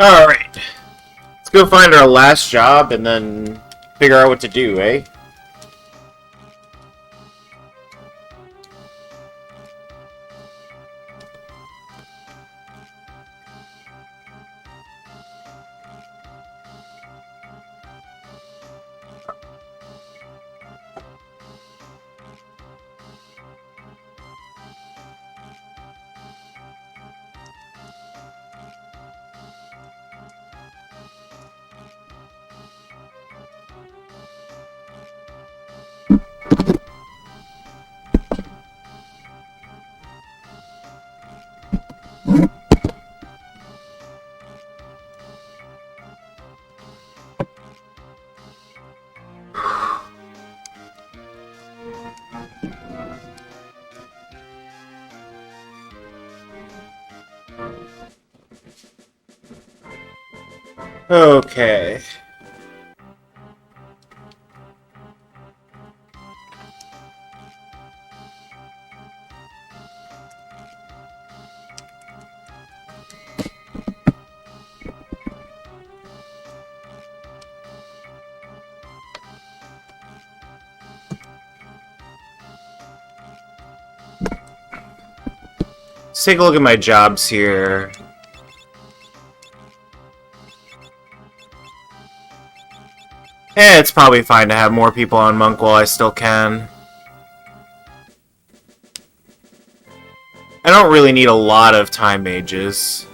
Alright. Let's go find our last job and then figure out what to do, eh? Okay. Let's take a look at my jobs here. It's probably fine to have more people on Monk while I still can. I don't really need a lot of time mages.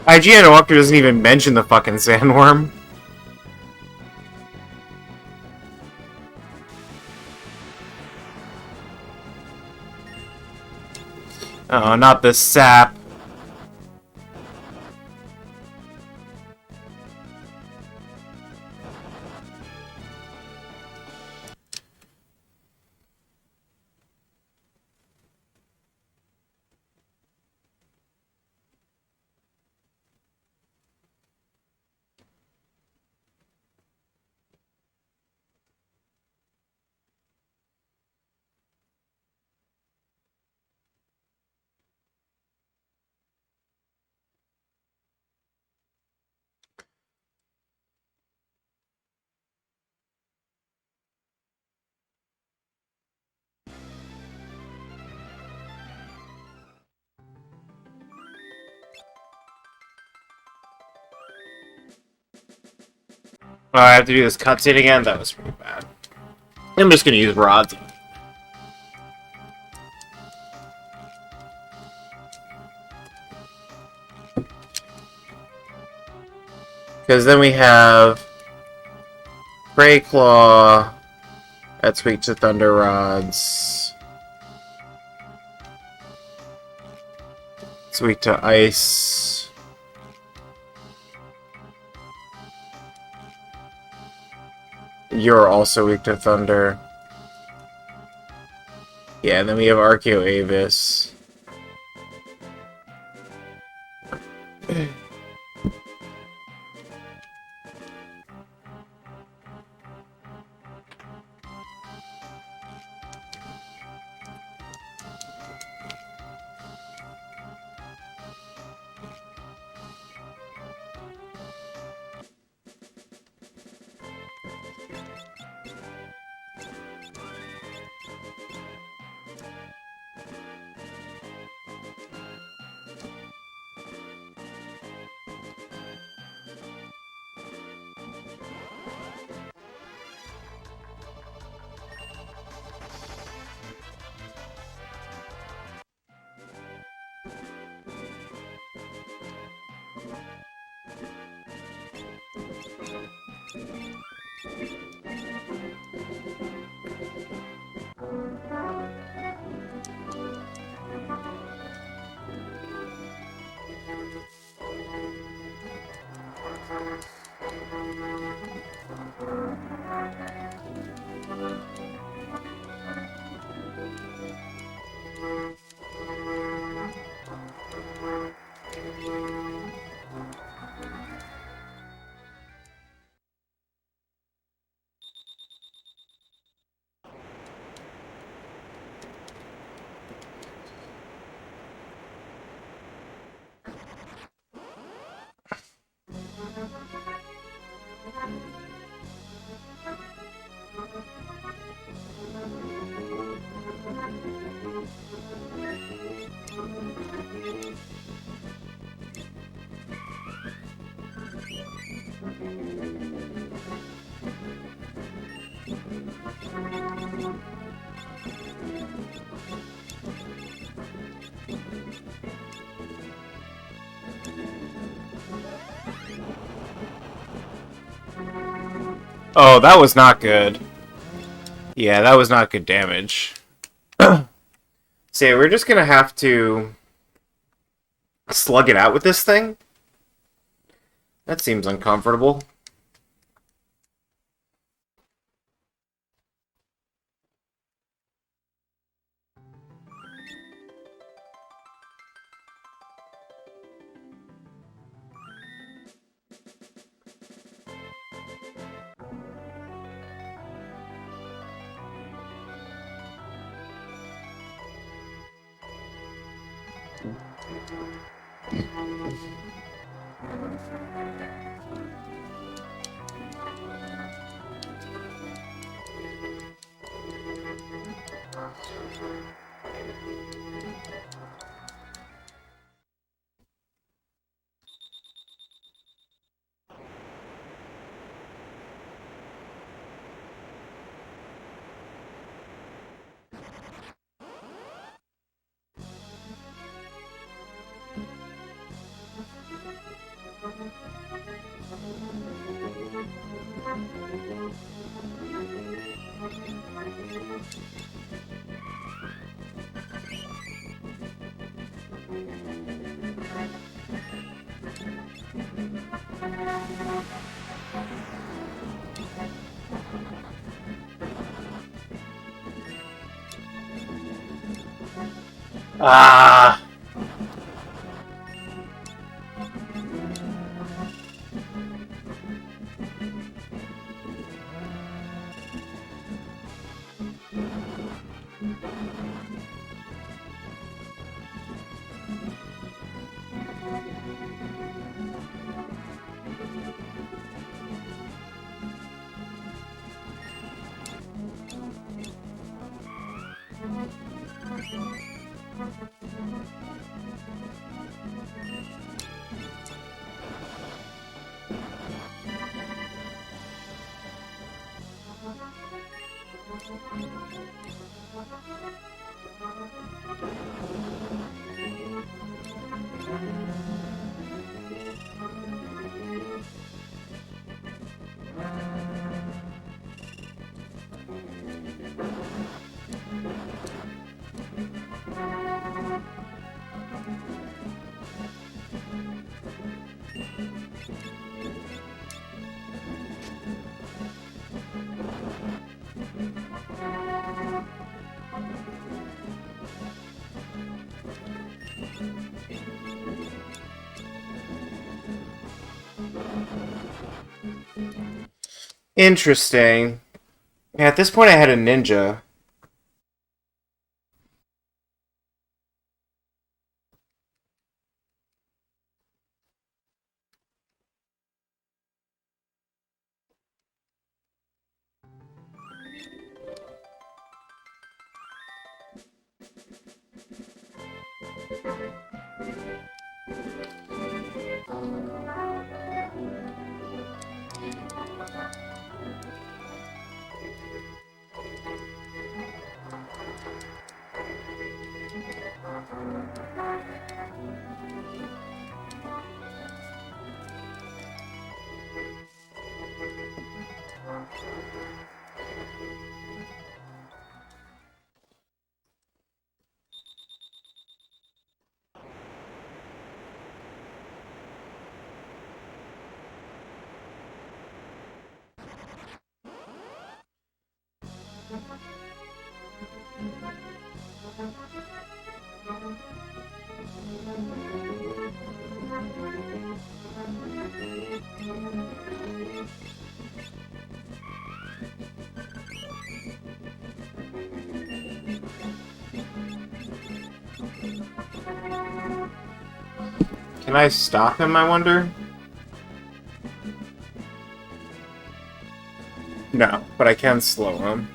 IGN Walker doesn't even mention the fucking sandworm. Oh, not the sap. Oh, I have to do this cutscene again? That was pretty bad. I'm just gonna use rods. Because then we have Grey Claw. That's weak to Thunder Rods. It's weak to Ice. You're also weak to Thunder. Yeah, and then we have Archeo Avis. Oh, that was not good. Yeah, that was not good damage. So yeah, we're just gonna have to slug it out with this thing. That seems uncomfortable. Ah! Interesting. Yeah, at this point I had a ninja. Can I stop him, I wonder? No, but I can slow him.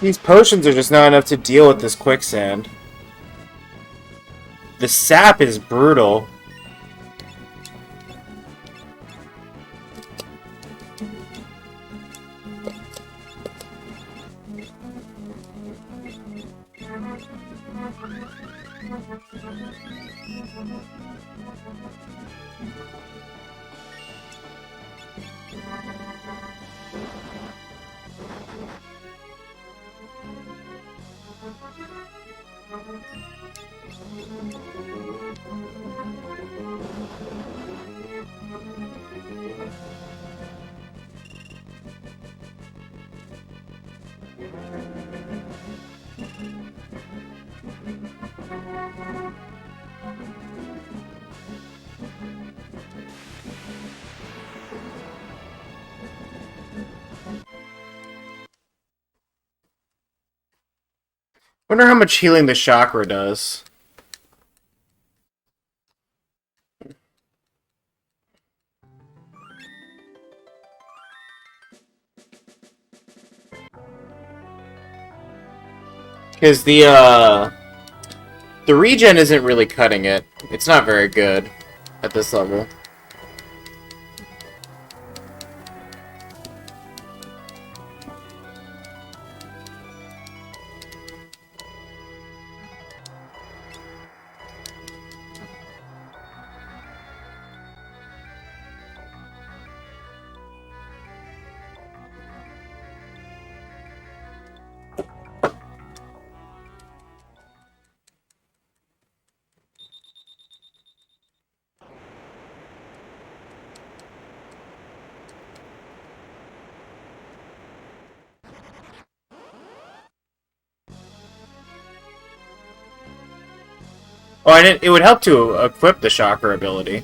These potions are just not enough to deal with this quicksand. The sap is brutal. Wonder how much healing the chakra does. Because the regen isn't really cutting it. It's not very good at this level. Oh, and it would help to equip the chakra ability.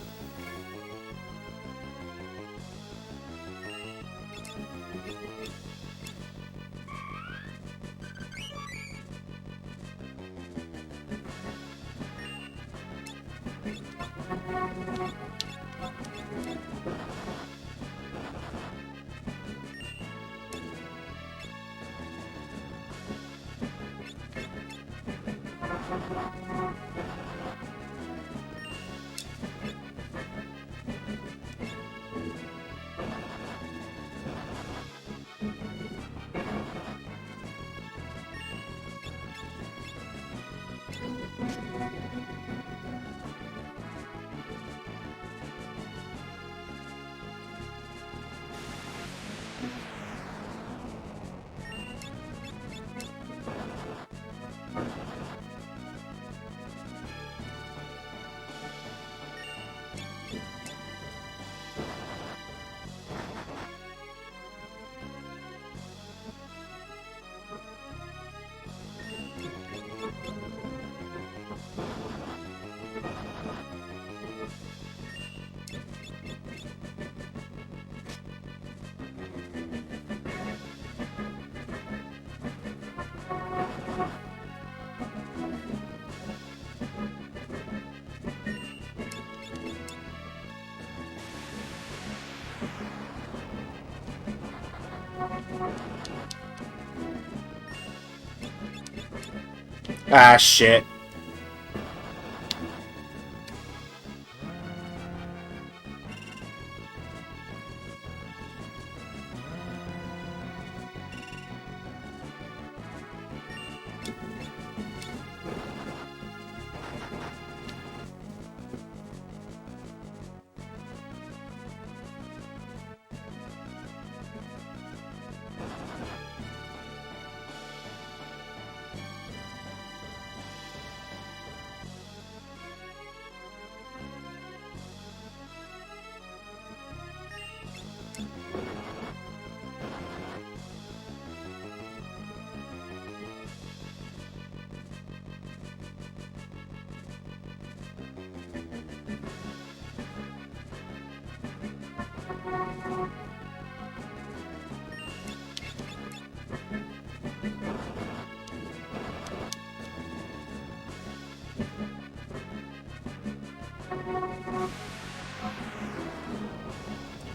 Ah, shit.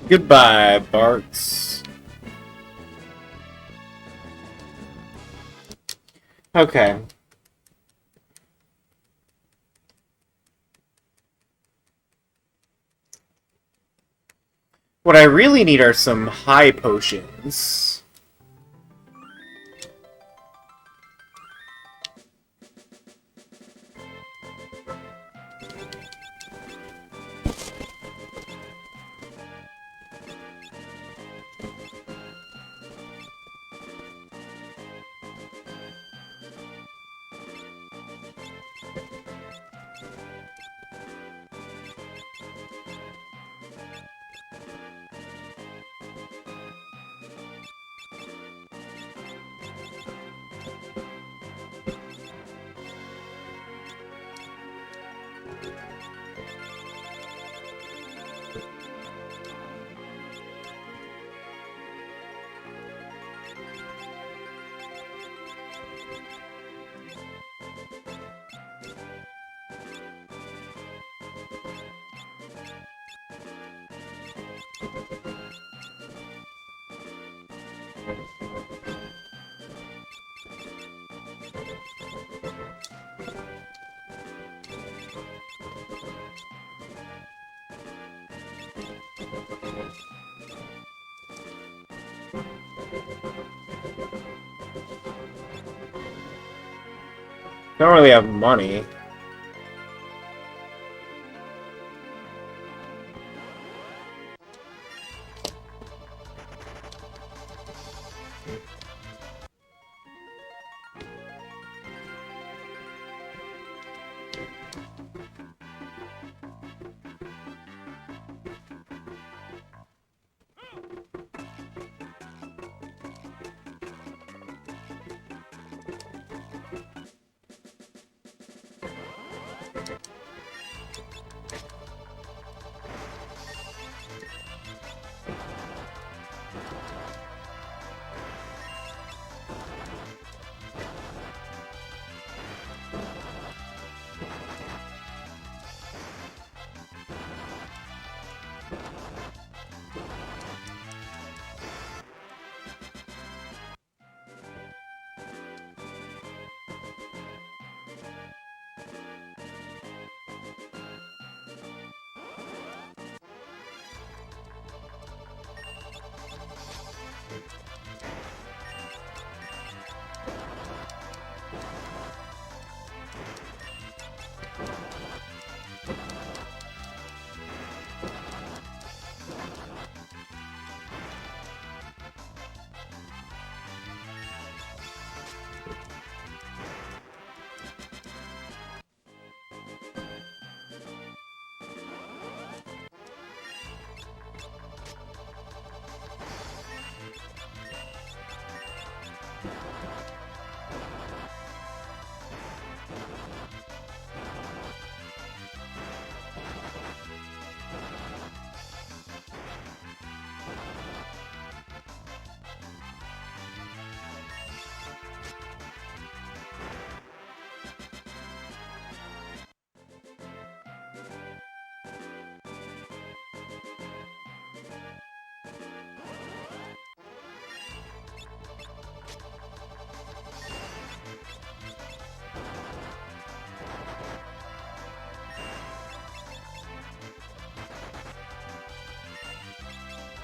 Goodbye, Barts. Okay. What I really need are some high potions. Don't really have money.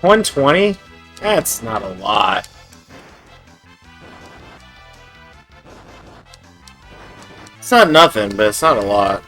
$120? That's not a lot. It's not nothing, but it's not a lot.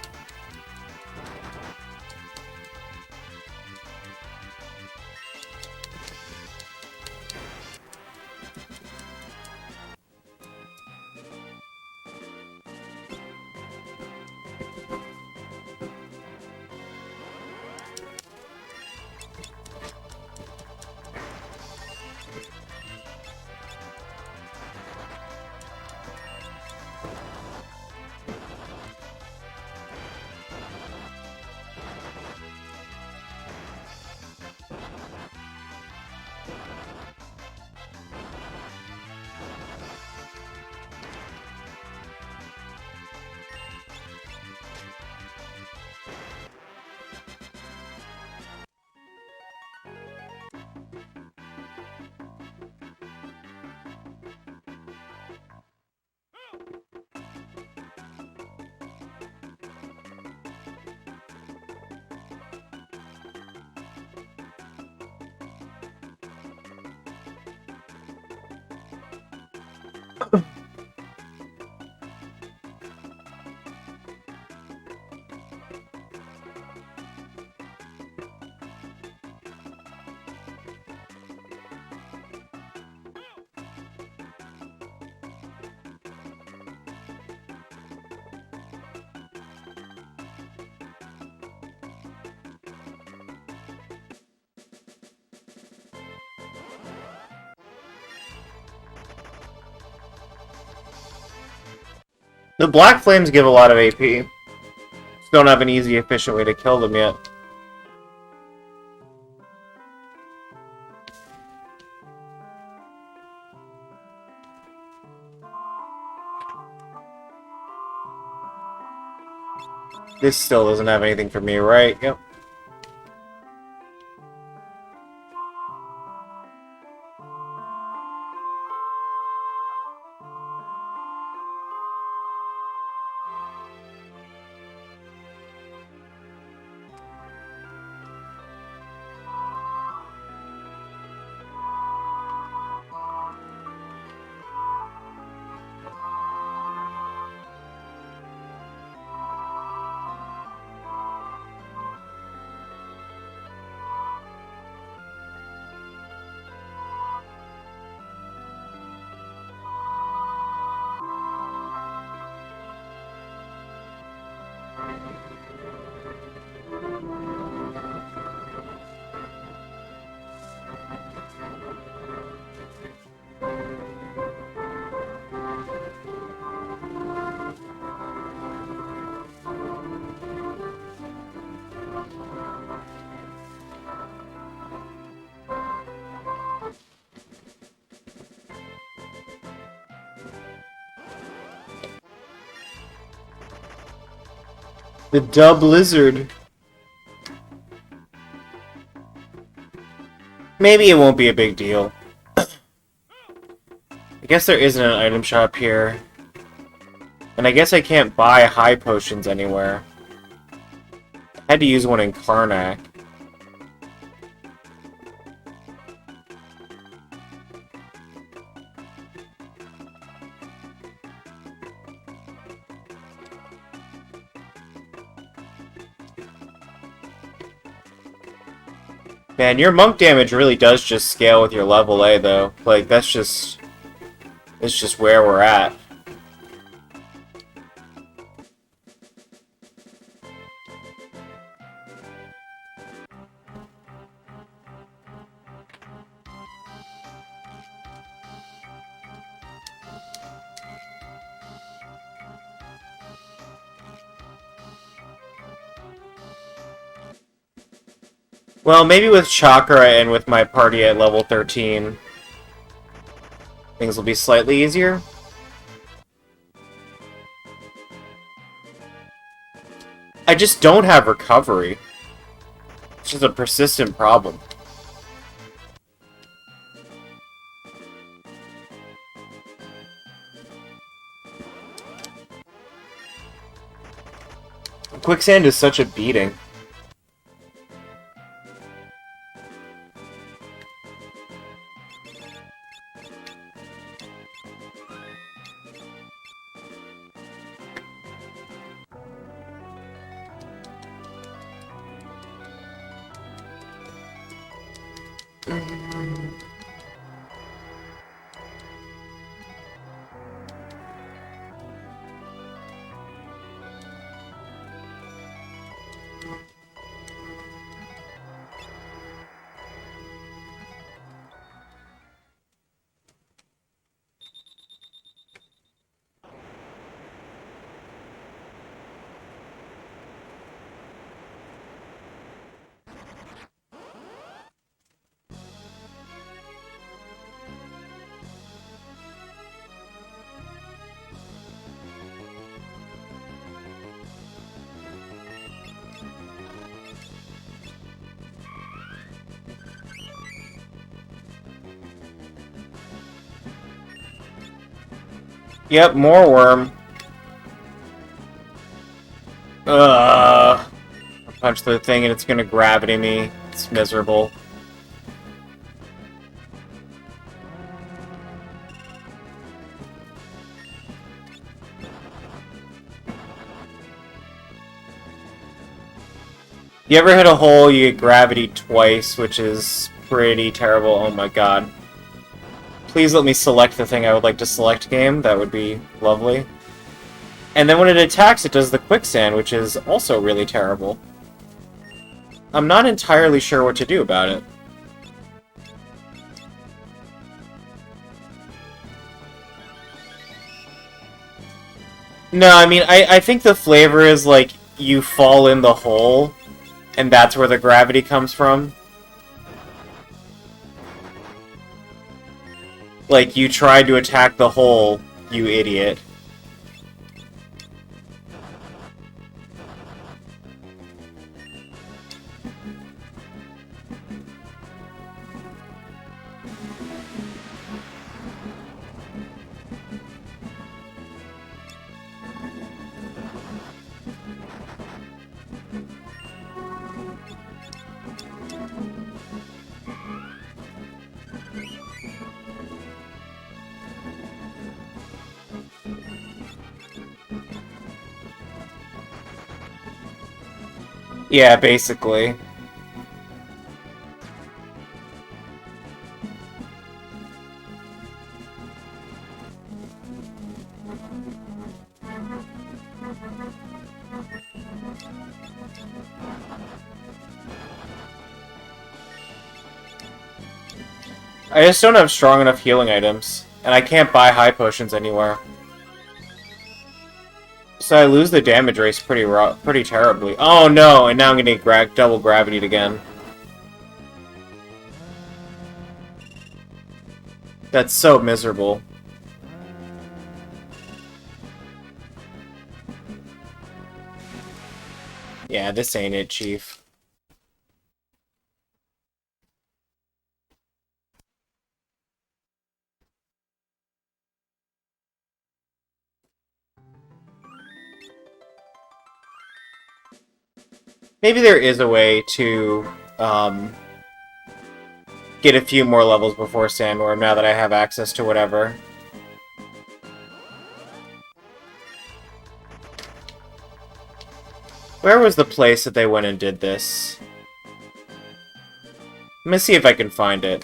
The Black Flames give a lot of AP. Just don't have an easy, efficient way to kill them yet. This still doesn't have anything for me, right? Yep. The dub lizard. Maybe it won't be a big deal. I guess there isn't an item shop here. And I guess I can't buy high potions anywhere. I had to use one in Karnak. Man, your monk damage really does just scale with your level A, though. Like, that's just where we're at. Well, maybe with Chakra and with my party at level 13, things will be slightly easier. I just don't have recovery. It's just a persistent problem. Quicksand is such a beating. Yep, more worm. Ugh. I'll punch the thing and it's gonna gravity me. It's miserable. You ever hit a hole, you get gravity twice, which is pretty terrible. Oh my god. Please let me select the thing I would like to select game. That would be lovely. And then when it attacks, it does the quicksand, which is also really terrible. I'm not entirely sure what to do about it. No, I mean, I think the flavor is like you fall in the hole, and that's where the gravity comes from. Like, you tried to attack the hole, you idiot. Yeah, basically. I just don't have strong enough healing items, and I can't buy high potions anywhere. So I lose the damage race pretty terribly. Oh no, and now I'm gonna get double gravitied again. That's so miserable. Yeah, this ain't it, Chief. Maybe there is a way to get a few more levels before Sandworm now that I have access to whatever. Where was the place that they went and did this? Let me see if I can find it.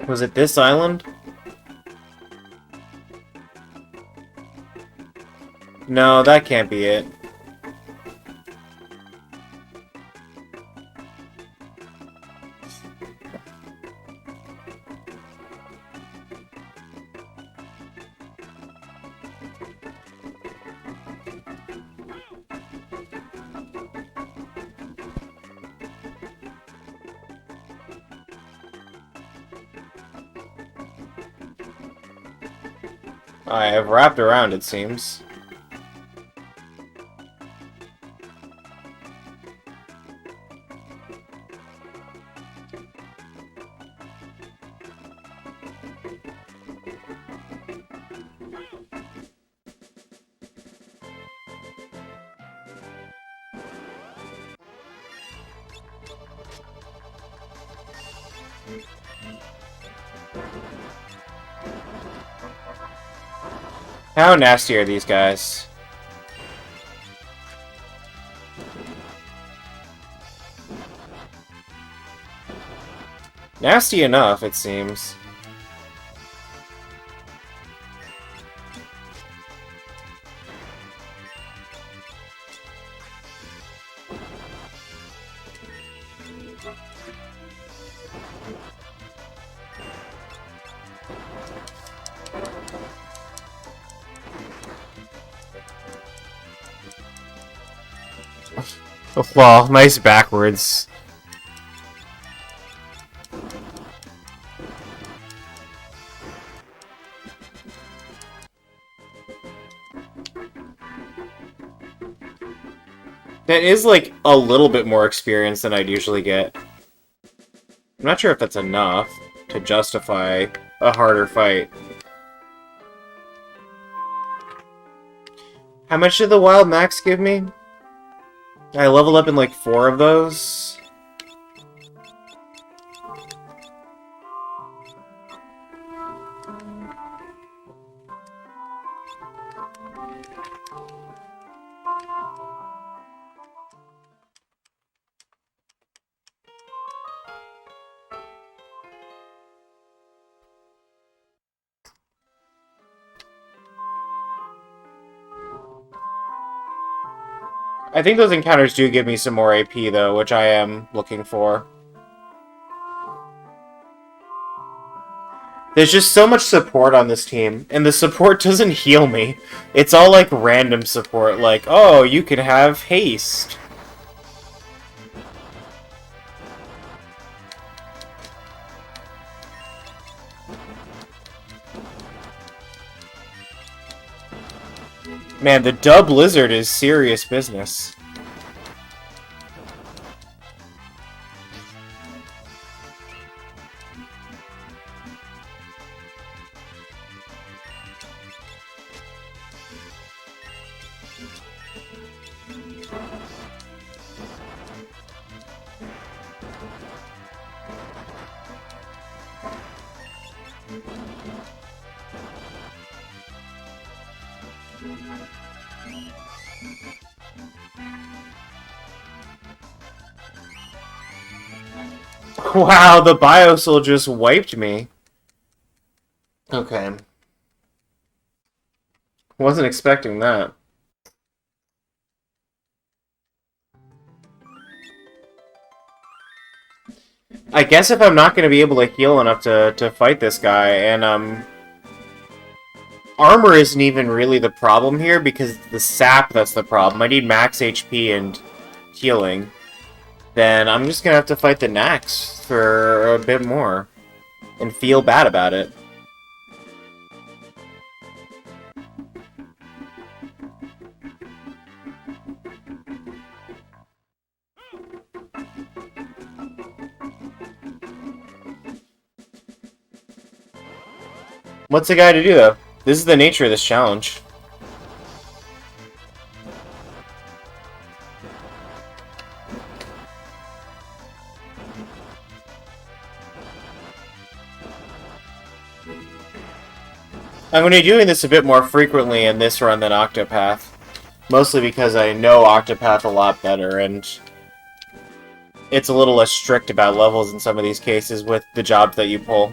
Was it this island? No, that can't be it. I have wrapped around, it seems. How nasty are these guys? Nasty enough, it seems. Well, nice backwards. That is, like, a little bit more experience than I'd usually get. I'm not sure if that's enough to justify a harder fight. How much did the Wild Max give me? I leveled up in like 4 of those. I think those encounters do give me some more AP, though, which I am looking for. There's just so much support on this team, and the support doesn't heal me. It's all, like, random support, like, oh, you can have haste. Man, the Dub Lizard is serious business. Wow, the Biosoul just wiped me. Okay. Wasn't expecting that. I guess if I'm not going to be able to heal enough to fight this guy, and armor isn't even really the problem here, because it's the sap that's the problem. I need max HP and healing. Then I'm just going to have to fight the Nax for a bit more. and feel bad about it. What's the guy to do, though? This is the nature of this challenge. I'm going to be doing this a bit more frequently in this run than Octopath. Mostly because I know Octopath a lot better, and it's a little less strict about levels in some of these cases with the jobs that you pull.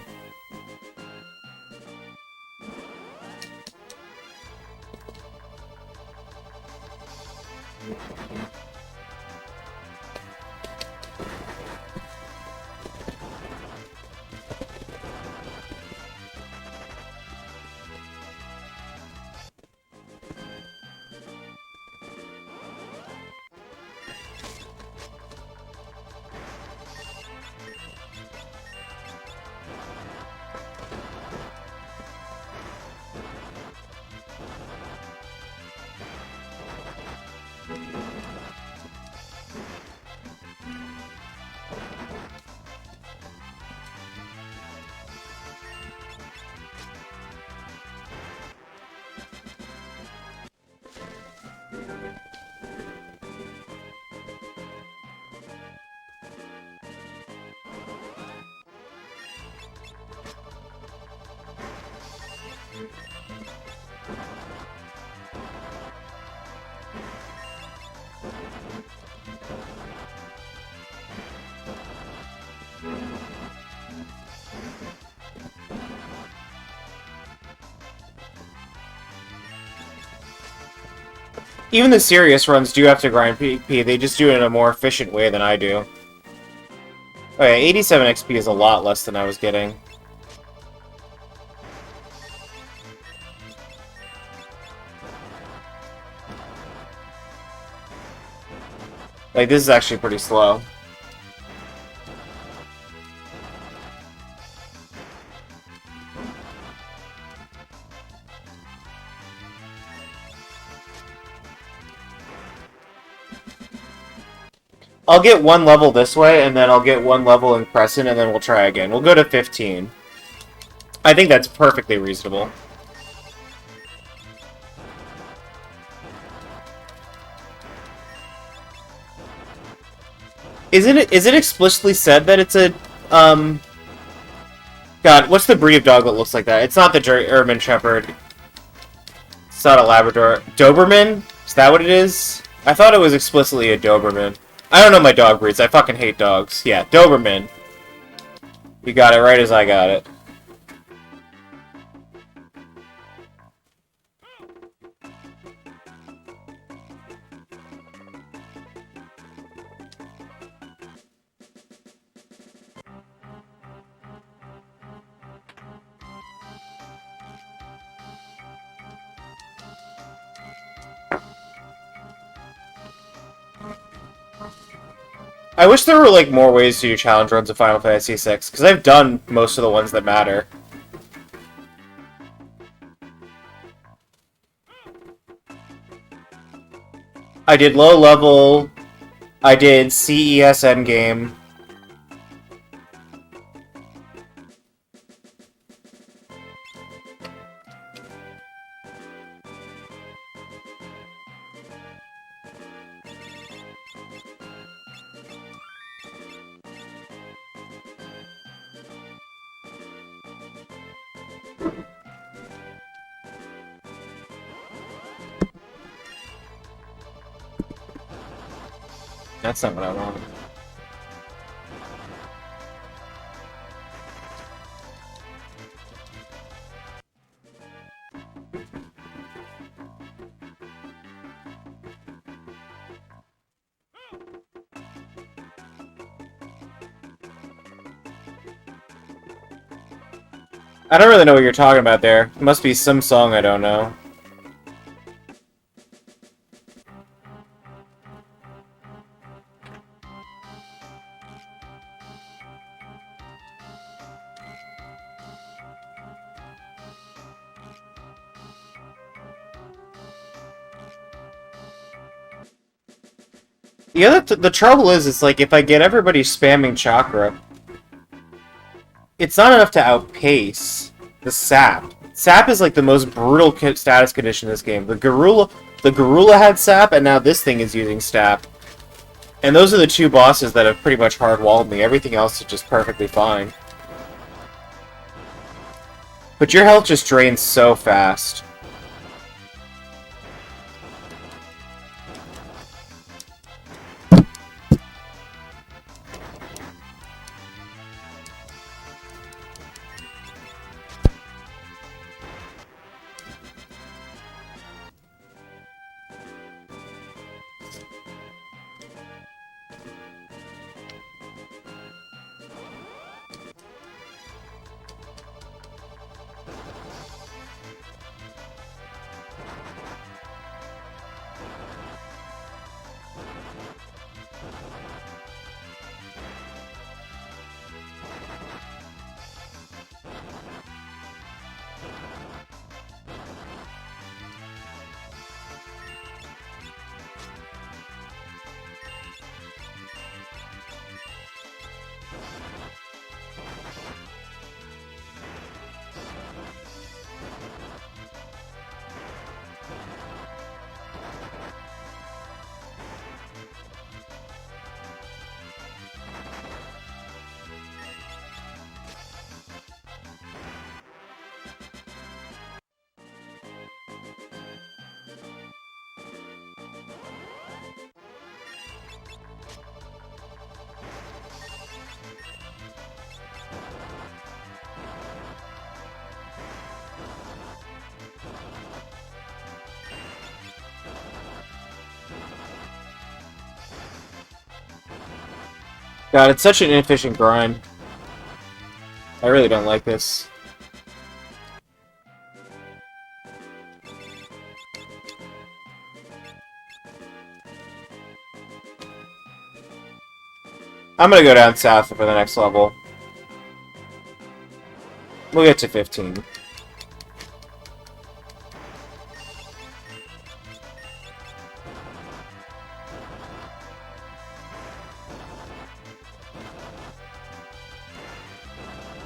Even the serious runs do have to grind PP, they just do it in a more efficient way than I do. Oh yeah, 87 XP is a lot less than I was getting. Like, this is actually pretty slow. I'll get one level this way, and then I'll get one level in Crescent, and then we'll try again. We'll go to 15. I think that's perfectly reasonable. Is it explicitly said that it's a, God, what's the breed of dog that looks like that? It's not the German Shepherd. It's not a Labrador. Doberman? Is that what it is? I thought it was explicitly a Doberman. I don't know my dog breeds. I fucking hate dogs. Yeah, Doberman. You got it right as I got it. I wish there were, like, more ways to do challenge runs of Final Fantasy VI, because I've done most of the ones that matter. I did low level, I did CES endgame. That's not what I want. I don't really know what you're talking about there. It must be some song I don't know. Yeah, the trouble is, it's like, if I get everybody spamming chakra, it's not enough to outpace the sap. Sap is like the most brutal status condition in this game. The Garula had sap, and now this thing is using sap. And those are the two bosses that have pretty much hard-walled me. Everything else is just perfectly fine. But your health just drains so fast. God, it's such an inefficient grind. I really don't like this. I'm gonna go down south for the next level. We'll get to 15.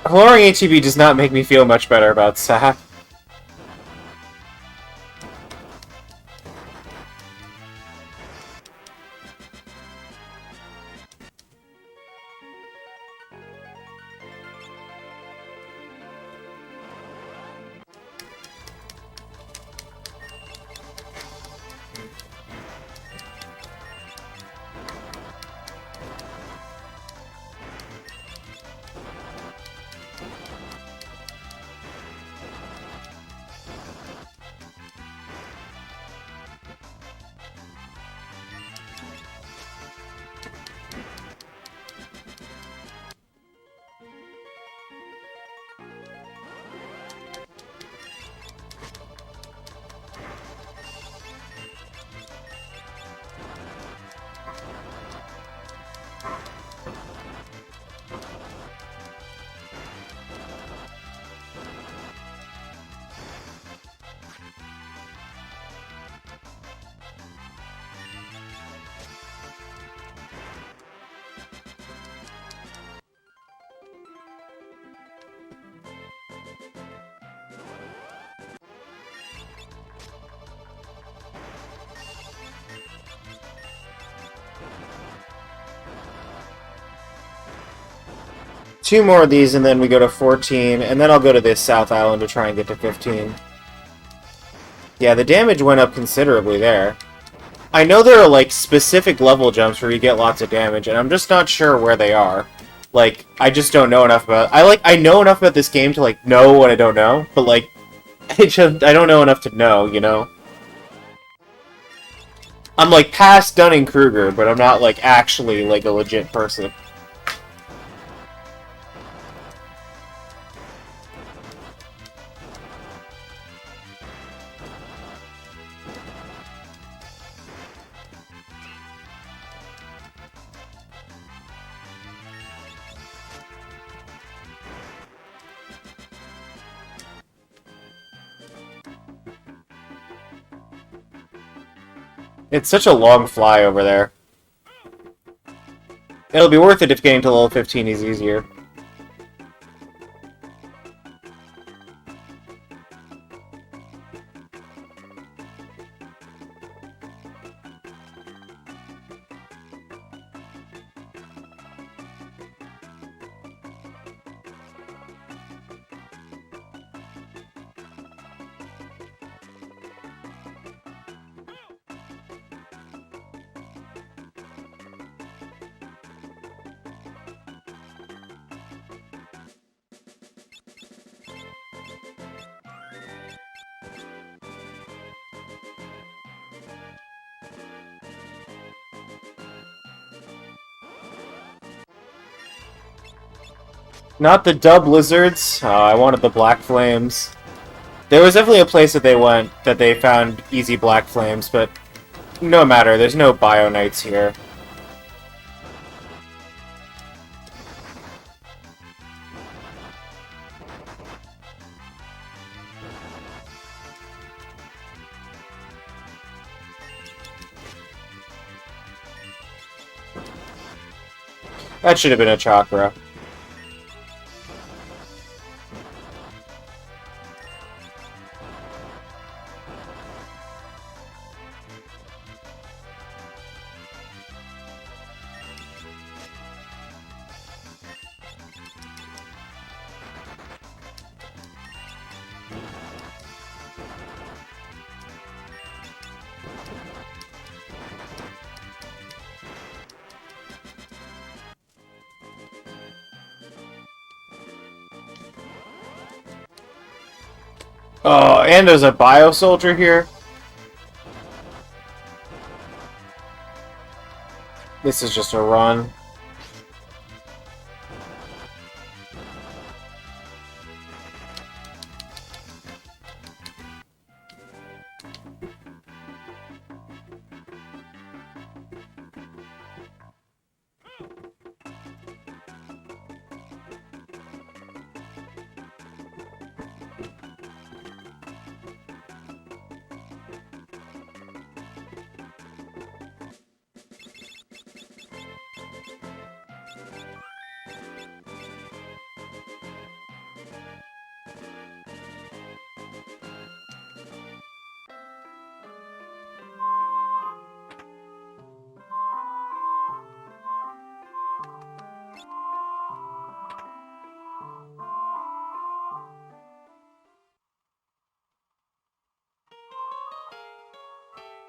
Lowering ATB does not make me feel much better about SAP. Two more of these and then we go to 14, and then I'll go to this South Island to try and get to 15. Yeah, the damage went up considerably there. I know there are, like, specific level jumps where you get lots of damage, and I'm just not sure where they are. Like, I just don't know enough about... I know enough about this game to, like, know what I don't know, but, like, I don't know enough to know, you know? I'm, like, past Dunning-Kruger, but I'm not, like, actually, like, a legit person. It's such a long fly over there. It'll be worth it if getting to level 15 is easier. Not the dub lizards. Oh, I wanted the black flames. There was definitely a place that they went that they found easy black flames, but no matter. There's no bio knights here. That should have been a chakra. Oh, and there's a bio soldier here. This is just a run.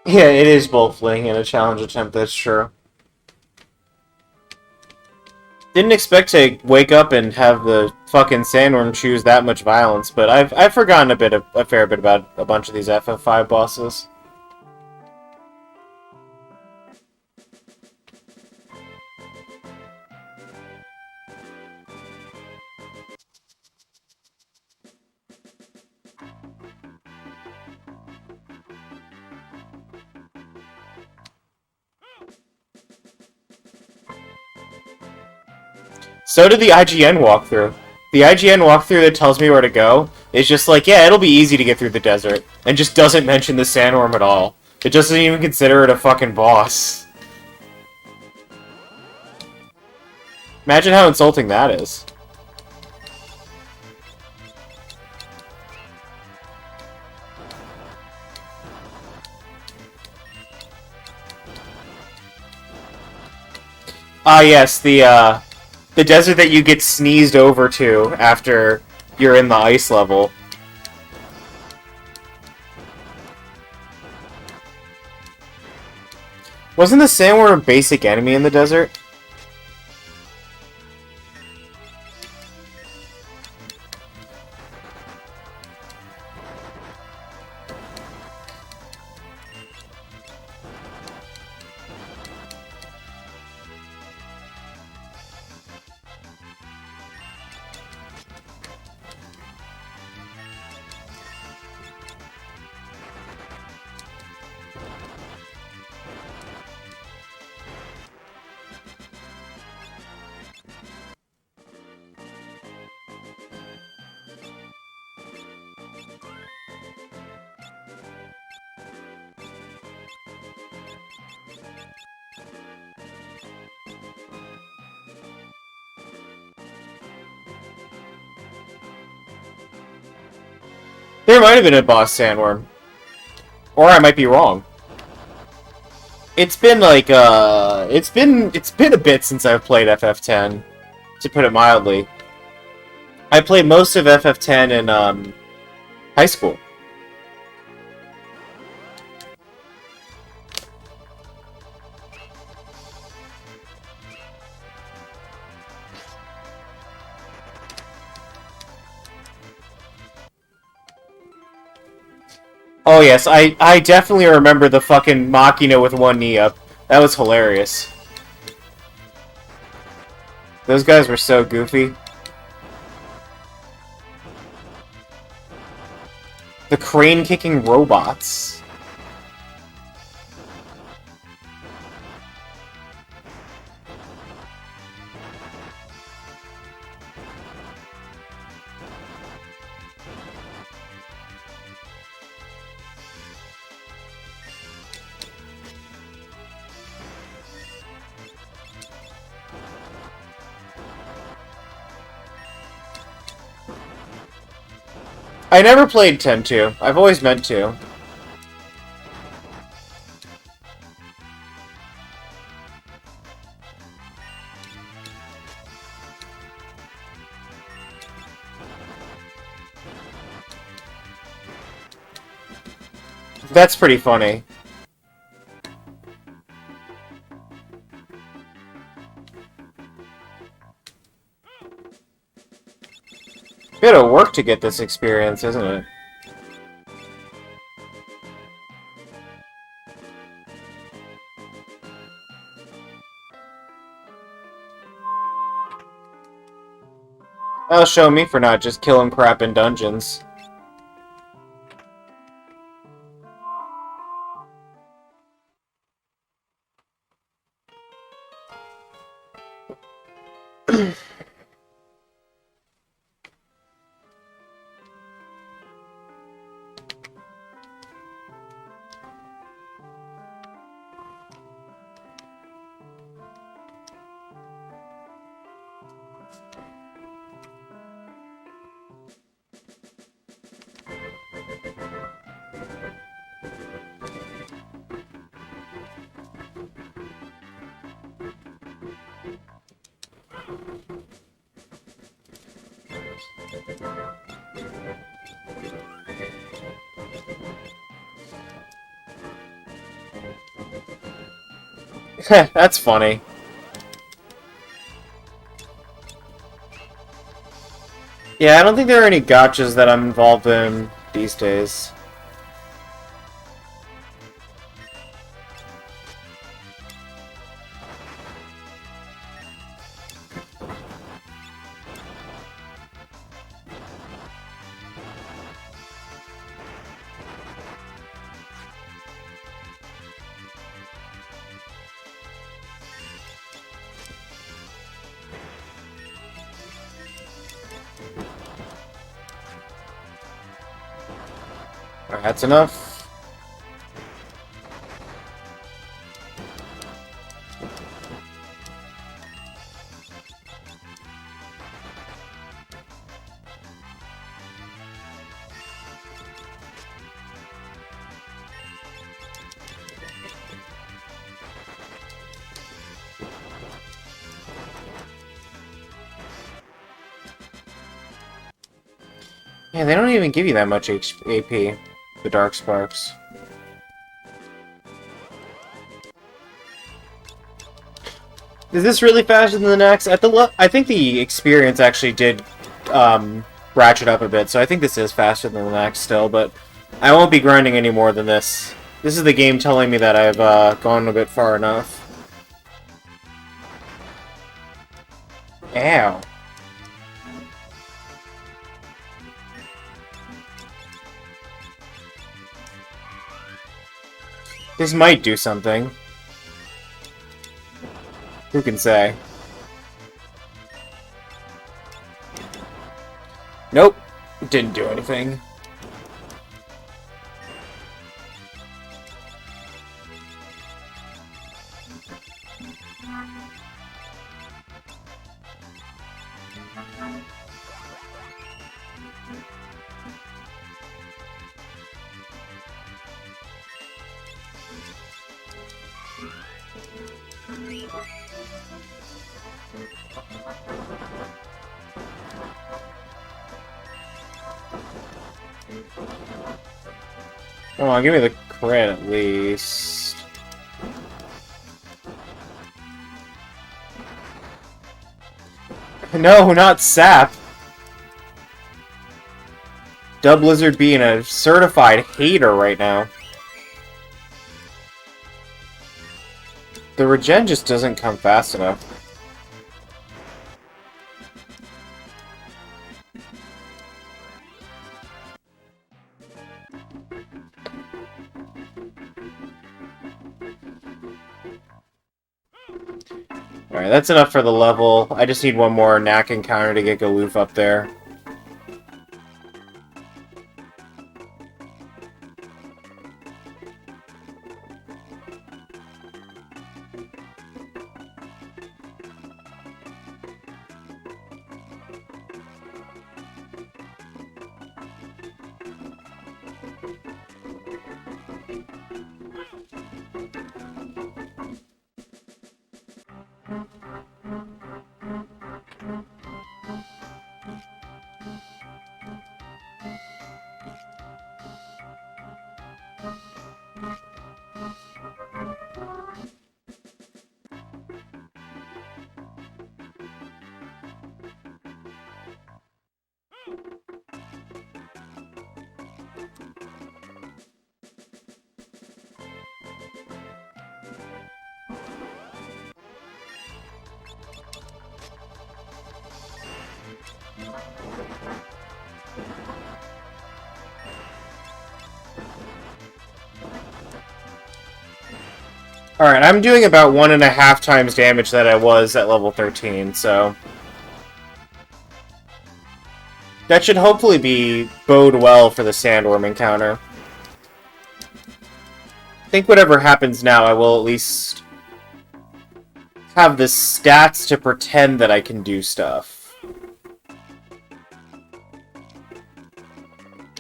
Yeah, it is both fleeing and a challenge attempt, that's true. Didn't expect to wake up and have the fucking sandworm choose that much violence, but I've forgotten a fair bit about a bunch of these FF5 bosses. So did the IGN walkthrough. The IGN walkthrough that tells me where to go is just like, yeah, it'll be easy to get through the desert, and just doesn't mention the sandworm at all. It doesn't even consider it a fucking boss. Imagine how insulting that is. Ah, yes, the desert that you get sneezed over to after you're in the ice level. Wasn't the sandworm a basic enemy in the desert? There might have been a boss sandworm. Or I might be wrong. It's been like, it's been a bit since I've played FF10, to put it mildly. I played most of FF10 in, high school. Oh yes, I definitely remember the fucking Machina with one knee up. That was hilarious. Those guys were so goofy. The crane-kicking robots. I never played 10-2. I've always meant to. That's pretty funny. Bit of work to get this experience, isn't it? That'll show me for not just killing crap in dungeons. That's funny. Yeah, I don't think there are any gotchas that I'm involved in these days. Alright, that's enough. Yeah, they don't even give you that much AP, the Dark Sparks. Is this really faster than the next? I think the experience actually did ratchet up a bit, so I think this is faster than the next still, but I won't be grinding any more than this. This is the game telling me that I've gone a bit far enough. Ow. This might do something. Who can say? Nope. Didn't do anything. Come on, give me the crit at least. No, not Sap! Dub Blizzard being a certified hater right now. The regen just doesn't come fast enough. Alright, that's enough for the level. I just need one more knack encounter to get Galoof up there. Alright, I'm doing about 1.5 times damage that I was at level 13, so... that should hopefully bode well for the Sandworm encounter. I think whatever happens now, I will at least have the stats to pretend that I can do stuff.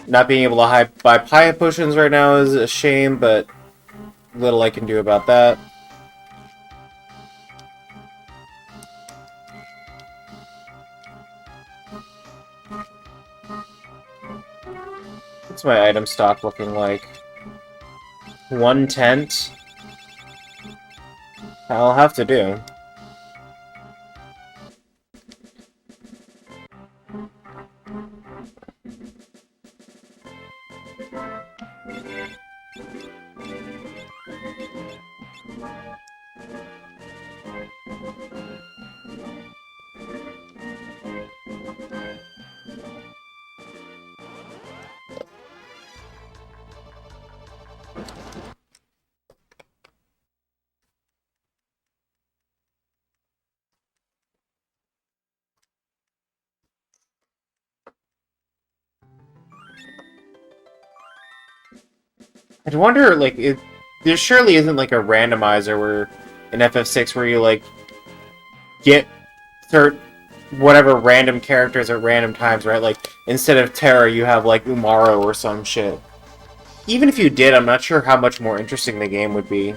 Not being able to buy Pia potions right now is a shame, but little I can do about that. What's my item stock looking like? 1 tent? I'll have to do. I wonder, like, there surely isn't, like, a randomizer where, in FF6 where you, like, get whatever random characters at random times, right? Like, instead of Terra, you have, like, Umaro or some shit. Even if you did, I'm not sure how much more interesting the game would be.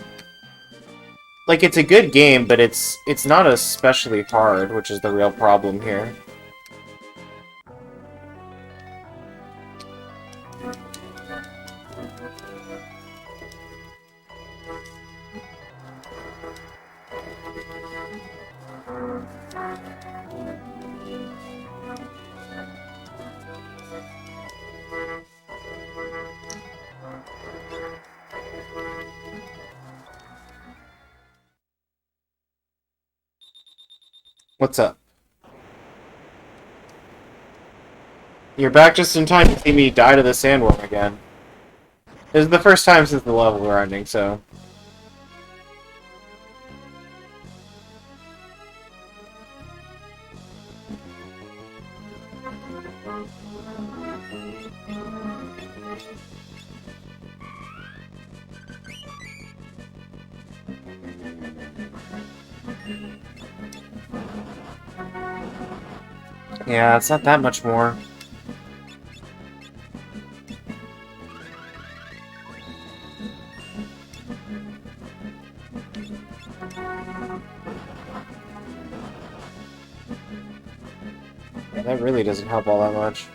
Like, it's a good game, but it's not especially hard, which is the real problem here. What's up? You're back just in time to see me die to the sandworm again. This is the first time since the level we're ending, so... yeah, it's not that much more. Yeah, that really doesn't help all that much.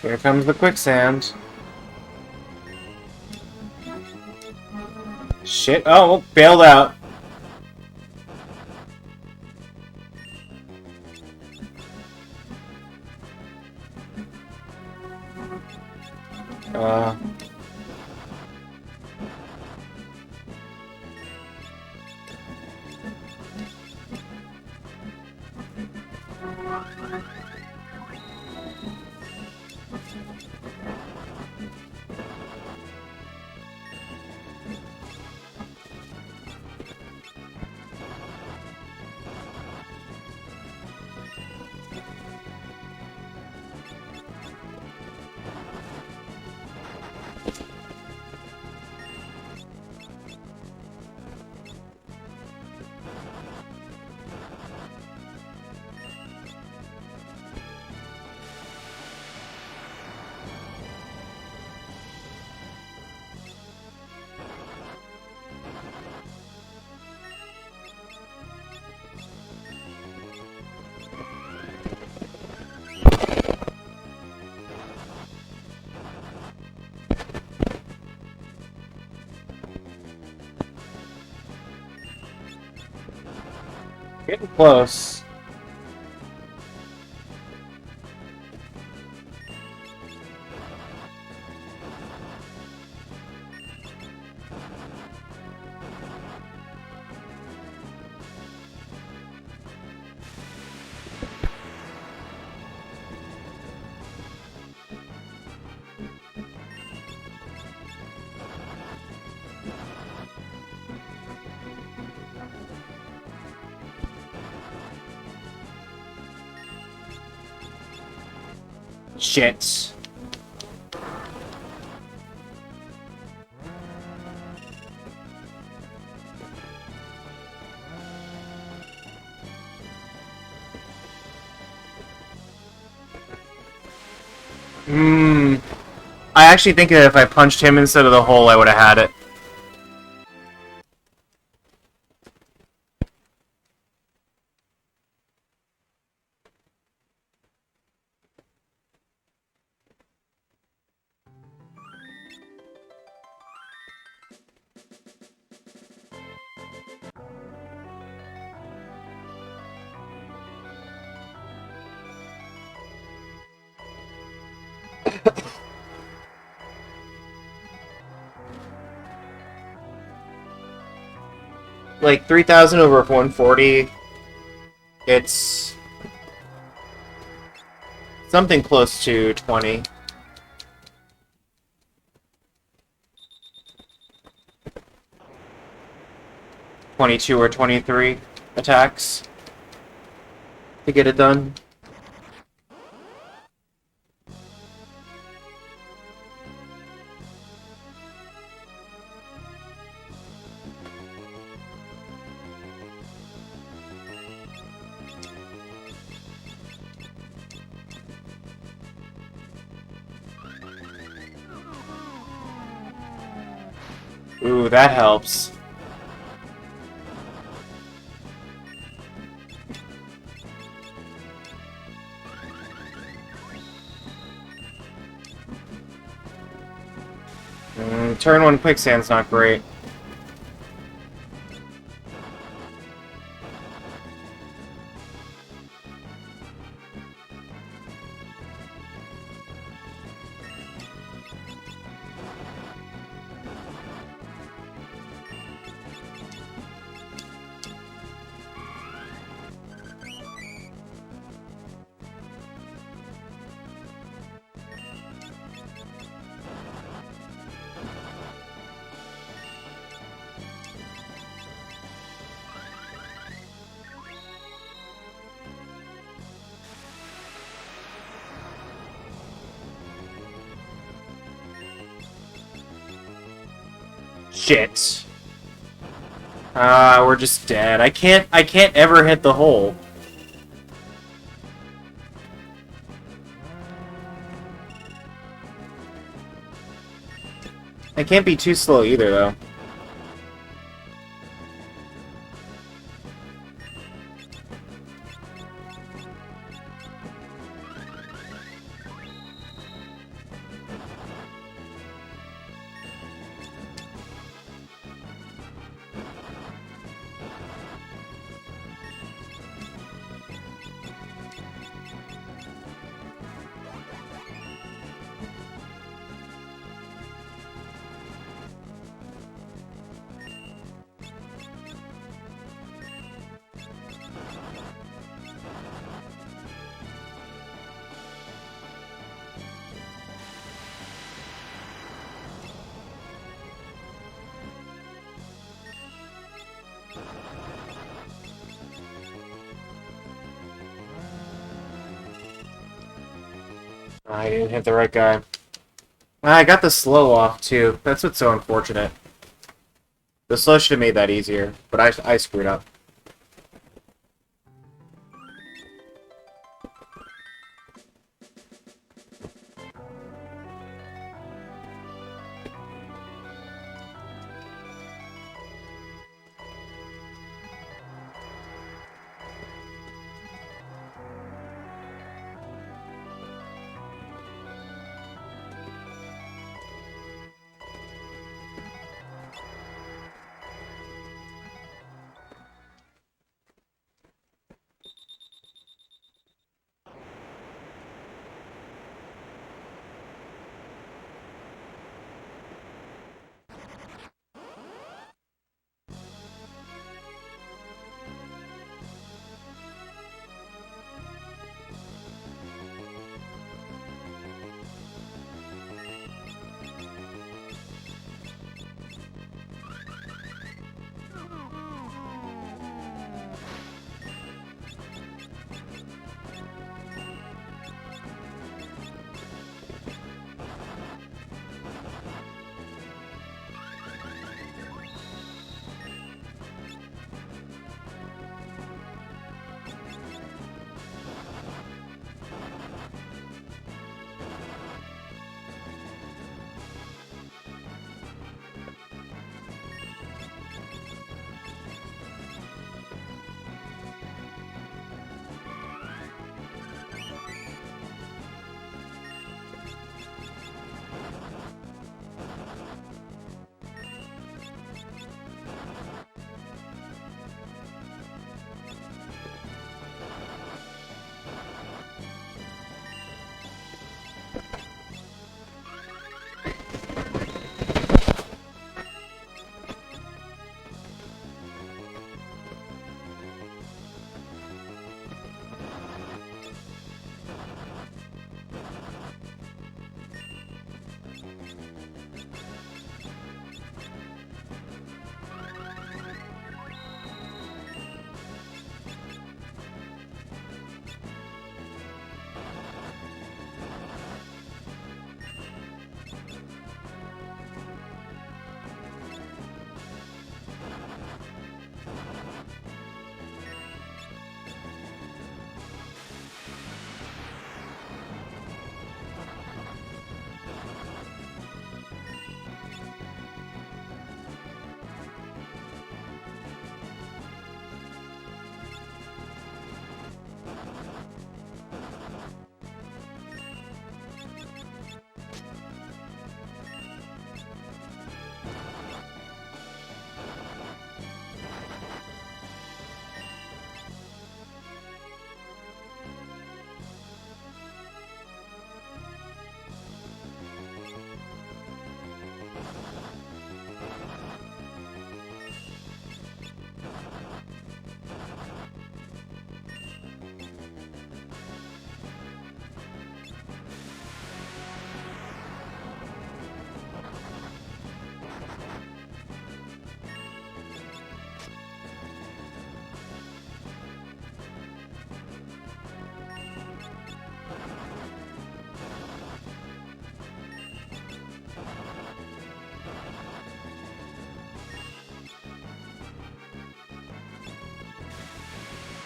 Here comes the quicksand. Shit. Oh, bailed out. Uh... Getting close. Shit. I actually think that if I punched him instead of the hole, I would have had it. Like 3,000 over 140, it's something close to 20. $22 or 23 attacks to get it done. Ooh, that helps. Turn 1 quicksand's not great. Shit. We're just dead. I can't ever hit the hole. I can't be too slow either, though. I didn't hit the right guy. I got the slow off, too. That's what's so unfortunate. The slow should have made that easier, but I screwed up.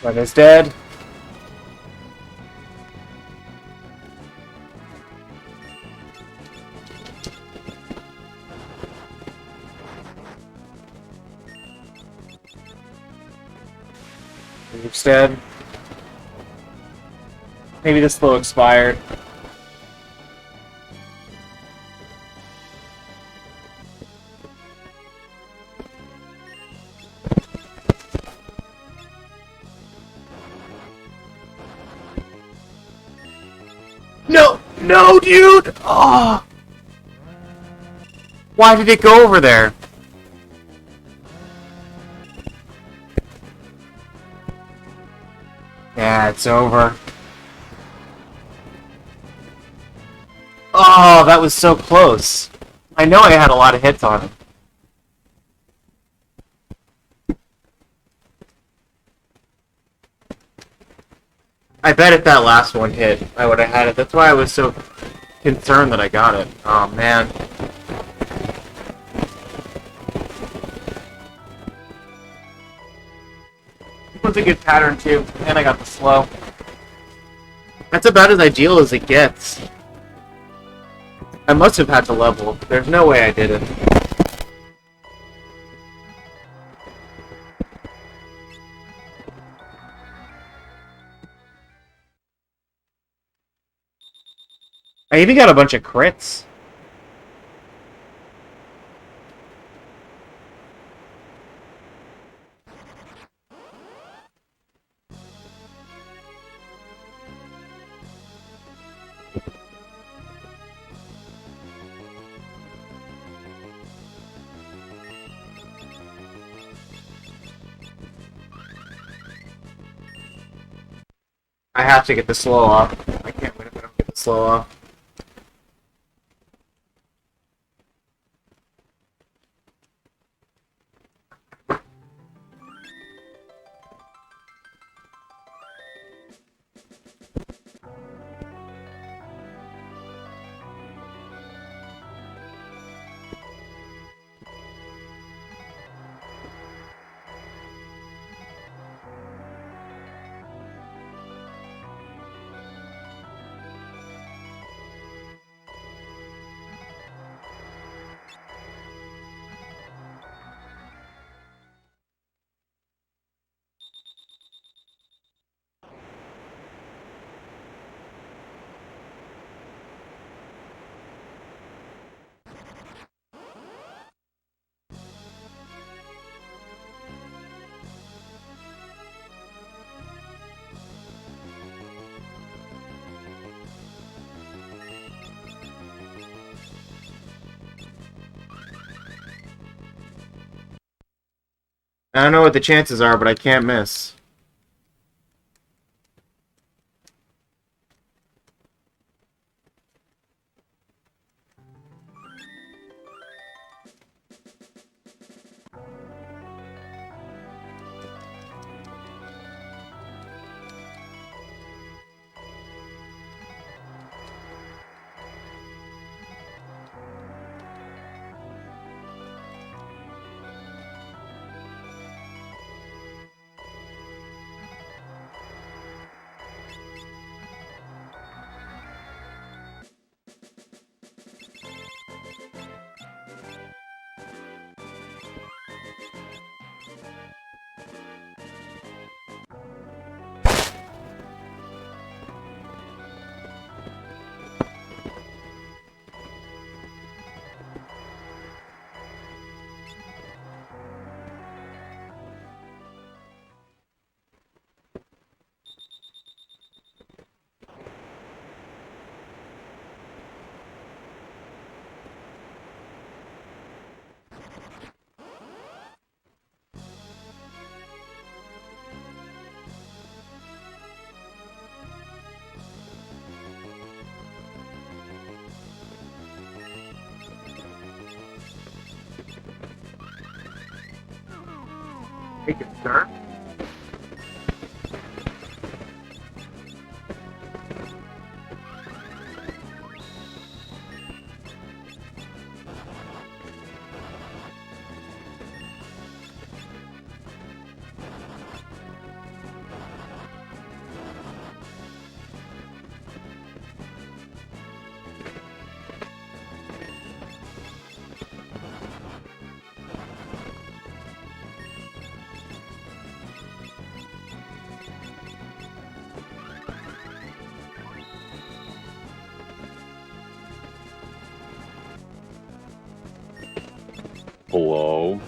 One is dead. Group's dead. Maybe the slow expired. No! No, dude! Oh! Why did it go over there? Yeah, it's over. Oh, that was so close. I know I had a lot of hits on him. I bet if that last one hit, I would have had it. That's why I was so concerned that I got it. Oh, man. This one's a good pattern, too. And I got the slow. That's about as ideal as it gets. I must have had to level. There's no way I did it. I even got a bunch of crits. I have to get the slow off. I can't win if I don't get the slow off. I don't know what the chances are, but I can't miss. Take it, sir. Hello?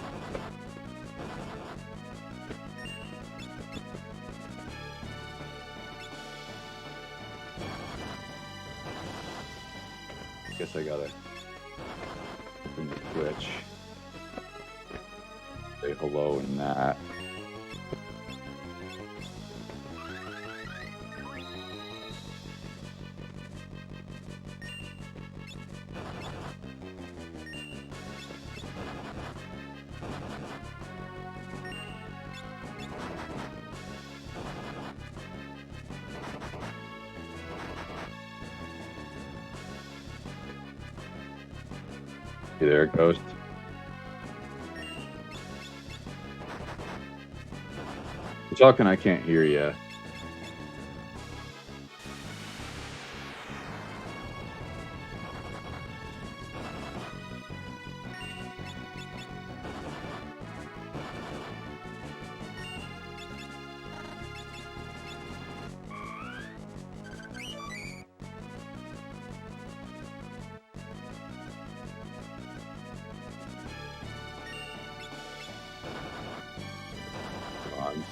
Guess I gotta open the Twitch. Say hello in that. Hey there, Ghost. You're talking, I can't hear you. Come on.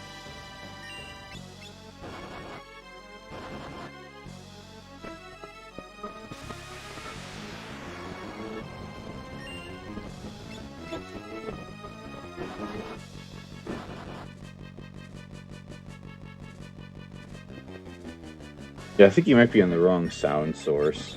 Yeah, I think you might be on the wrong sound source.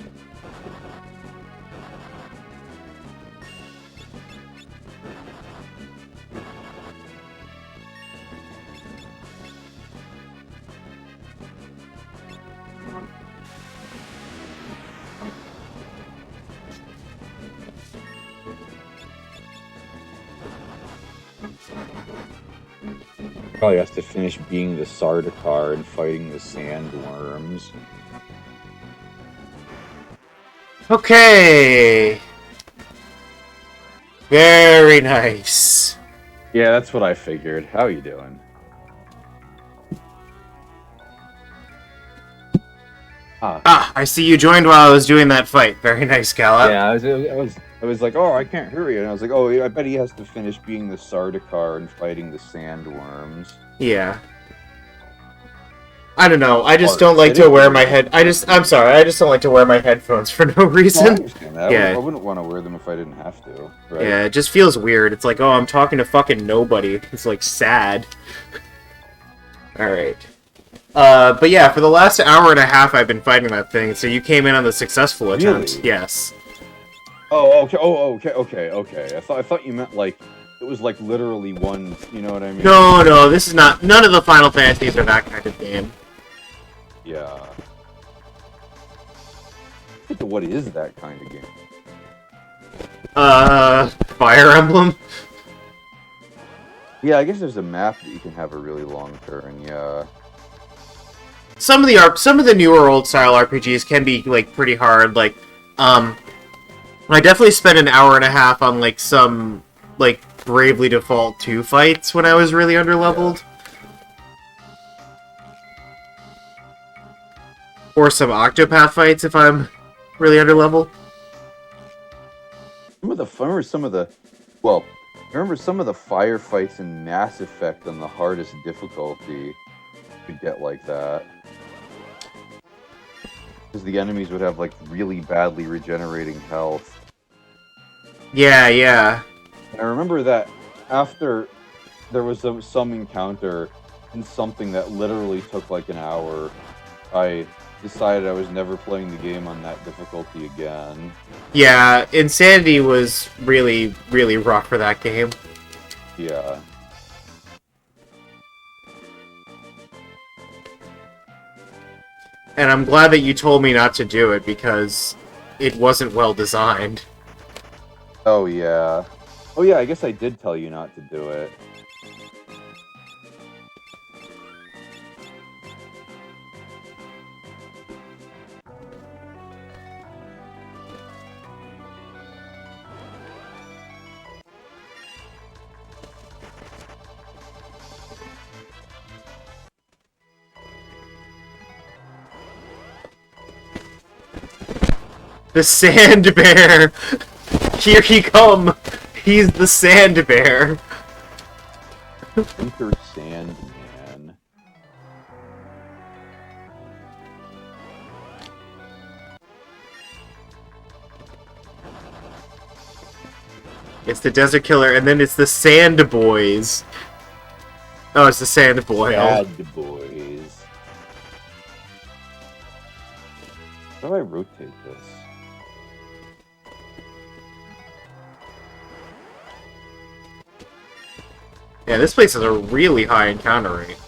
Probably has to finish being the Sardaukar and fighting the sandworms. Okay. Very nice. Yeah, that's what I figured. How you doing? I see you joined while I was doing that fight. Very nice, Gallop. Yeah, I was like, oh, I can't hear you, and I was like, oh, I bet he has to finish being the Sardaukar and fighting the sandworms. Yeah. I don't know. I just don't like to wear my I'm sorry. I just don't like to wear my headphones for no reason. I understand that. Yeah. I wouldn't want to wear them if I didn't have to. Right? Yeah, it just feels weird. It's like, oh, I'm talking to fucking nobody. It's like sad. Alright. But yeah, for the last hour and a half I've been fighting that thing, so you came in on the successful attempt. Really? Yes. Oh, okay. Oh, okay. I thought you meant like it was like literally one. You know what I mean? No, this is not. None of the Final Fantasies are that kind of game. Yeah. What is that kind of game? Fire Emblem. Yeah, I guess there's a map that you can have a really long turn. Yeah. Some of the newer old style RPGs can be like pretty hard. Like, I definitely spent an hour and a half on like some like Bravely Default 2 fights when I was really underleveled. Yeah. Or some Octopath fights if I'm really underleveled. Remember some of the firefights in Mass Effect on the hardest difficulty you could get like that. Because the enemies would have like really badly regenerating health. Yeah. And I remember that after there was some encounter in something that literally took like an hour, I decided I was never playing the game on that difficulty again. Yeah, Insanity was really, really rough for that game. Yeah. And I'm glad that you told me not to do it, because it wasn't well designed. Oh, yeah. Oh, yeah, I guess I did tell you not to do it. The Sand Bear! Here he come! He's the sand bear. Enter Sandman. It's the Desert Killer, and then it's the Sand Boys. Oh, it's the Sand Boy. Bad boys. How do I rotate this? Yeah, this place has a really high encounter rate.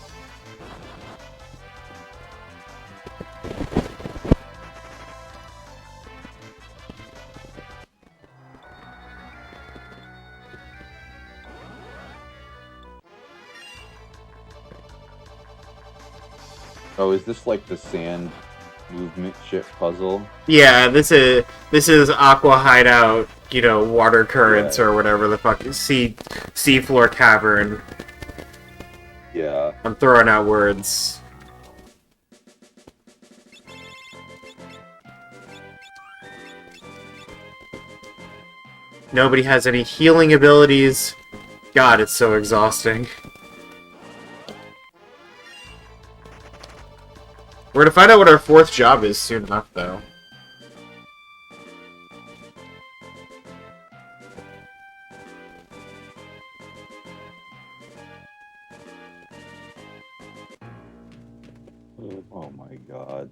Oh, is this like the sand movement shit puzzle? Yeah, this is Aqua Hideout, you know, water currents or whatever the fuck seafloor cavern. Yeah. I'm throwing out words. Nobody has any healing abilities. God, it's so exhausting. We're gonna find out what our fourth job is soon enough, though. Oh my god.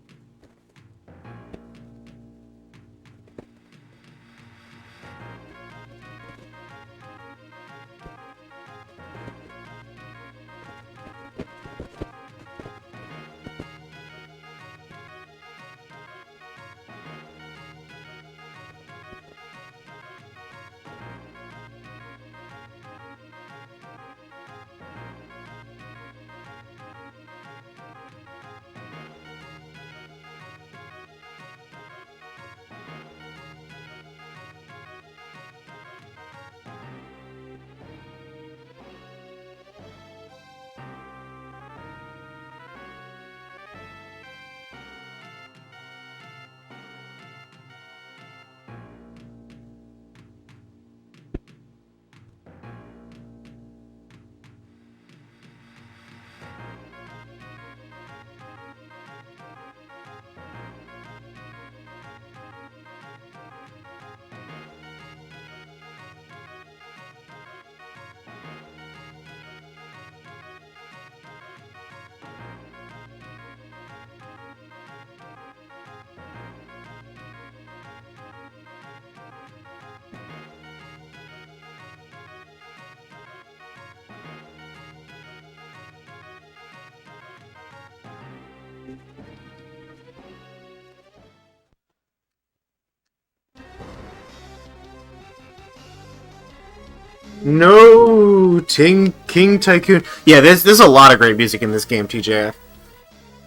No, King Tycoon. Yeah, there's a lot of great music in this game, TJF.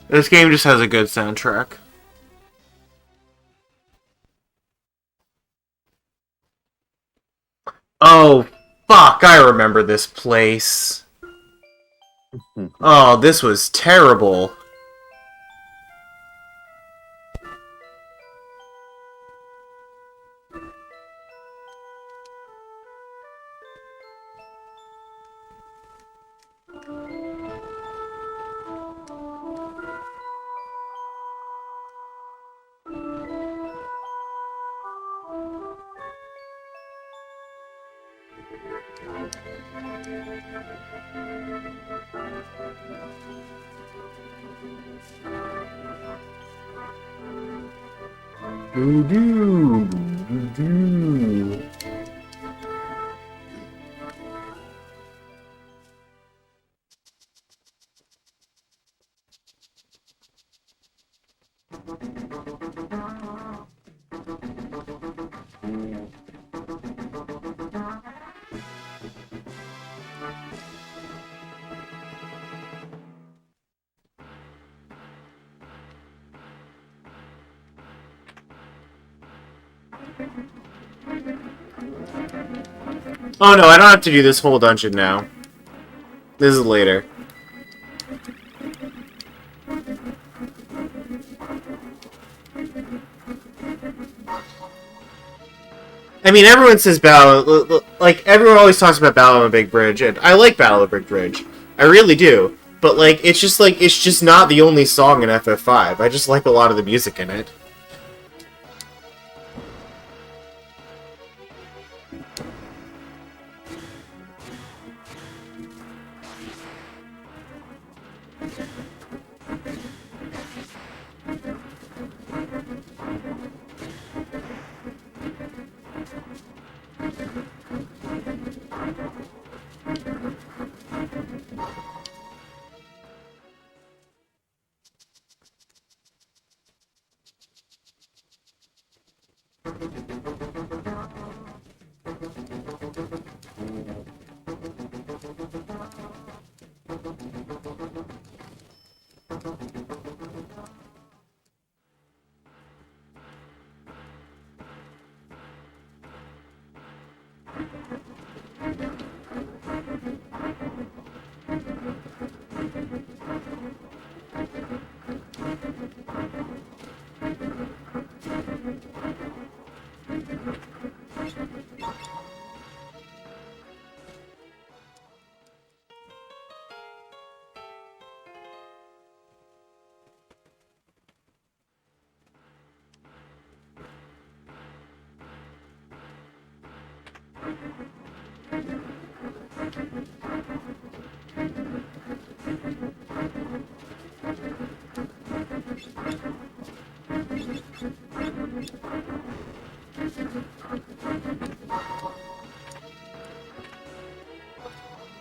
This game just has a good soundtrack. Oh, fuck, I remember this place. Oh, this was terrible. Doo-doo, doo-doo. Oh no, I don't have to do this whole dungeon now. This is later. I mean, everyone says Battle... Like, everyone always talks about Battle on a Big Bridge, and I like Battle on a Big Bridge. I really do. But, like, it's just not the only song in FF5. I just like a lot of the music in it.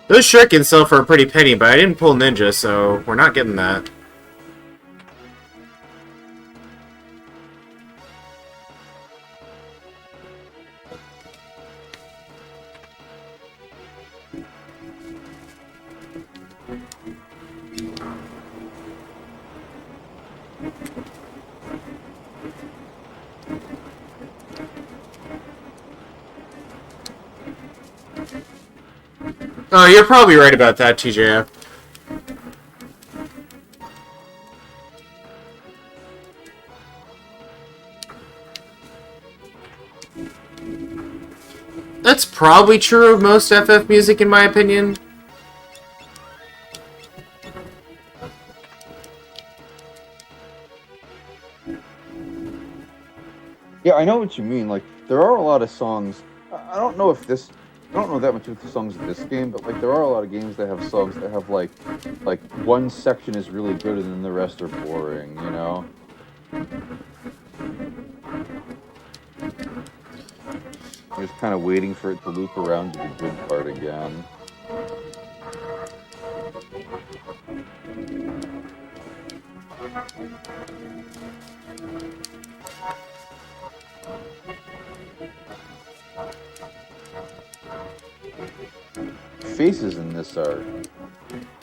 Those shurikens sell for a pretty penny, but I didn't pull Ninja, so we're not getting that. Oh, you're probably right about that, TJF. That's probably true of most FF music, in my opinion. Yeah, I know what you mean. Like, there are a lot of songs. I don't know that much of the songs in this game, but like there are a lot of games that have songs that have like one section is really good and then the rest are boring, you know? You're just kind of waiting for it to loop around to the good part again. Faces in this are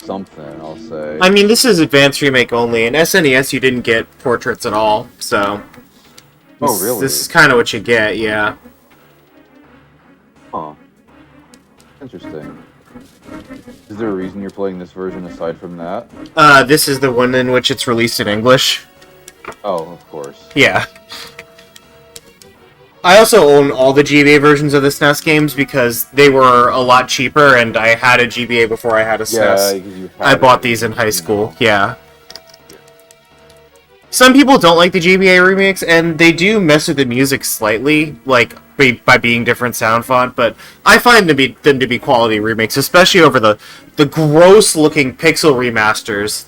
something, I'll say. I mean, this is Advanced Remake only. In SNES, you didn't get portraits at all, so... Oh, really? This is kind of what you get, yeah. Huh. Interesting. Is there a reason you're playing this version aside from that? This is the one in which it's released in English. Oh, of course. Yeah. I also own all the GBA versions of the SNES games because they were a lot cheaper, and I had a GBA before I had a SNES. I bought these in high school, yeah. Some people don't like the GBA remakes, and they do mess with the music slightly, like, by being different sound font, but I find them to be quality remakes, especially over the gross-looking pixel remasters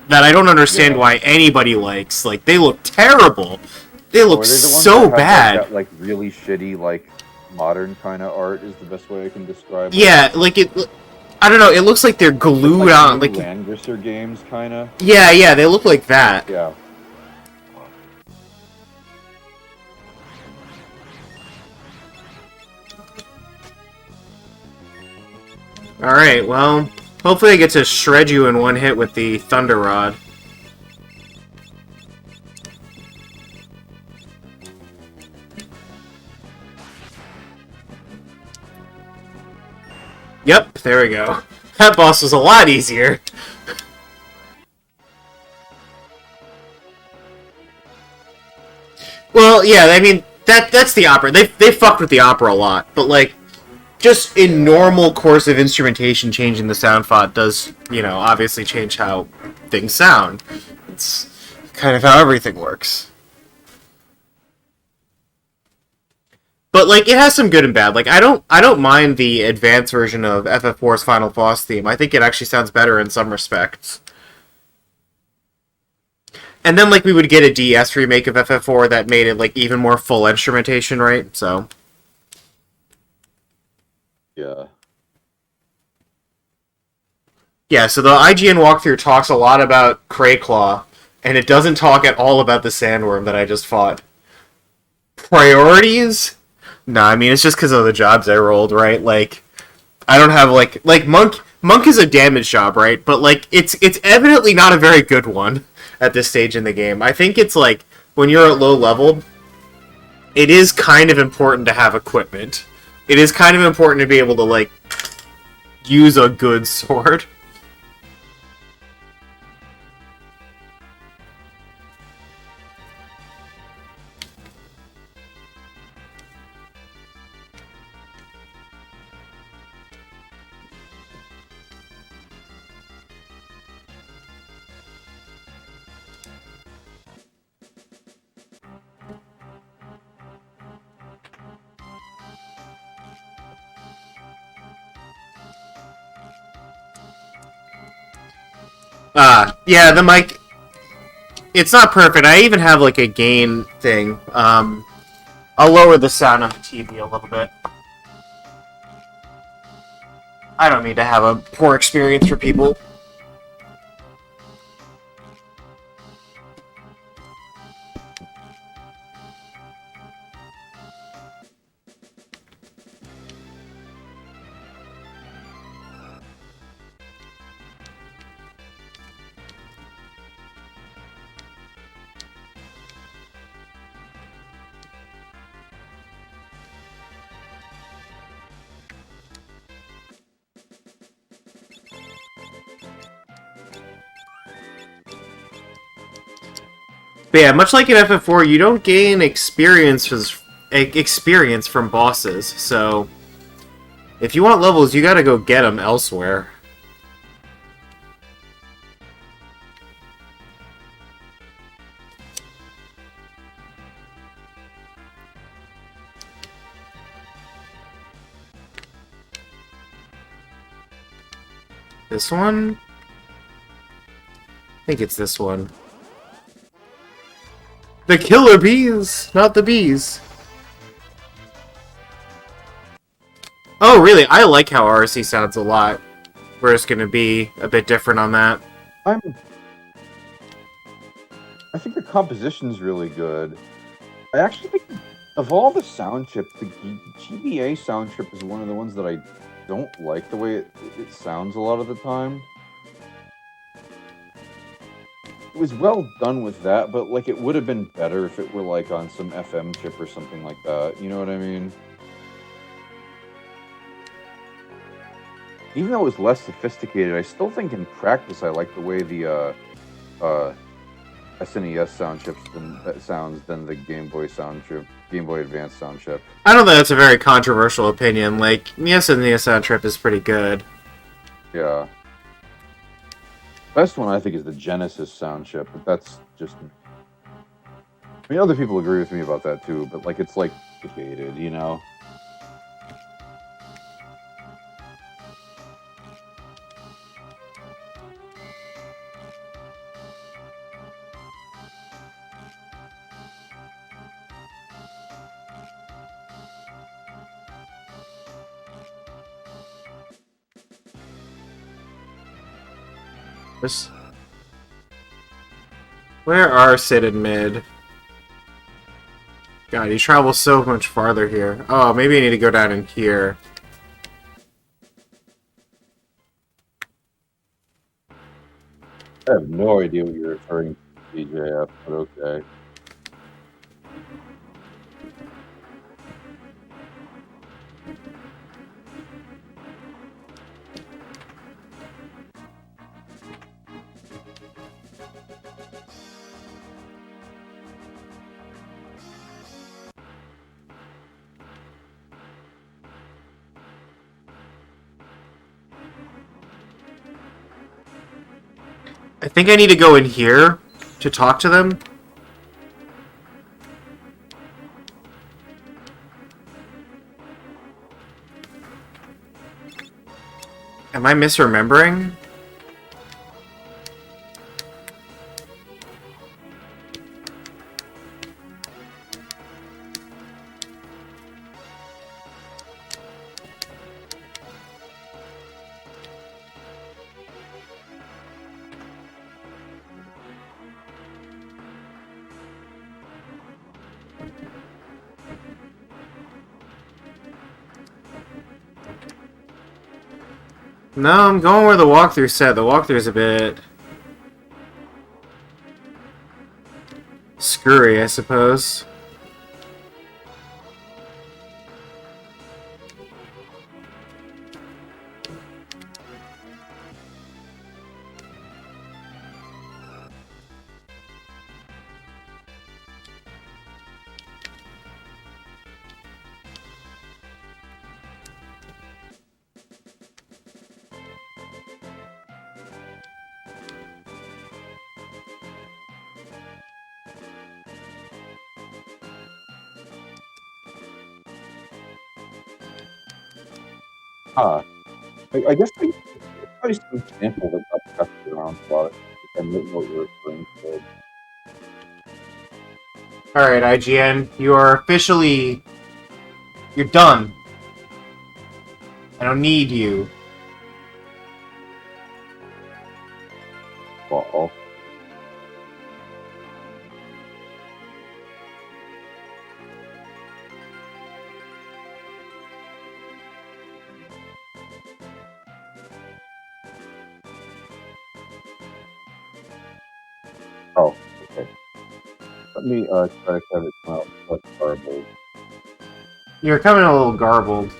that I don't understand why anybody likes. Like, they look terrible. They look so bad. That, like, really shitty, like, modern kind of art is the best way I can describe it. Yeah, like, I don't know, it looks like they're glued like on. Like Landgrisser games, kind of. Yeah, they look like that. Yeah. Alright, well, hopefully I get to shred you in one hit with the Thunder Rod. Yep, there we go. That boss was a lot easier. Well, yeah, I mean, that's the opera. They fucked with the opera a lot, but like just in normal course of instrumentation, changing the sound font does, obviously change how things sound. It's kind of how everything works. But like it has some good and bad. Like I don't mind the advanced version of FF4's Final Boss theme. I think it actually sounds better in some respects. And then like we would get a DS remake of FF4 that made it like even more full instrumentation, right? So Yeah. yeah, so the IGN walkthrough talks a lot about Crayclaw, and it doesn't talk at all about the sandworm that I just fought. Priorities? No, I mean it's just because of the jobs I rolled, right? Like I don't have like Monk is a damage job, right? But like it's evidently not a very good one at this stage in the game. I think it's like when you're at low level, it is kind of important to have equipment. It is kind of important to be able to like use a good sword. Yeah, the mic. It's not perfect. I even have like a gain thing. I'll lower the sound on the TV a little bit. I don't mean to have a poor experience for people. But yeah, much like in FF4, you don't gain experience from bosses. So if you want levels, you gotta go get them elsewhere. This one? I think it's this one. The killer bees, not the bees. Oh, really? I like how RC sounds a lot. We're just gonna be a bit different on that. I think the composition's really good. I actually think of all the sound chips, the GBA sound chip is one of the ones that I don't like the way it sounds a lot of the time. It was well done with that, but like it would have been better if it were like on some FM chip or something like that. You know what I mean? Even though it was less sophisticated, I still think in practice I like the way the SNES sound chips than the Game Boy sound chip, Game Boy Advance sound chip. I don't think that's a very controversial opinion. Like, yes, and the sound trip is pretty good. Yeah. Best one I think is the Genesis sound chip, but that's just. I mean, other people agree with me about that too, but like it's like debated, you know. Where are Sid and Mid? God, he travels so much farther here. Oh, maybe I need to go down in here. I have no idea what you're referring to, DJF, but okay. I think I need to go in here to talk to them. Am I misremembering? No, I'm going where the walkthrough said. The walkthrough's a bit screwy, I suppose. I guess there's probably some sample that got passed around a lot. I might know what you're referring to. Alright, IGN, you are officially... You're done. I don't need you. Well, oh, okay. Let me try to have it come out less garbled. You're coming a little garbled.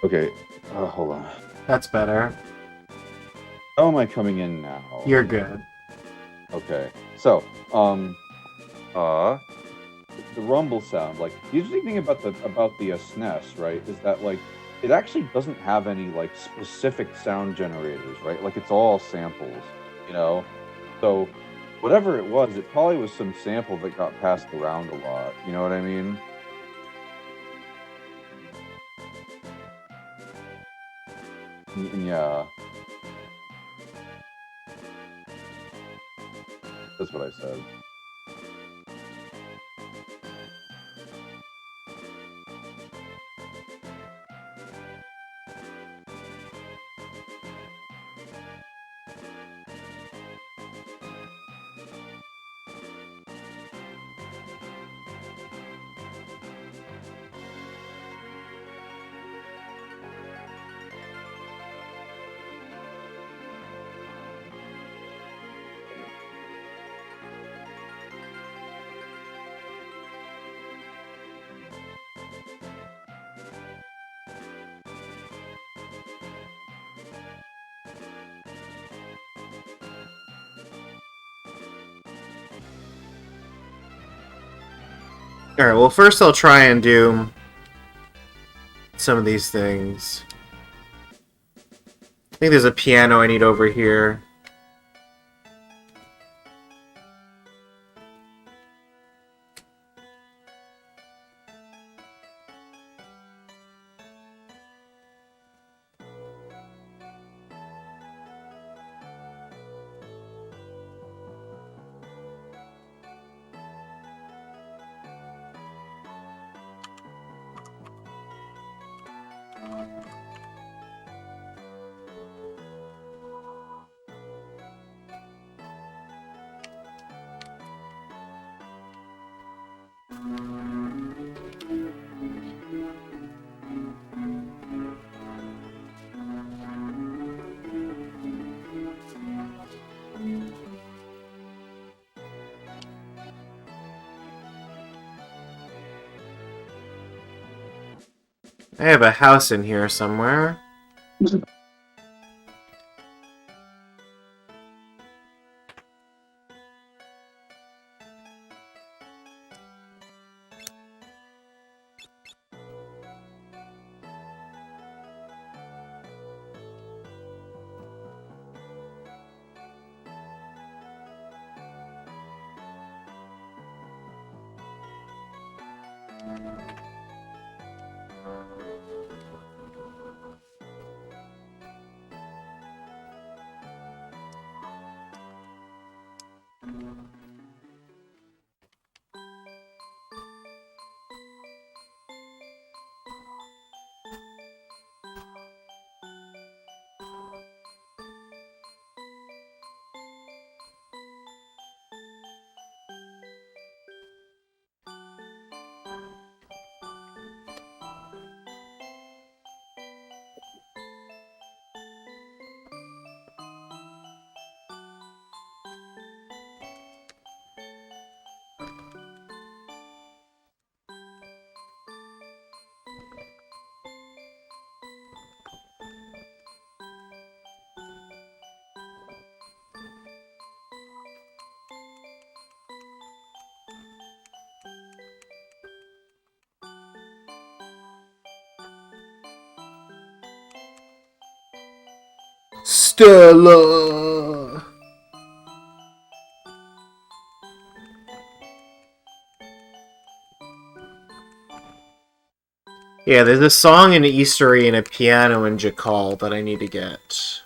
Okay, hold on. That's better. How am I coming in now? You're good. Okay, so, the rumble sound, like, the interesting thing about the SNES, right, is that, like, it actually doesn't have any, like, specific sound generators, right? Like, it's all samples, you know? So, whatever it was, it probably was some sample that got passed around a lot, you know what I mean? Yeah. That's what I said. Alright, well first I'll try and do some of these things. I think there's a piano I need over here. I have a house in here somewhere. Stella! Yeah, there's a song in Eastery and a piano in Jakal that I need to get.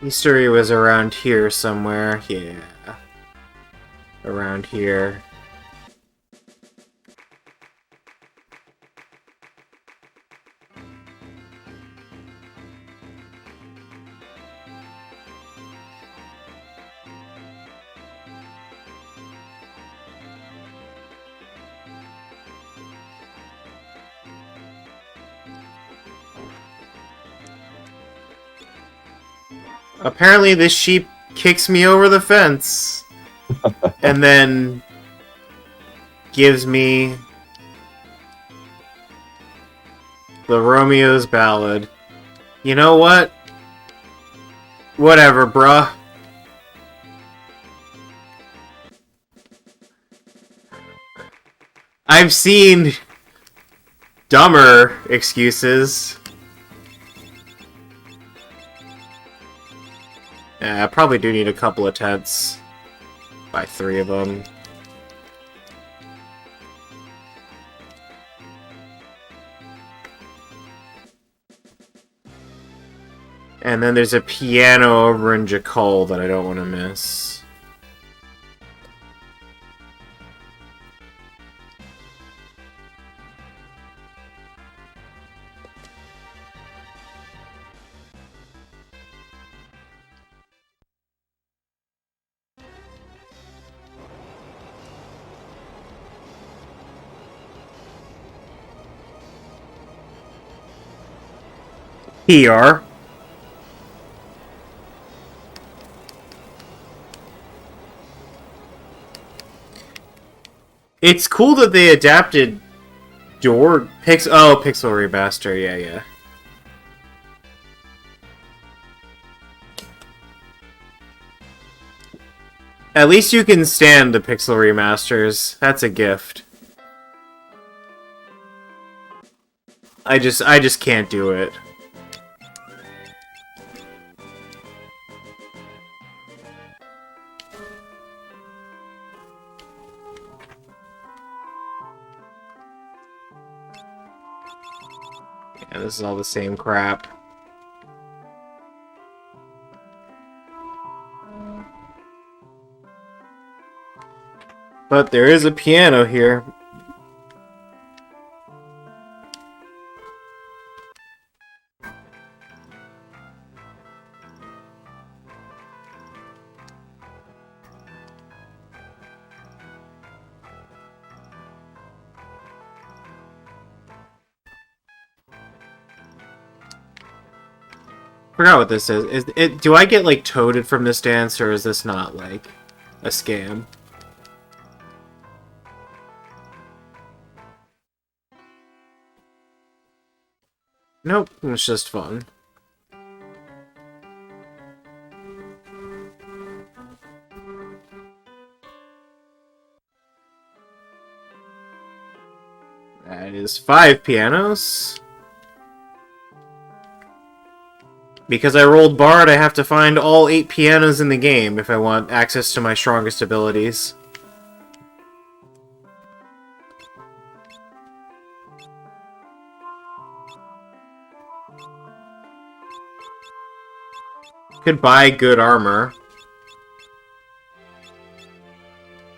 Eastery was around here somewhere. Yeah. Around here. Apparently this sheep kicks me over the fence. And then gives me the Romeo's Ballad. You know what? Whatever, bruh. I've seen dumber excuses. Yeah, I probably do need a couple of tents. Buy 3 of them. And then there's a piano over in Jakal that I don't want to miss. PR. It's cool that they adapted Pixel Remaster, yeah. At least you can stand the Pixel Remasters. That's a gift. I just can't do it. Yeah, this is all the same crap. But there is a piano here. Forgot what this is. Is it? Do I get like toaded from this dance, or is this not like a scam? Nope, it's just fun. That is 5 pianos. Because I rolled Bard, I have to find all 8 pianos in the game if I want access to my strongest abilities. Could buy good armor.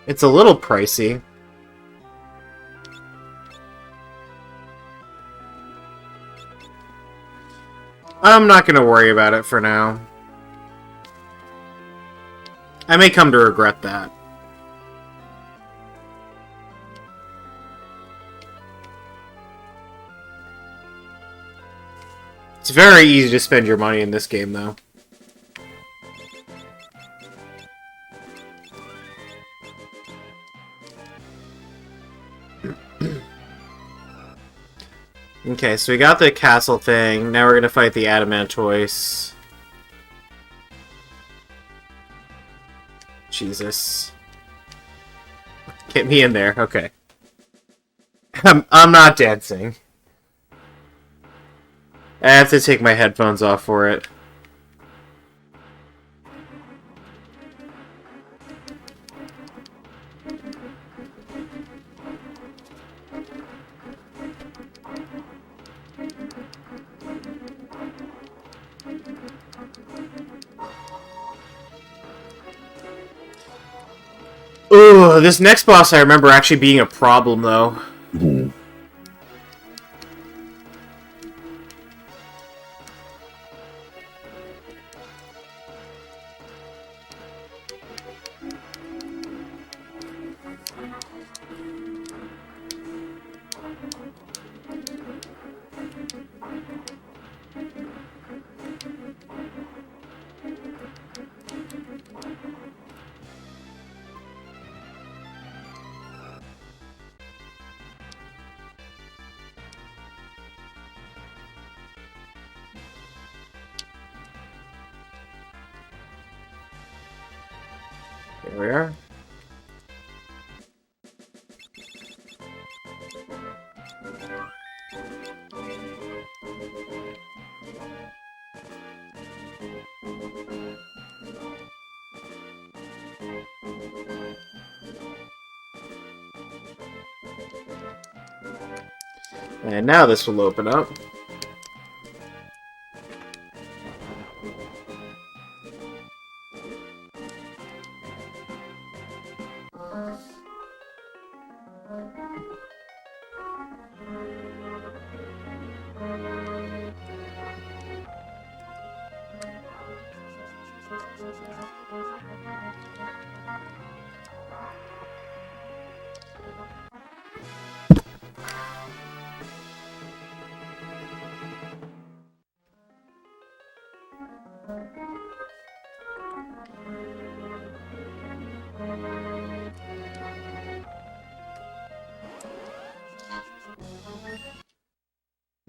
It's a little pricey. I'm not gonna worry about it for now. I may come to regret that. It's very easy to spend your money in this game, though. Okay, so we got the castle thing. Now we're gonna fight the Adamantoise. Jesus. Get me in there. Okay. I'm not dancing. I have to take my headphones off for it. Ooh, this next boss I remember actually being a problem, though. There we are. And now this will open up.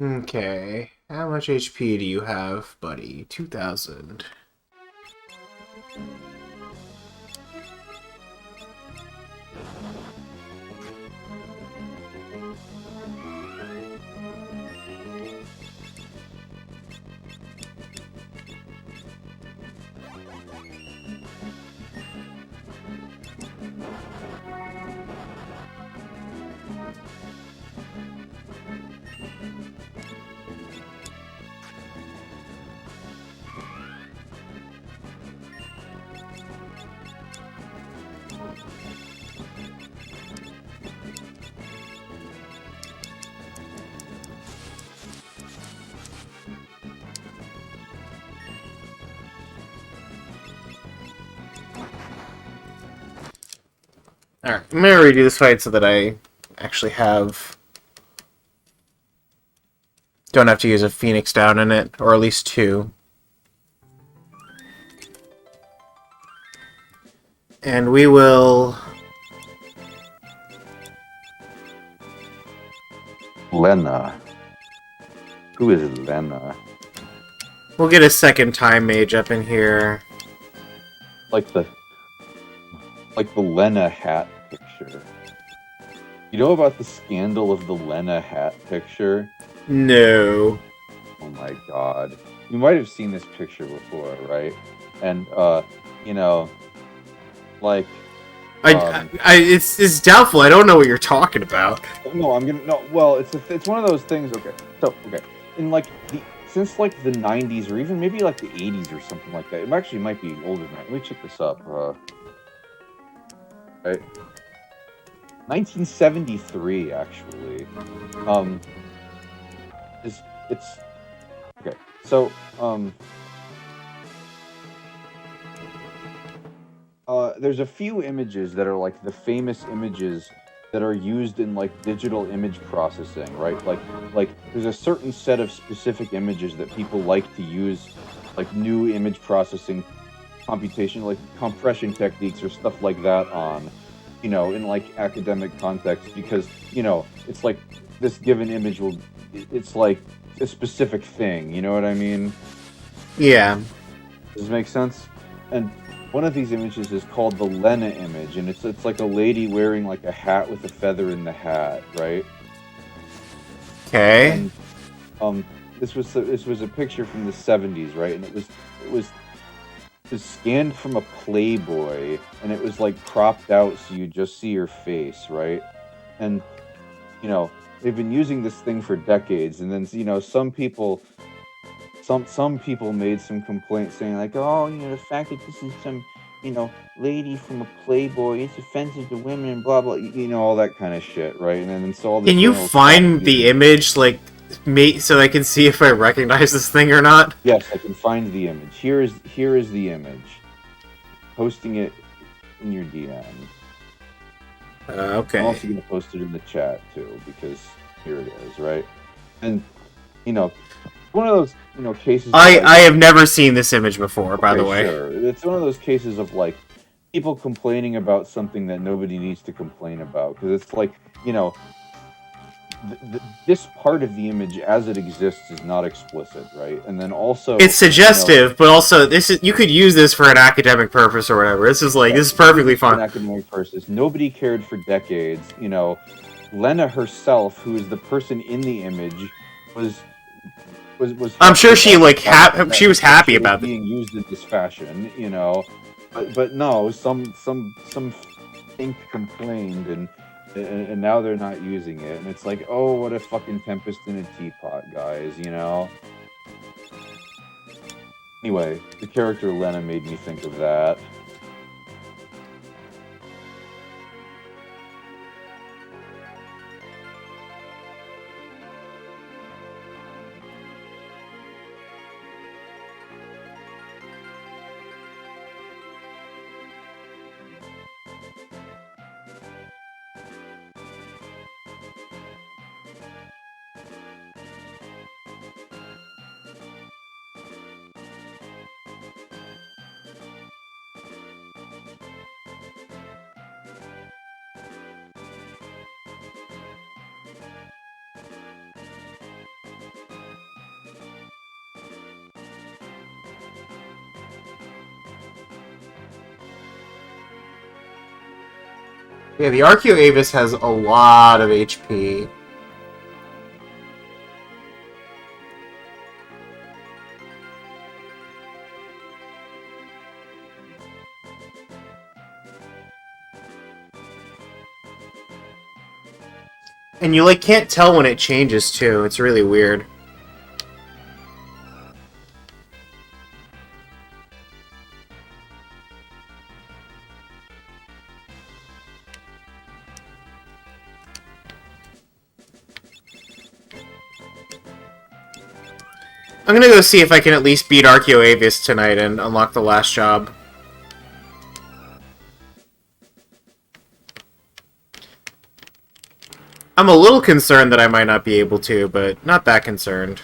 Okay, how much HP do you have, buddy? 2,000. Alright, I'm gonna redo this fight so that I actually don't have to use a Phoenix down in it, or at least 2. And we will... Lena. Who is Lena? We'll get a second time mage up in here. Like the Lena hat picture. You know about the scandal of the Lena hat picture? No. Oh my god. You might have seen this picture before, right? And you know, like it's doubtful. I don't know what you're talking about. no, well, it's one of those things, okay. So, okay. In like since like the 90s or even maybe like the 80s or something like that. It actually might be older than that. Let me check this up. Right. 1973 actually. It's okay. So, there's a few images that are like the famous images that are used in like digital image processing, right? Like there's a certain set of specific images that people like to use, like new image processing computation, like compression techniques or stuff like that on, you know, in like academic context, because, you know, it's like this given image will, it's like a specific thing, you know what I mean? Yeah. Does this make sense? And one of these images is called the Lena image, and it's like a lady wearing like a hat with a feather in the hat, right? Okay. And this was a picture from the 70s, right? And it was scanned from a Playboy, and it was like cropped out so you just see her face, right? And you know, they've been using this thing for decades, and then, you know, some people made some complaints saying like, oh, you know, the fact that this is some, you know, lady from a Playboy, it's offensive to women and blah blah, you know, all that kind of shit, right? And then so all this. Can you find the image, like, so I can see if I recognize this thing or not? Yes, I can find the image. Here is the image. Posting it in your DM. Okay. I'm also gonna post it in the chat too, because here it is, right? And you know, one of those, you know, cases. I have never seen this image before, by the way. Sure. It's one of those cases of like people complaining about something that nobody needs to complain about, because it's like, you know, this part of the image as it exists is not explicit, right? And then also it's suggestive, you know, but also this is, you could use this for an academic purpose or whatever. This is like, this is perfectly fine. An academic purpose. Nobody cared for decades. You know, Lena herself, who is the person in the image, was. I'm sure she like she was happy about being used in this fashion, you know, but no, some think complained, and now they're not using it, and it's like, oh, what a fucking tempest in a teapot, guys, you know. Anyway, the character Lena made me think of that. Yeah, the Archaeoavis has a lot of HP. And you, like, can't tell when it changes, too. It's really weird. I'm gonna go see if I can at least beat Archaeoavis tonight and unlock the last job. I'm a little concerned that I might not be able to, but not that concerned.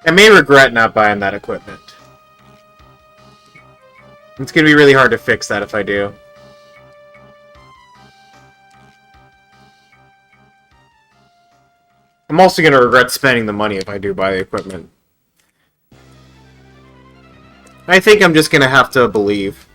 I may regret not buying that equipment. It's gonna be really hard to fix that if I do. I'm also gonna regret spending the money if I do buy the equipment. I think I'm just gonna have to believe.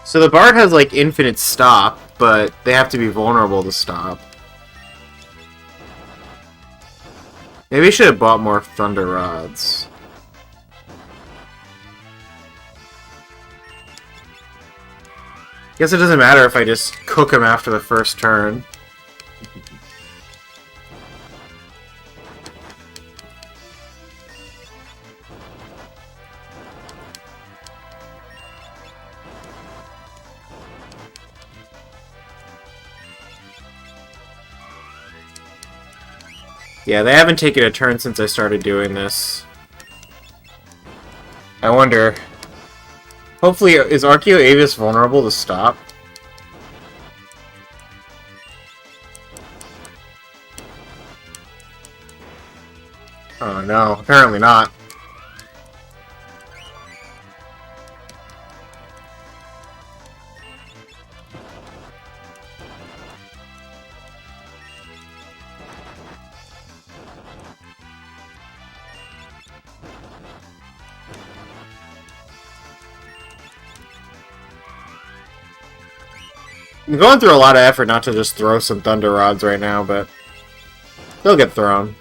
So the Bard has, like, infinite stop, but they have to be vulnerable to stop. Maybe I should have bought more Thunder Rods. Guess it doesn't matter if I just cook him after the first turn. Yeah, they haven't taken a turn since I started doing this. I wonder... Hopefully, is Archeo Avis vulnerable to stop? Oh no, apparently not. I'm going through a lot of effort not to just throw some Thunder Rods right now, but they'll get thrown.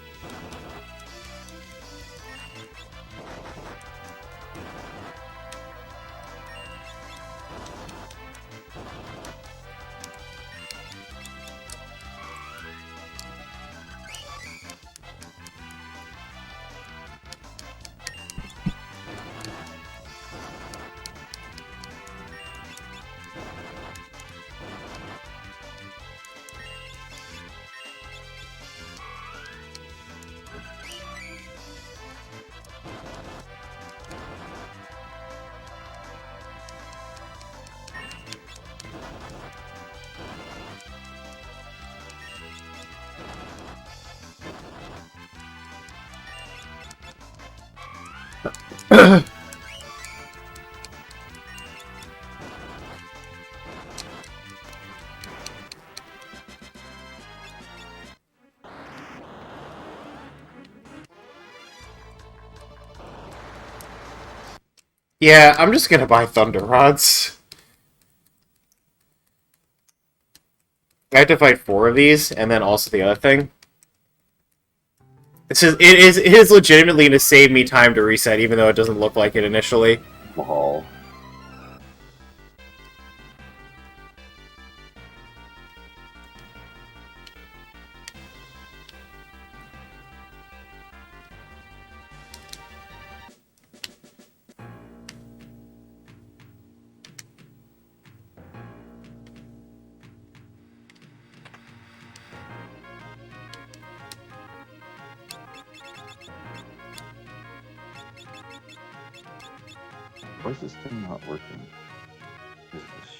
Yeah, I'm just gonna buy Thunder Rods. I have to fight 4 of these, and then also the other thing. It is legitimately going to save me time to reset, even though it doesn't look like it initially. Mahal. Why is this thing not working? Is this shit?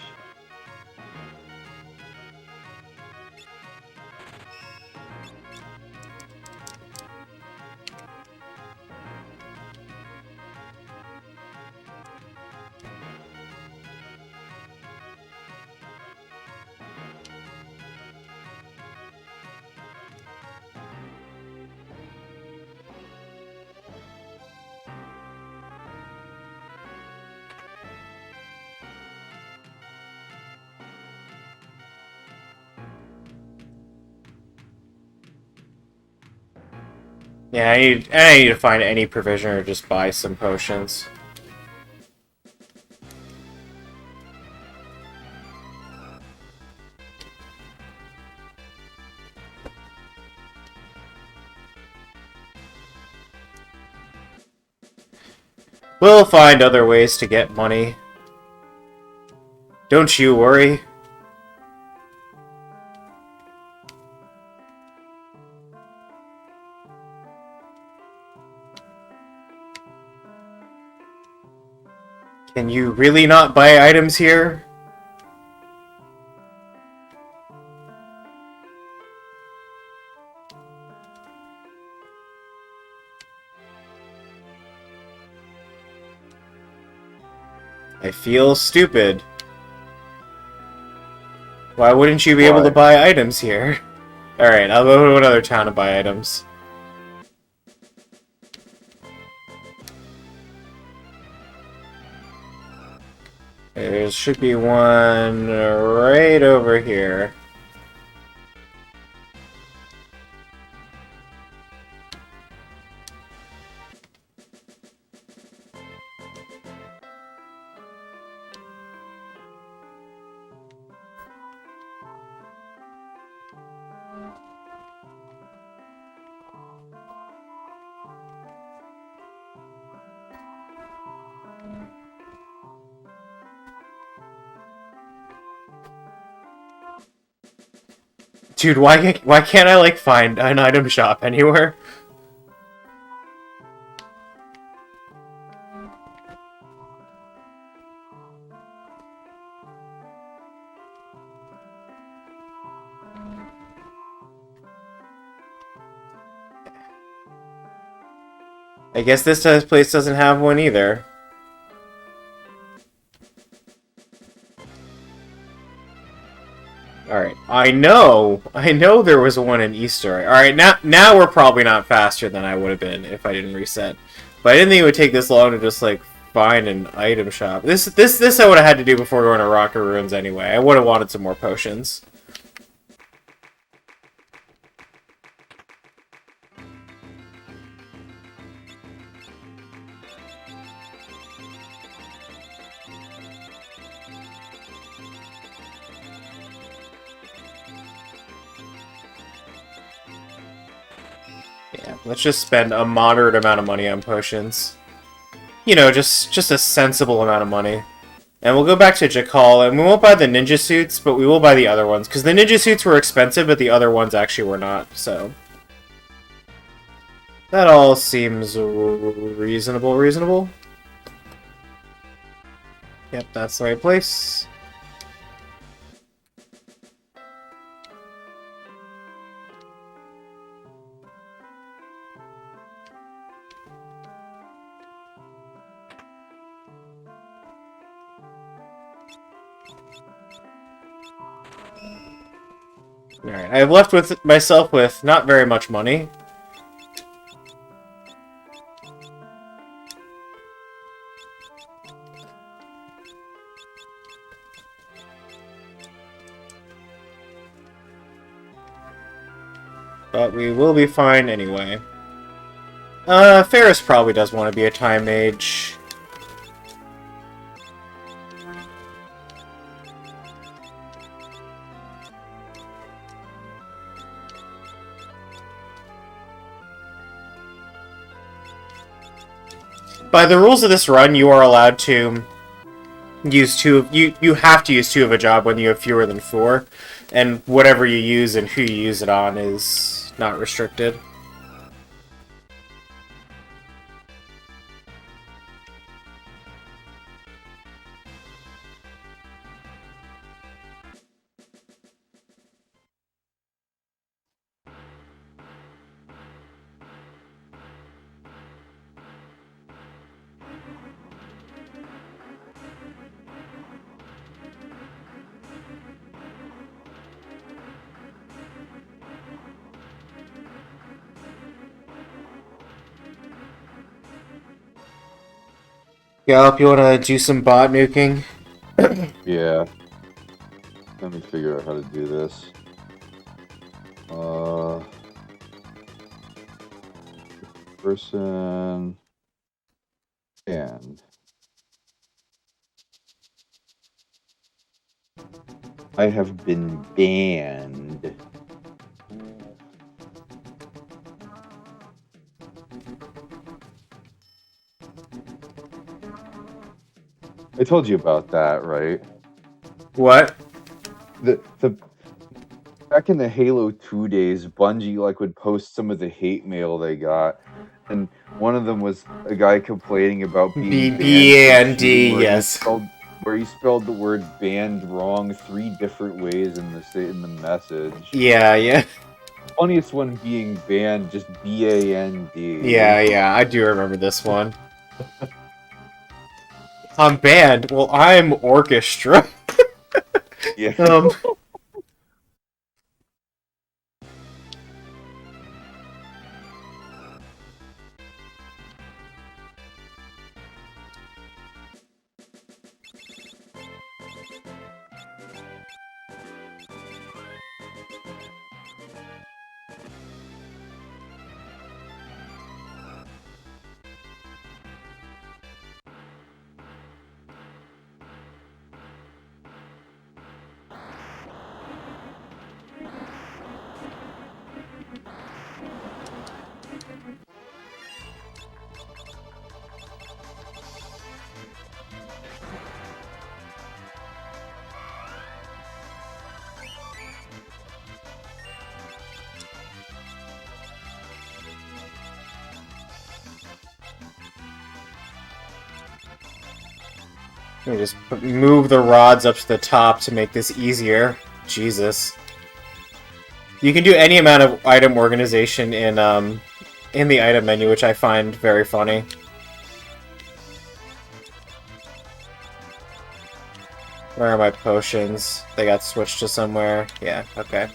Yeah, I need to find any provision or just buy some potions. We'll find other ways to get money. Don't you worry. Can you really not buy items here? I feel stupid. Why wouldn't you be able to buy items here? Alright, I'll go to another town to buy items. There should be one right over here. Dude, why can't I, like, find an item shop anywhere? I guess this place doesn't have one either. Alright, I know there was one in Easter. Alright, now we're probably not faster than I would have been if I didn't reset. But I didn't think it would take this long to just, like, find an item shop. This I would have had to do before going to Rocker Ruins anyway. I would have wanted some more potions. Yeah, let's just spend a moderate amount of money on potions. You know, just a sensible amount of money. And we'll go back to Jakal, and we won't buy the ninja suits, but we will buy the other ones. Because the ninja suits were expensive, but the other ones actually were not, so... That all seems reasonable. Yep, that's the right place. Alright, I've left with myself with not very much money. But we will be fine anyway. Ferris probably does want to be a time mage. By the rules of this run, you are allowed to use you have to use 2 of a job when you have fewer than 4, and whatever you use and who you use it on is not restricted. Gallop, you wanna do some bot nuking? Yeah. Let me figure out how to do this. Person and I have been banned. I told you about that, right? What? The back in the Halo 2 days, Bungie would post some of the hate mail they got, and one of them was a guy complaining about being banned for cheating, B-A-N-D, yes. where he spelled the word banned wrong 3 different ways in the message. Yeah, yeah. Funniest one being banned, just B-A-N-D. Yeah, I do remember this one. I'm banned. Well, I'm orchestra. Yeah. Let me just move the rods up to the top to make this easier. Jesus. You can do any amount of item organization in the item menu, which I find very funny. Where are my potions? They got switched to somewhere. Yeah, okay.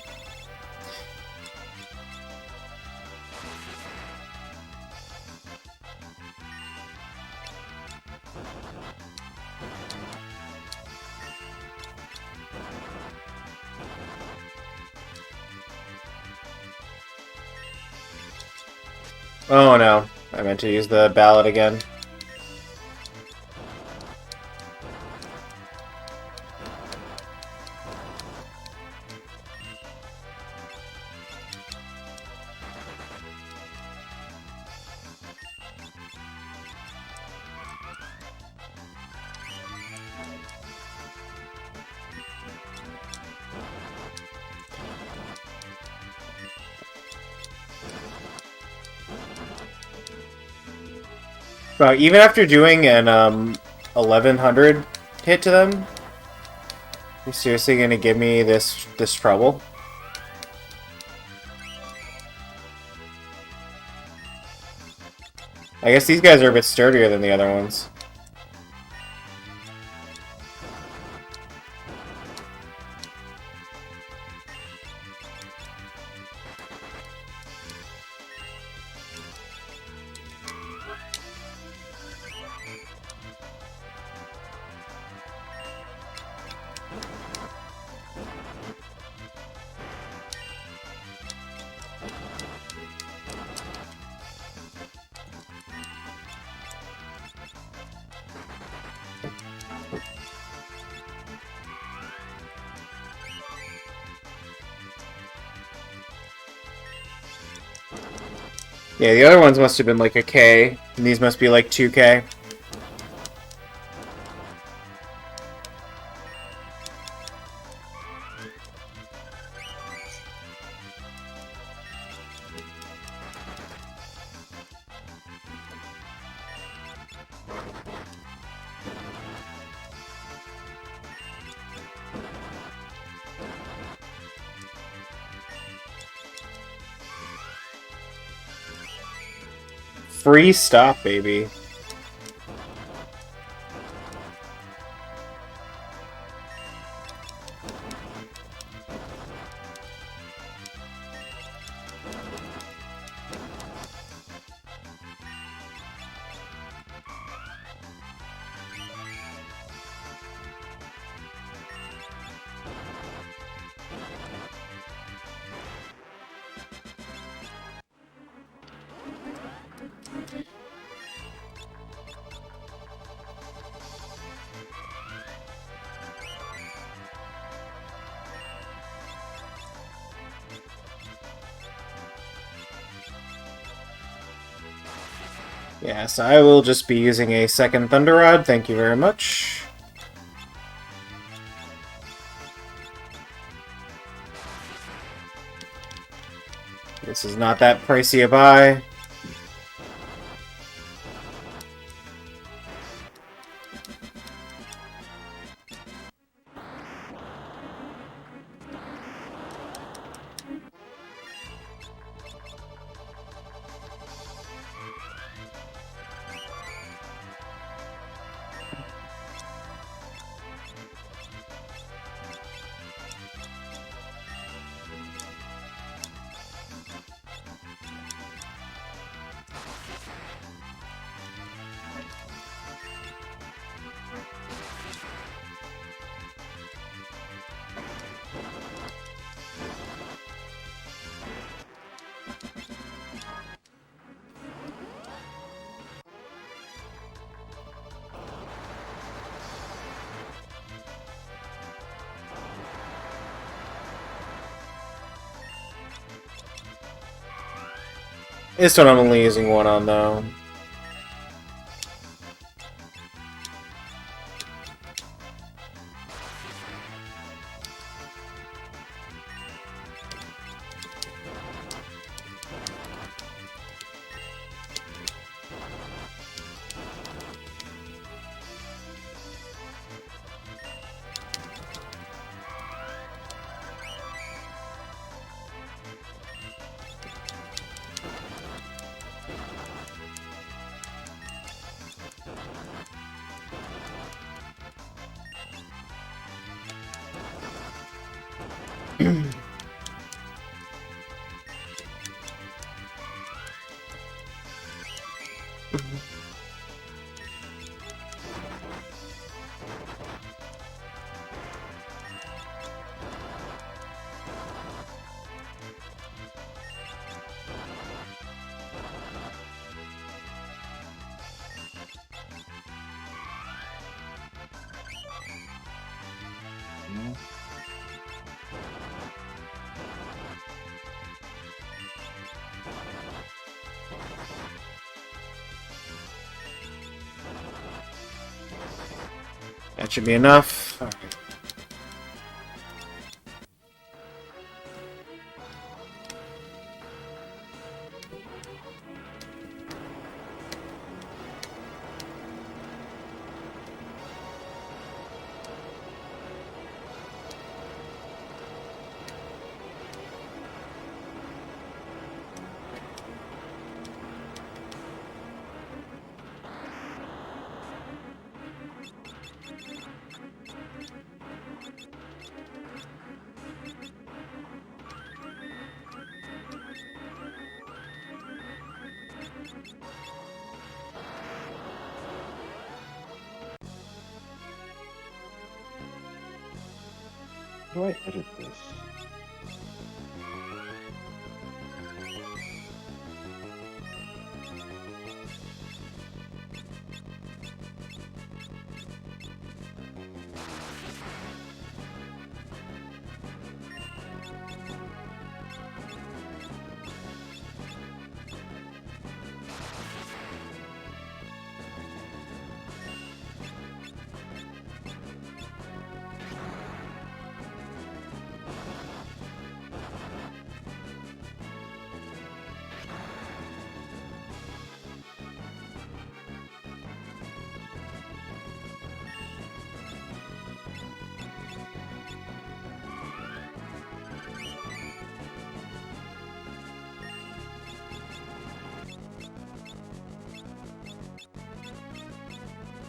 Oh no, I meant to use the ballot again. Bro, even after doing an 1100 hit to them, you seriously gonna give me this trouble? I guess these guys are a bit sturdier than the other ones. Yeah, the other ones must have been like a K, and these must be like 2K. Free stop, baby. Yes, I will just be using a second Thunder Rod, thank you very much. This is not that pricey a buy. This one I'm only using one on, though. That should be enough. All right. How do I edit this?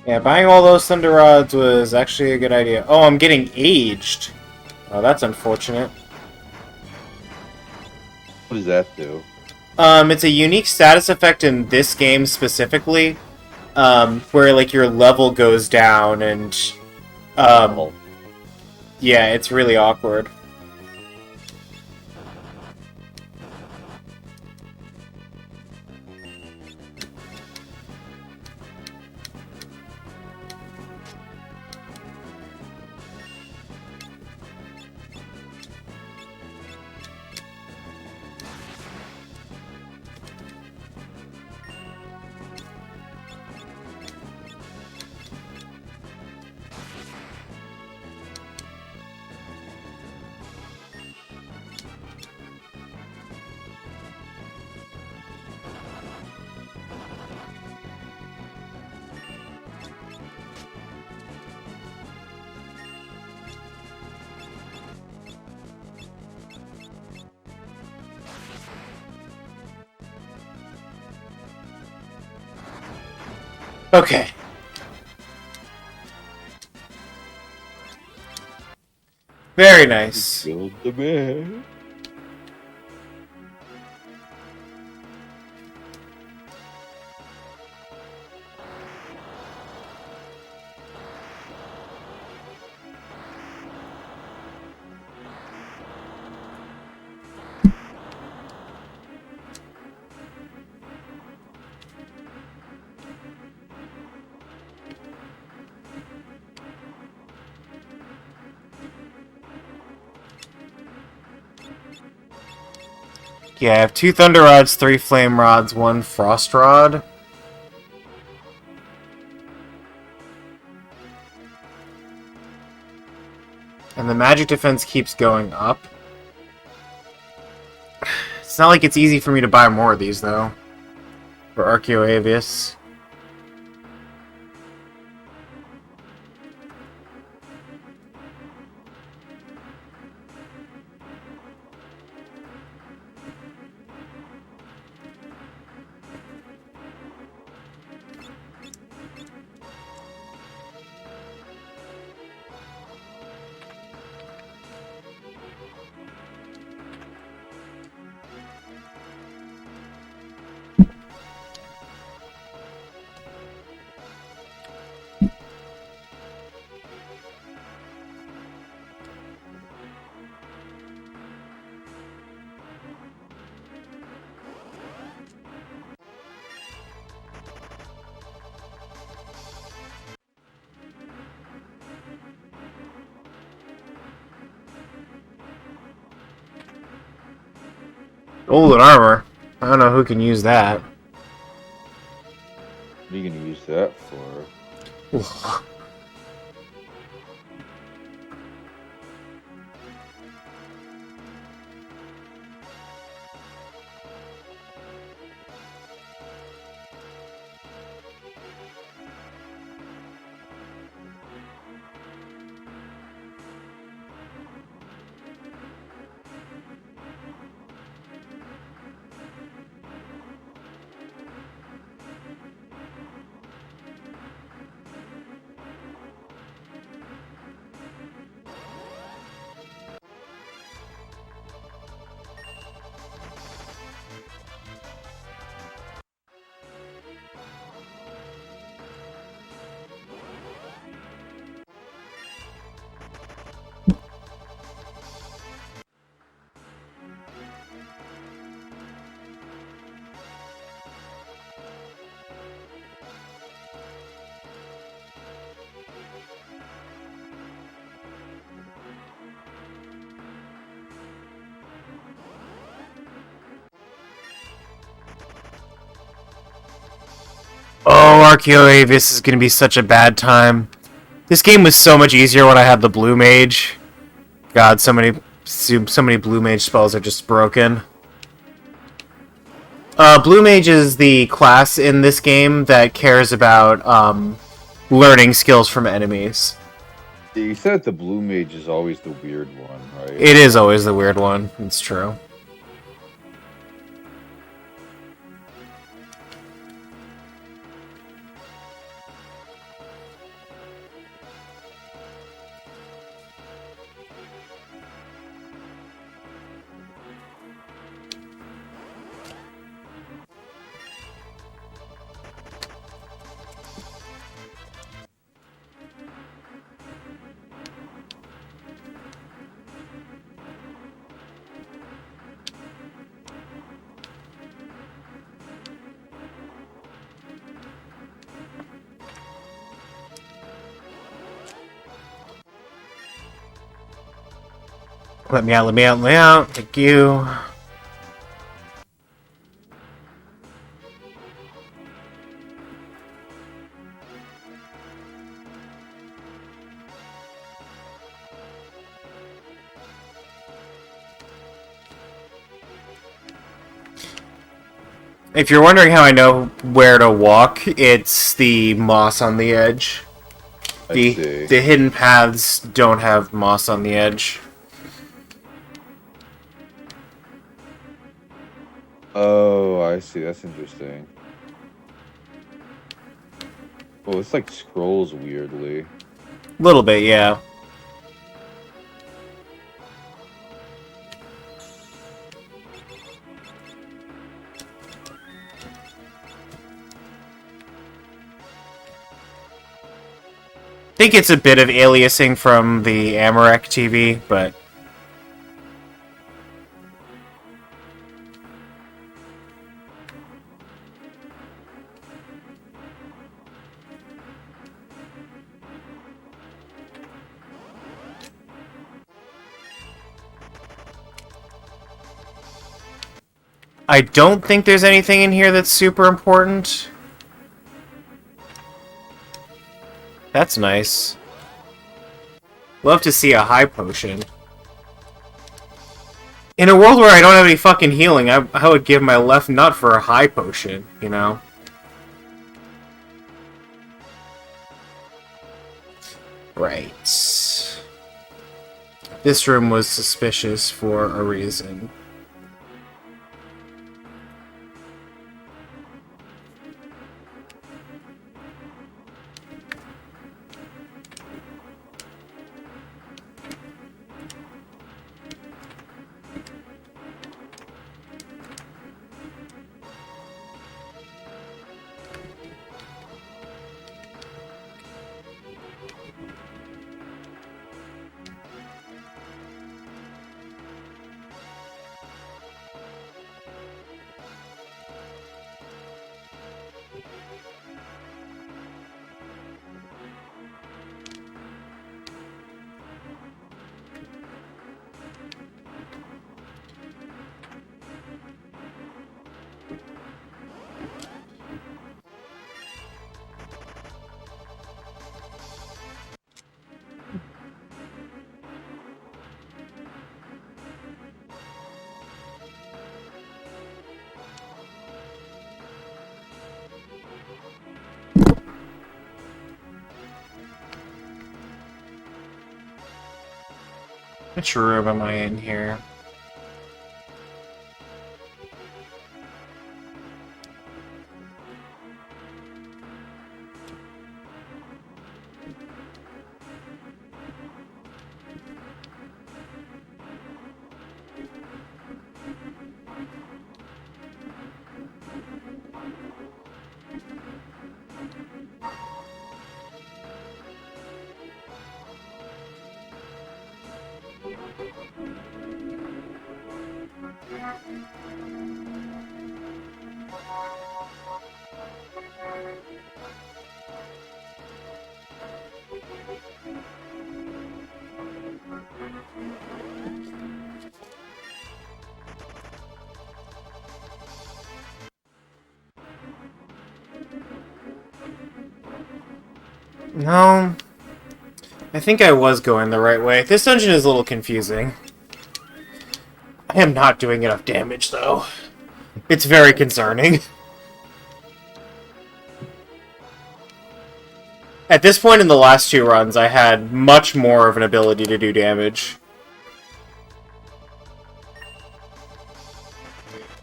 Yeah, buying all those Thunder Rods was actually a good idea. Oh, I'm getting aged. Oh, that's unfortunate. What does that do? It's a unique status effect in this game specifically, where like your level goes down and, yeah, it's really awkward. Okay. Very nice. Build the man. Yeah, I have 2 Thunder Rods, 3 Flame Rods, 1 Frost Rod. And the magic defense keeps going up. It's not like it's easy for me to buy more of these, though. For Arceoavius. Golden armor. I don't know who can use that. What are you gonna use that for? Oh, Arceoavius is gonna be such a bad time. This game was so much easier when I had the Blue Mage. God, so many Blue Mage spells are just broken. Blue Mage is the class in this game that cares about learning skills from enemies. You said the blue mage is always the weird one, right? It is always the weird one. It's true. Let me out, let me out, let me out. Thank you. If you're wondering how I know where to walk, it's the moss on the edge. The hidden paths don't have moss on the edge. Oh, I see. That's interesting. Oh, this like scrolls weirdly. A little bit, yeah. I think it's a bit of aliasing from the Amarek TV, but... I don't think there's anything in here that's super important. That's nice. Love to see a high potion. In a world where I don't have any fucking healing, I would give my left nut for a high potion, you know? Right. This room was suspicious for a reason. Which room am I in here? No. I think I was going the right way. This dungeon is a little confusing. I am not doing enough damage, though. It's very concerning. At this point in the last two runs, I had much more of an ability to do damage.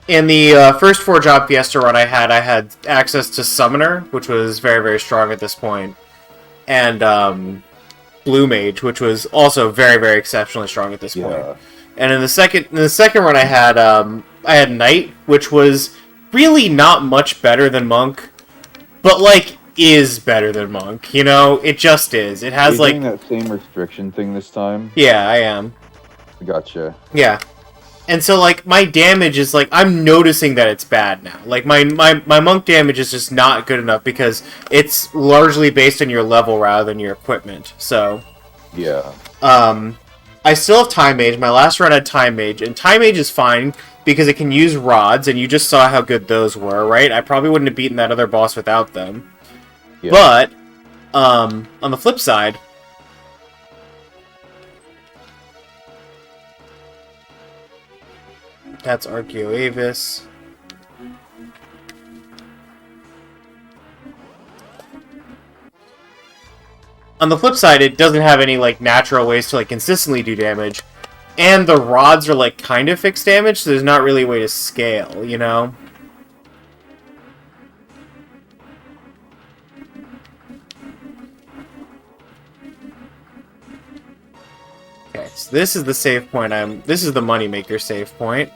In the first 4-job Fiesta run I had access to Summoner, which was very, very strong at this point. And Blue Mage, which was also very, very exceptionally strong at this point. And in the second run I had Knight, which was really not much better than Monk, but like is better than Monk. You know, it just is. It has like that same restriction thing this time. Yeah, I am. Gotcha. Yeah. And so, like, my damage is, like, I'm noticing that it's bad now. Like, my monk damage is just not good enough because it's largely based on your level rather than your equipment. So, yeah. I still have Time Mage. My last run had Time Mage, and Time Mage is fine because it can use rods, and you just saw how good those were, right? I probably wouldn't have beaten that other boss without them. Yeah. But, on the flip side, that's Archaeoavis. On the flip side, it doesn't have any, like, natural ways to, like, consistently do damage. And the rods are, like, kind of fixed damage, so there's not really a way to scale, you know? So this is the save point. This is the moneymaker save point.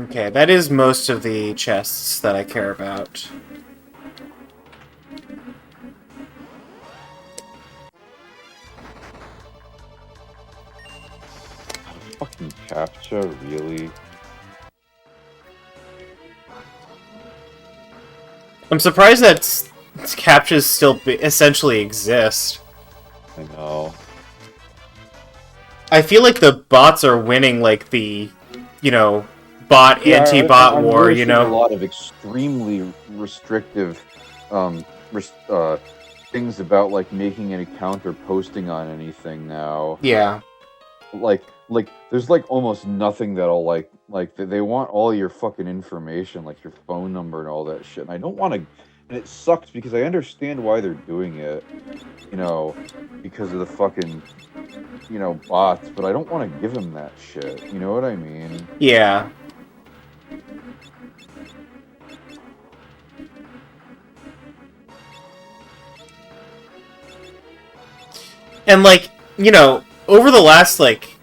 Okay, that is most of the chests that I care about. Fucking captcha, really? I'm surprised that captchas still essentially exist. I know. I feel like the bots are winning, like, the, you know, bot, anti-bot war, you know? A lot of extremely restrictive things about, like, making an account or posting on anything now. Yeah. Like, there's, like, almost nothing that'll, like, they want all your fucking information, like your phone number and all that shit. And I don't want to, and it sucks because I understand why they're doing it, you know, because of the fucking, you know, bots, but I don't want to give them that shit, you know what I mean? Yeah. And, like, you know, over the last, like,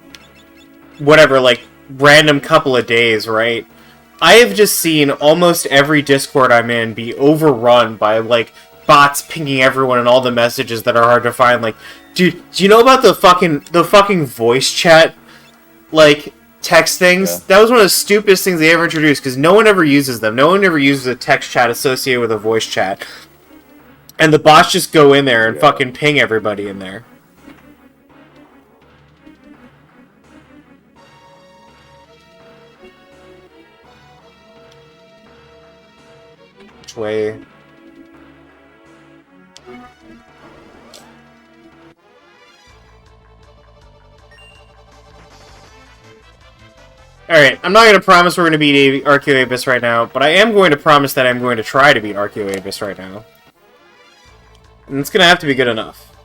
whatever, like, random couple of days, right? I have just seen almost every Discord I'm in be overrun by, like, bots pinging everyone and all the messages that are hard to find. Like, dude, do you know about the fucking voice chat, like, text things? Yeah. That was one of the stupidest things they ever introduced, because no one ever uses them. No one ever uses a text chat associated with a voice chat. And the bots just go in there and fucking ping everybody in there. Which way? Alright, I'm not going to promise we're going to beat Arceoavis right now, but I am going to promise that I'm going to try to beat Arceoavis right now. And it's going to have to be good enough.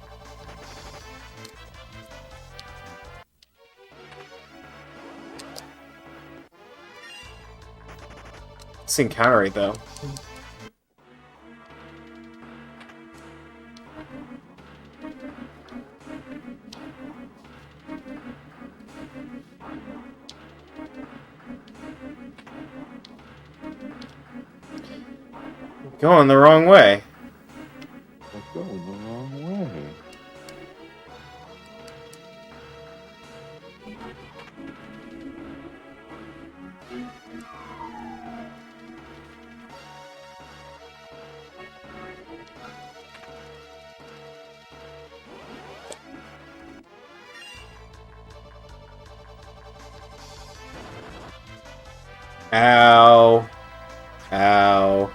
This encounter rate, though. Going the wrong way. We're going the wrong way. Ow. Ow.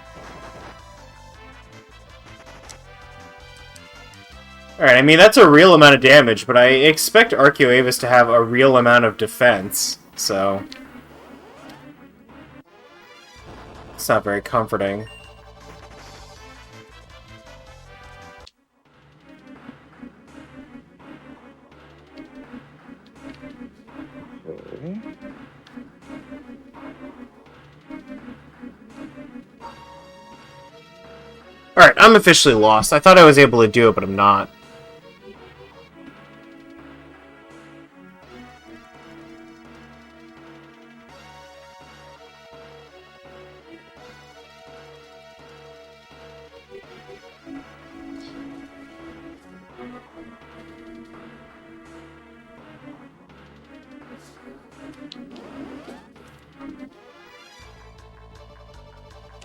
Alright, I mean, that's a real amount of damage, but I expect Arceoavis to have a real amount of defense, so... It's not very comforting. Okay. Alright, I'm officially lost. I thought I was able to do it, but I'm not.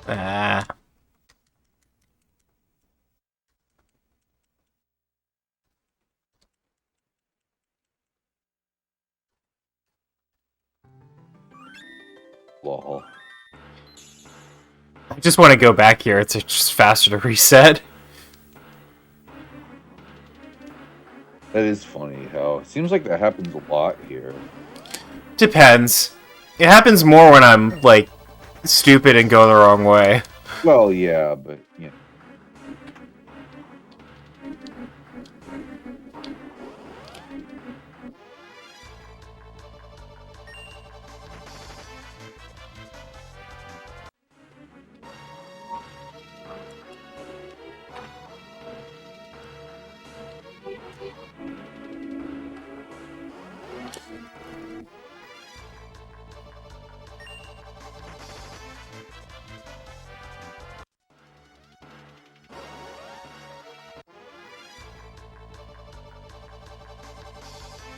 Ah. Lol. I just want to go back here. It's just faster to reset. That is funny how it seems like that happens a lot here. Depends. It happens more when I'm, like, stupid and go the wrong way. Well, yeah, but yeah.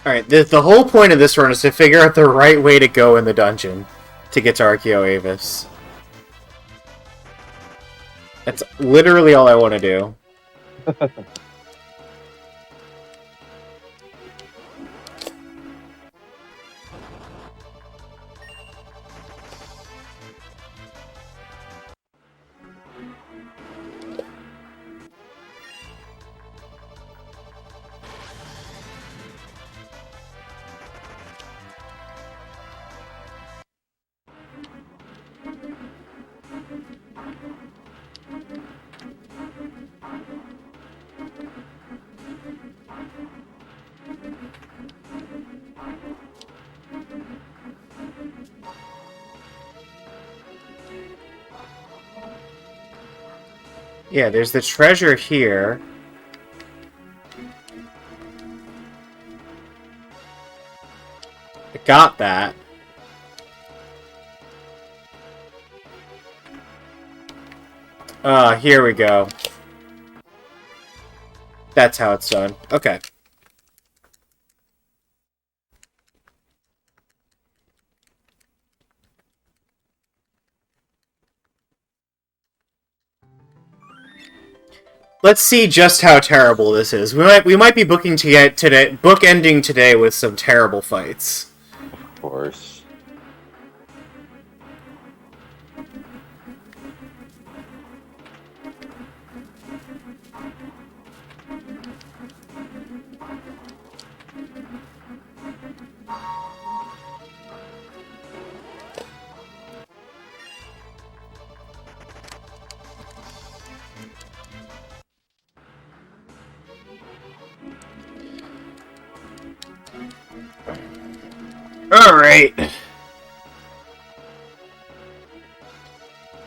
Alright, the whole point of this run is to figure out the right way to go in the dungeon to get to Archeo Avis. That's literally all I want to do. Yeah, there's the treasure here. I got that. Here we go. That's how it's done. Okay. Let's see just how terrible this is. We might be bookending today with some terrible fights. Of course. Alright.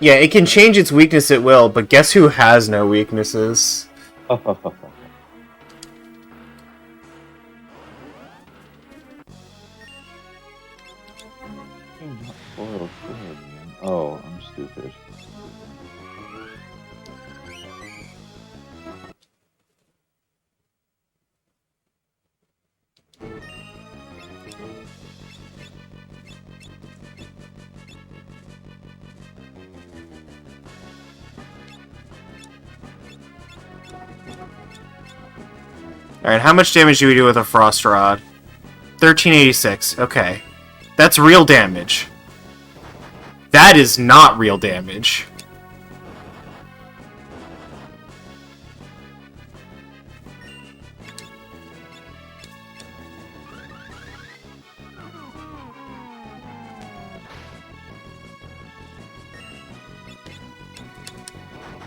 Yeah, it can change its weakness at will, but guess who has no weaknesses? Oh, I'm stupid. Alright, how much damage do we do with a Frost Rod? 1386. Okay. That's real damage. That is not real damage.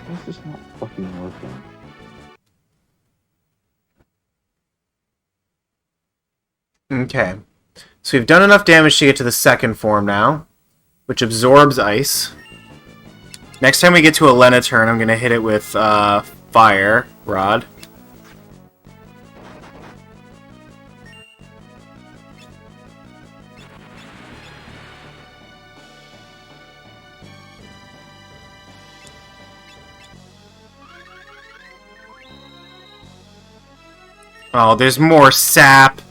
This is not fucking working. Okay. So we've done enough damage to get to the second form now, which absorbs ice. Next time we get to a Lena turn, I'm going to hit it with Fire Rod. Oh, there's more sap.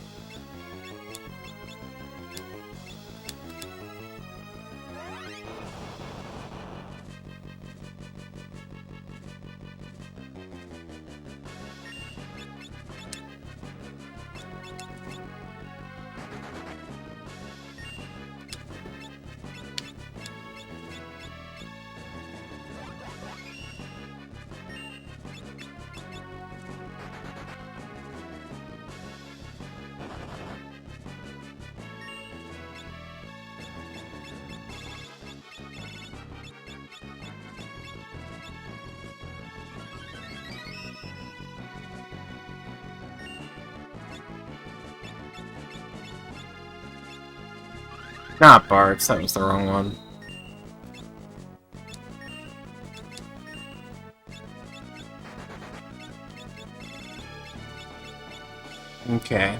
Not Bart's, that was the wrong one. Okay.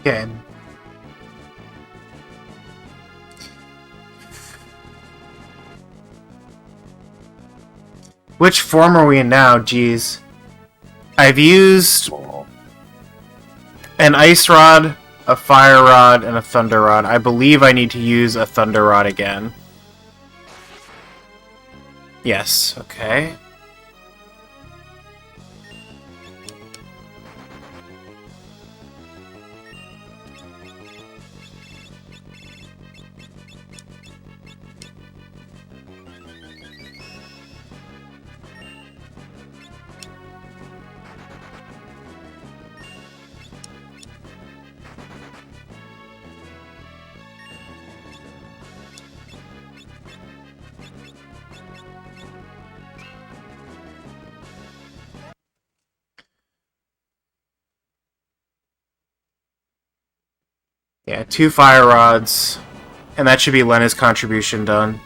Okay. Which form are we in now? Jeez. I've used an ice rod, a fire rod, and a thunder rod. I believe I need to use a thunder rod again. Yes, okay. Yeah, 2 fire rods. And that should be Lena's contribution done.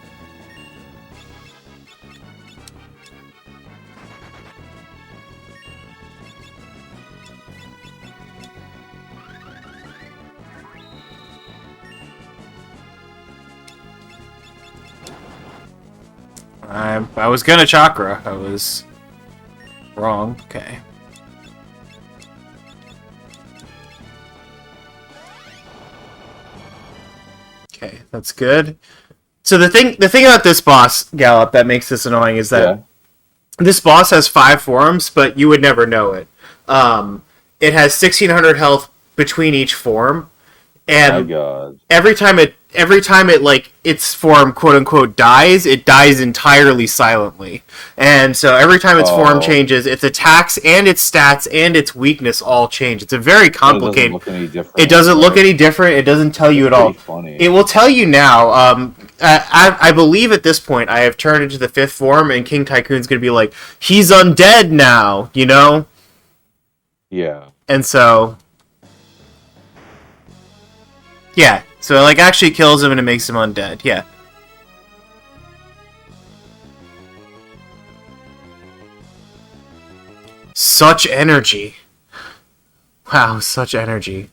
I was gonna chakra. I was wrong. Okay. Okay, that's good. So the thing about this boss, Gallop, that makes this annoying is that this boss has 5 forms, but you would never know it. It has 1600 health between each form, and my God. every time it like its form quote unquote dies, it dies entirely silently. And so every time its form changes, its attacks and its stats and its weakness all change. It's a very complicated. It doesn't look any different. It doesn't tell you at all. Funny. It will tell you now. I believe at this point I have turned into the 5th form, and King Tycoon's gonna be like, he's undead now, you know? Yeah. And so, yeah. So it like actually kills him and it makes him undead. Yeah. Such energy. Wow, such energy.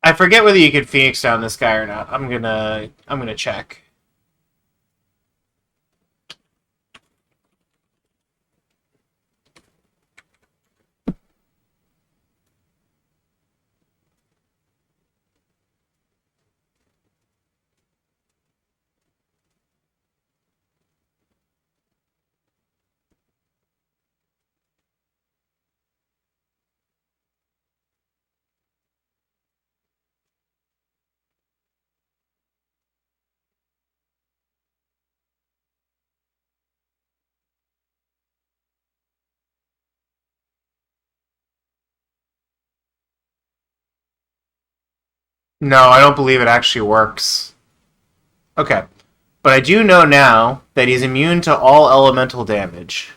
I forget whether you can Phoenix down this guy or not. I'm gonna check. No, I don't believe it actually works. Okay. But I do know now that he's immune to all elemental damage.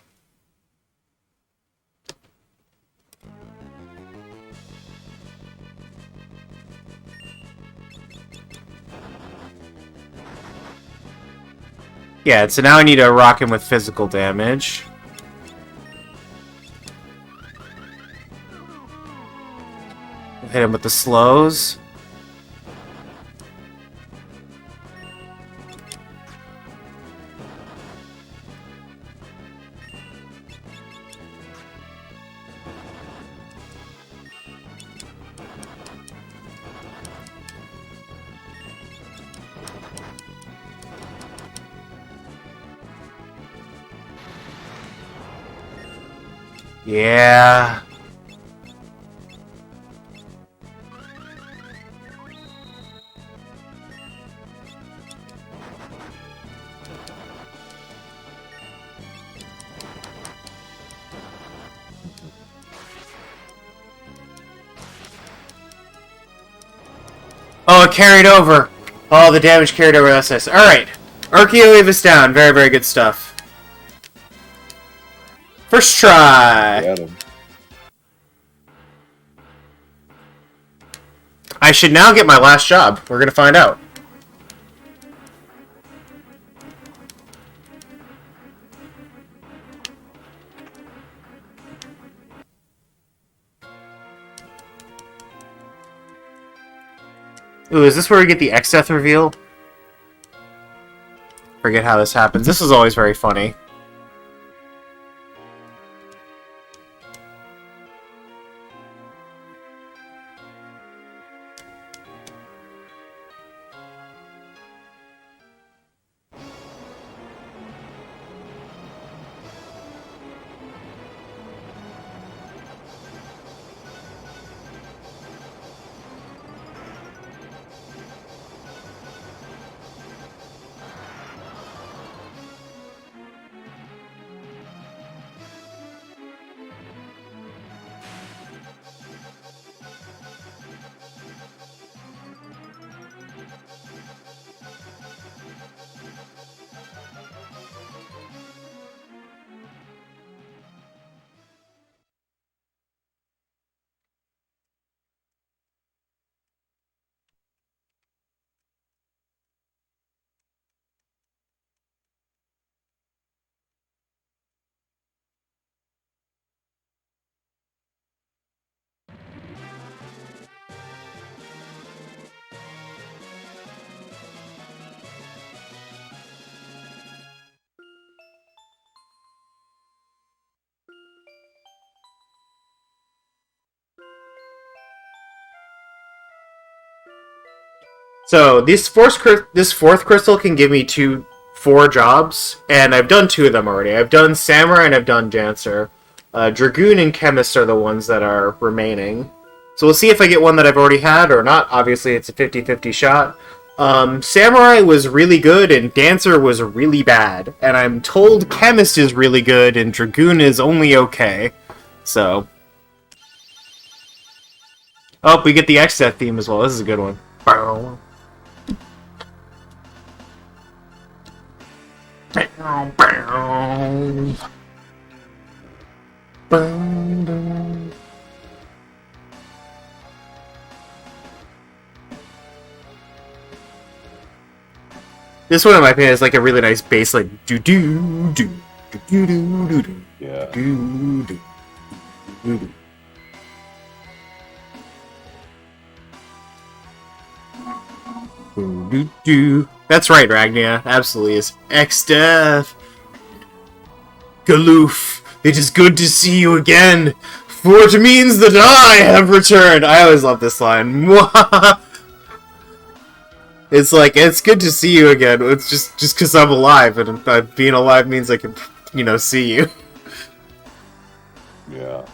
Yeah, so now I need to rock him with physical damage. Hit him with the slows. Yeah. Oh, it carried over. Oh, the damage carried over SS. Alright. Archaeowave is down. Very, very good stuff. First try. Got him. I should now get my last job. We're gonna find out. Ooh, is this where we get the X-Death reveal? Forget how this happens. This is always very funny. So this fourth crystal can give me four jobs, and I've done two of them already. I've done Samurai and I've done Dancer. Dragoon and Chemist are the ones that are remaining. So we'll see if I get one that I've already had or not. Obviously, it's a 50-50 shot. Samurai was really good and Dancer was really bad. And I'm told Chemist is really good and Dragoon is only okay. So... Oh, we get the X-Death theme as well. This is a good one. Bow. Bow, bow. Boom, boom. This one, in my opinion, is like a really nice bass, like do do do do do do do do. Yeah. Do do do do. Do do do. That's right, Ragnia. Absolutely is. X-Death. Galoof. It is good to see you again, for it means that I have returned. I always love this line. It's like, it's good to see you again. It's just because I'm alive, and being alive means I can, see you. Yeah.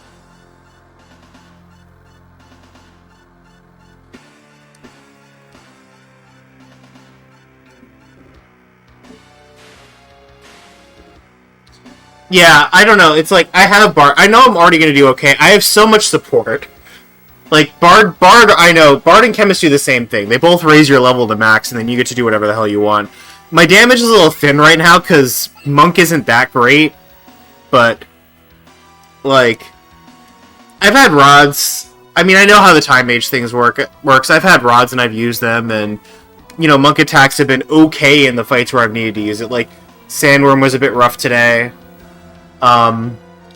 Yeah, I don't know. It's like, I have Bard. I know I'm already going to do okay. I have so much support. Like, Bard, I know. Bard and Chemist do the same thing. They both raise your level to max, and then you get to do whatever the hell you want. My damage is a little thin right now, because Monk isn't that great. But, like, I've had rods. I mean, I know how the time mage things works. I've had rods, and I've used them, and, Monk attacks have been okay in the fights where I've needed to use it. Like, Sandworm was a bit rough today.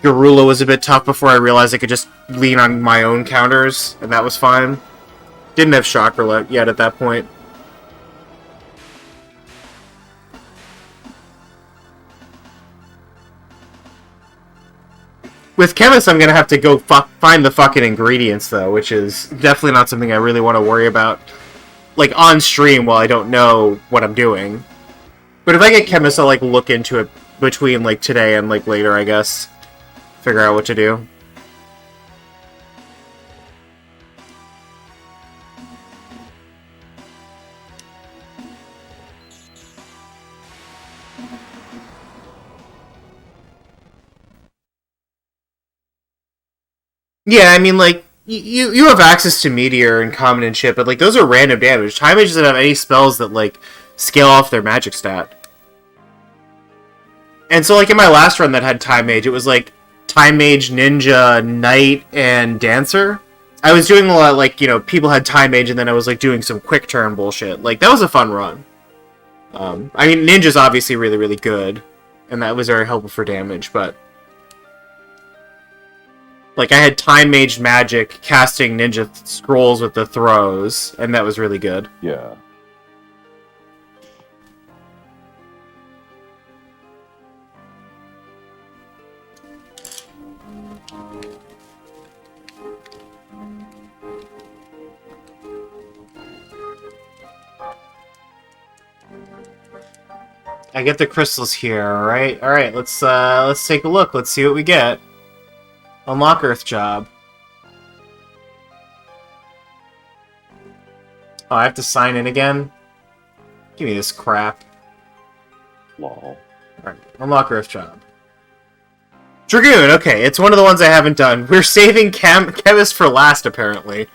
Garula was a bit tough before I realized I could just lean on my own counters, and that was fine. Didn't have Chakra yet at that point. With Chemist, I'm gonna have to go find the fucking ingredients, though, which is definitely not something I really want to worry about, like, on stream while I don't know what I'm doing. But if I get Chemist, I'll, like, look into it between, like, today and, like, later, I guess. Figure out what to do. Yeah, I mean, like, you have access to Meteor and Common and shit, but, like, those are random damage. Time Mage doesn't have any spells that, like, scale off their magic stat. And so, like, in my last run that had Time Mage, it was, like, Time Mage, Ninja, Knight, and Dancer. I was doing a lot, like, you know, people had Time Mage, and then I was, like, doing some quick turn bullshit. Like, that was a fun run. I mean, Ninja's obviously really, really good, and that was very helpful for damage, but... Like, I had Time Mage magic casting ninja scrolls with the throws, and that was really good. Yeah. I get the crystals here, alright? Alright, let's take a look. Let's see what we get. Unlock Earth Job. Oh, I have to sign in again? Give me this crap. Lol. Alright, unlock Earth Job. Dragoon, okay, it's one of the ones I haven't done. We're saving Chemist for last, apparently.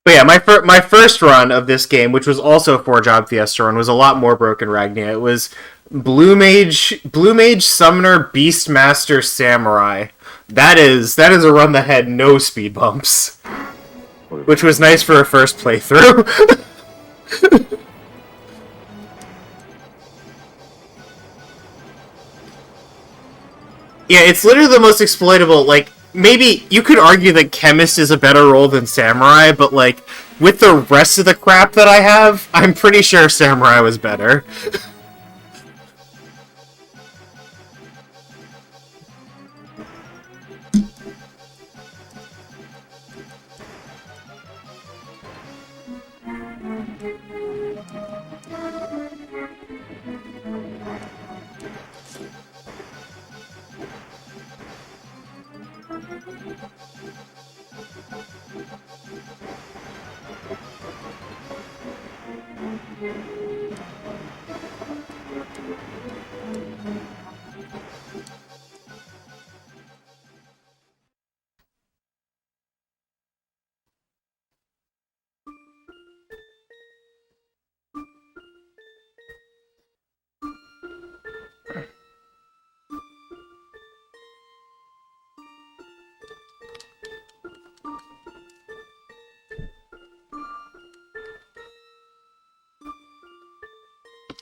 But yeah, my first run of this game, which was also a 4-job Fiesta run, was a lot more broken Ragnia. It was Blue Mage, Summoner, Beastmaster, Samurai. That is a run that had no speed bumps, which was nice for a first playthrough. Yeah, it's literally the most exploitable, like, maybe you could argue that Chemist is a better role than Samurai, but, like, with the rest of the crap that I have, I'm pretty sure Samurai was better.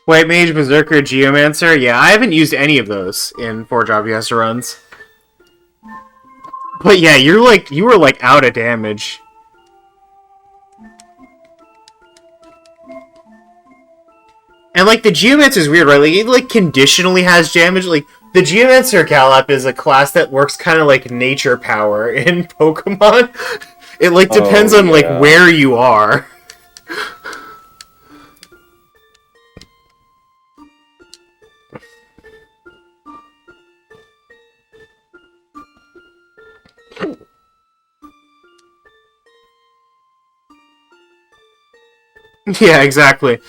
White Mage, Berserker, Geomancer? Yeah, I haven't used any of those in 4-job Fiesta runs. But yeah, you were like out of damage. And like the Geomancer is weird, right? Like it like conditionally has damage. Like the Geomancer Galap is a class that works kind of like nature power in Pokemon. It like depends on like where you are. Yeah, exactly.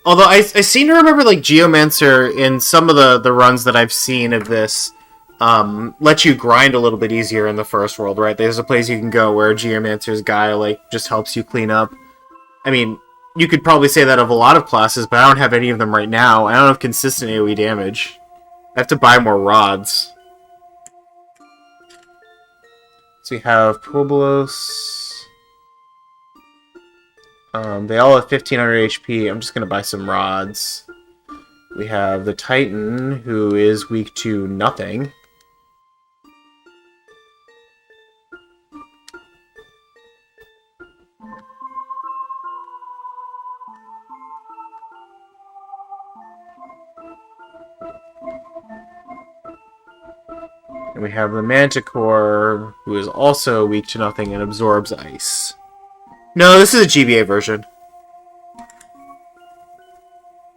Although I seem to remember like Geomancer in some of the runs that I've seen of this let you grind a little bit easier in the first world, right? There's a place you can go where Geomancer's guy like just helps you clean up. I mean, you could probably say that of a lot of classes, but I don't have any of them right now. I don't have consistent AoE damage. I have to buy more rods. So we have Pueblos. They all have 1500 HP. I'm just gonna buy some rods. We have the Titan, who is weak to nothing. And we have the Manticore, who is also weak to nothing and absorbs ice. No, this is a GBA version.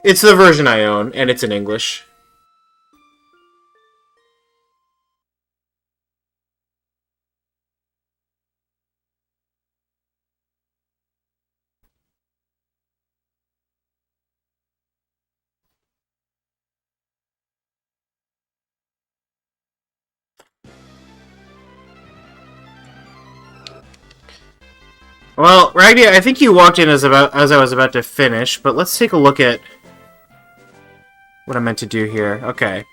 It's the version I own, and it's in English. Well, Ragni, I think you walked in as I was about to finish, but let's take a look at what I meant to do here. Okay.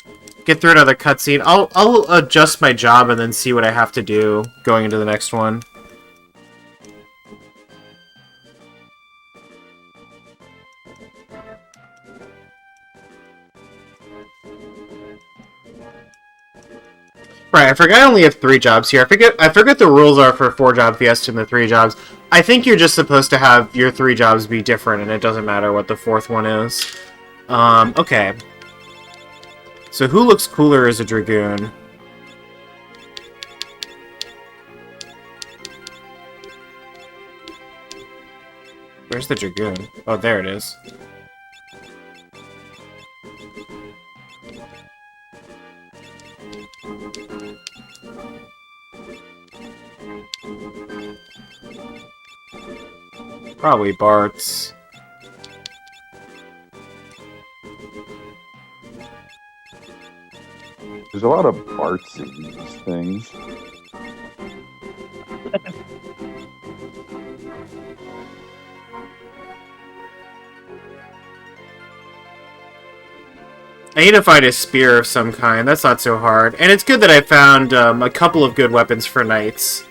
Get through another cutscene. I'll adjust my job and then see what I have to do going into the next one. Right, I forgot I only have 3 jobs here. I forget the rules are for 4-job Fiesta and the 3 jobs. I think you're just supposed to have your 3 jobs be different, and it doesn't matter what the 4th one is. Okay. So who looks cooler as a Dragoon? Where's the Dragoon? Oh, there it is. Probably Bart's. There's a lot of Barts in these things. I need to find a spear of some kind. That's not so hard. And it's good that I found a couple of good weapons for knights.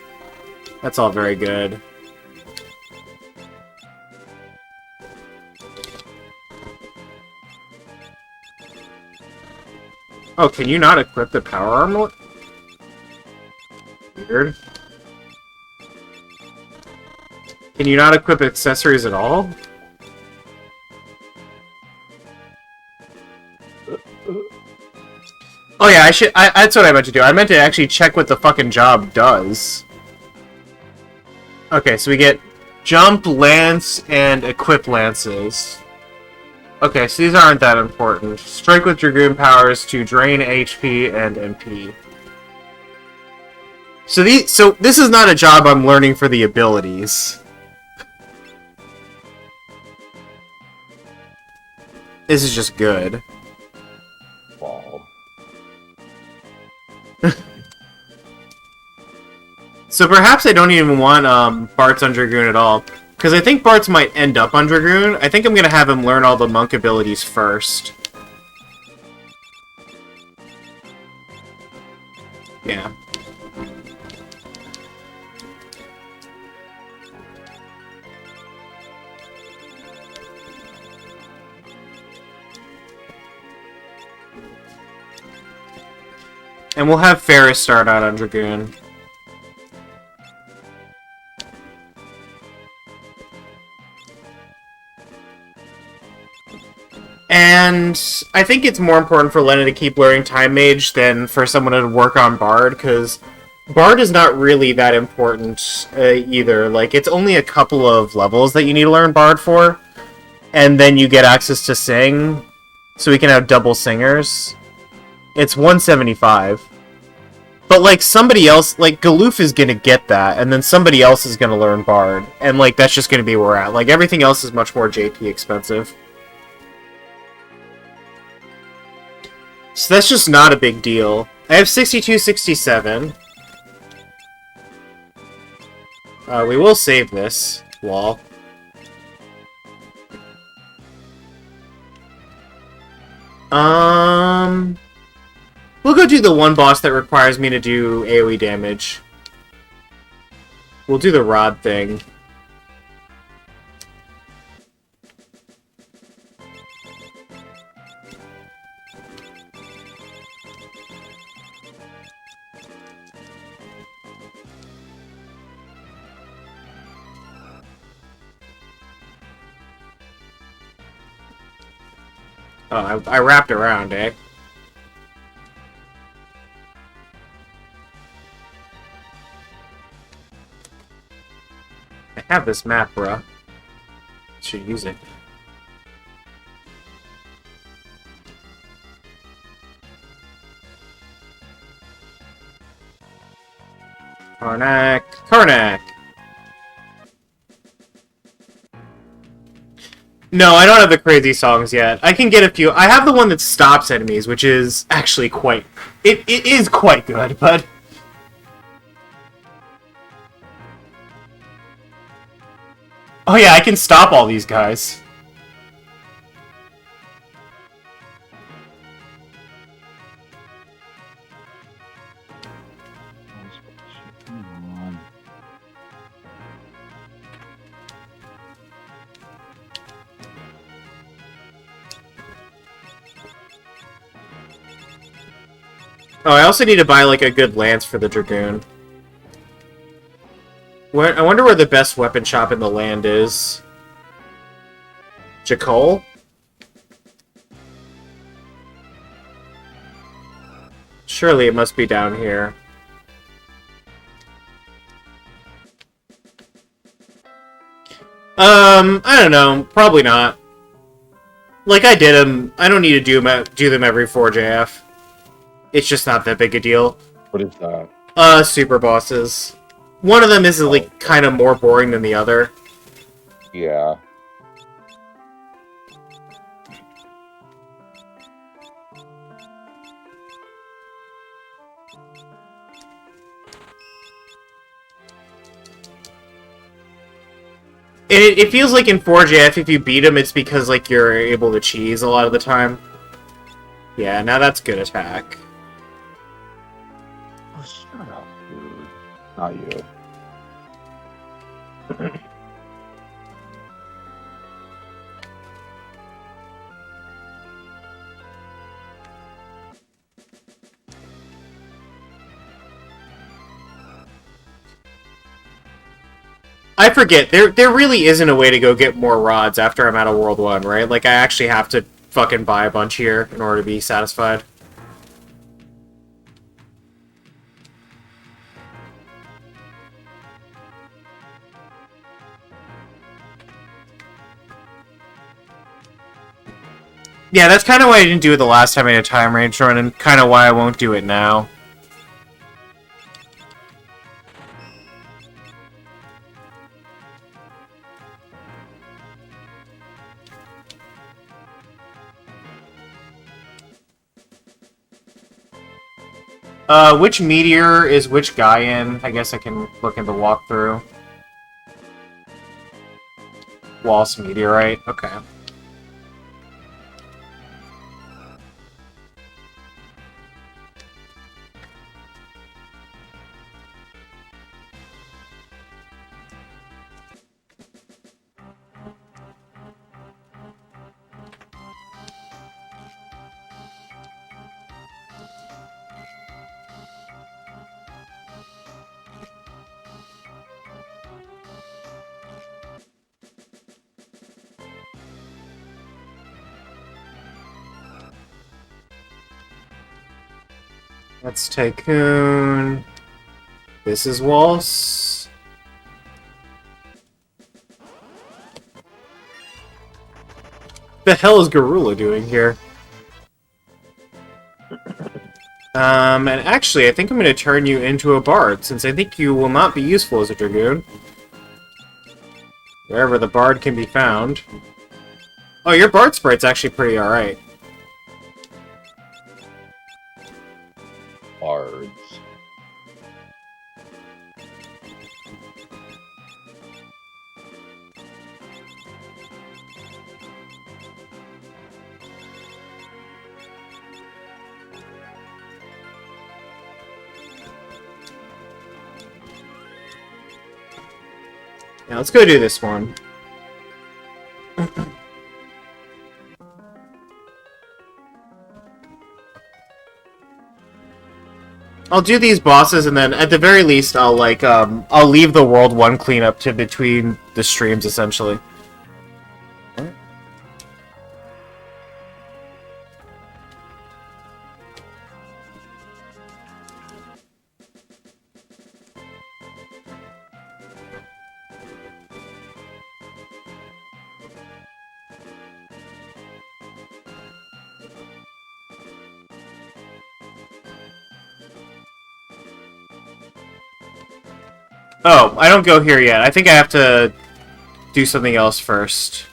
That's all very good. Oh, can you not equip the power armlet? Weird. Can you not equip accessories at all? Oh yeah, that's what I meant to do. I meant to actually check what the fucking job does. Okay, so we get jump, lance, and equip lances. Okay, so these aren't that important. Strike with Dragoon powers to drain HP and MP. So this is not a job I'm learning for the abilities. This is just good. Wow. So perhaps I don't even want Bart's on Dragoon at all. Because I think Bart's might end up on Dragoon. I think I'm going to have him learn all the monk abilities first. Yeah. And we'll have Ferris start out on Dragoon. And I think it's more important for Lena to keep learning Time Mage than for someone to work on Bard, because Bard is not really that important either. Like, it's only a couple of levels that you need to learn Bard for, and then you get access to Sing, so we can have double singers. It's 175. But, like, somebody else, like, Galoof is gonna get that, and then somebody else is gonna learn Bard, and, like, that's just gonna be where we're at. Like, everything else is much more JP expensive. So that's just not a big deal. I have 62, 67. We will save this. Lol. We'll go do the one boss that requires me to do AoE damage. We'll do the rod thing. Oh, I wrapped around, eh? I have this map, bruh. Should use it. Karnak! Karnak! No, I don't have the crazy songs yet. I can get a few. I have the one that stops enemies, which is actually quite... It is quite good, but... Oh yeah, I can stop all these guys. Oh, I also need to buy, like, a good lance for the Dragoon. I wonder where the best weapon shop in the land is. Jakol? Surely it must be down here. I don't know. Probably not. Like, I did them. I don't need to do them every 4JF. It's just not that big a deal. What is that? Super bosses. One of them is, like, kind of more boring than the other. Yeah. And it feels like in 4JF, if you beat him, it's because, like, you're able to cheese a lot of the time. Yeah, now that's good attack. Oh, shut up, dude. Not you. I forget, there really isn't a way to go get more rods after I'm out of World 1, right? Like, I actually have to fucking buy a bunch here in order to be satisfied. Yeah, that's kind of why I didn't do it the last time I had a time range run, and kind of why I won't do it now. Which meteor is which guy in? I guess I can look in the walkthrough. Waltz meteorite, okay. That's Tycoon. This is Waltz. The hell is Garula doing here? And actually, I think I'm going to turn you into a bard, since I think you will not be useful as a Dragoon. Wherever the bard can be found. Oh, your bard sprite's actually pretty alright. Bards. Yeah, let's go do this one. I'll do these bosses, and then at the very least, I'll like I'll leave the World 1 cleanup to between the streams, essentially. Oh, I don't go here yet. I think I have to do something else first.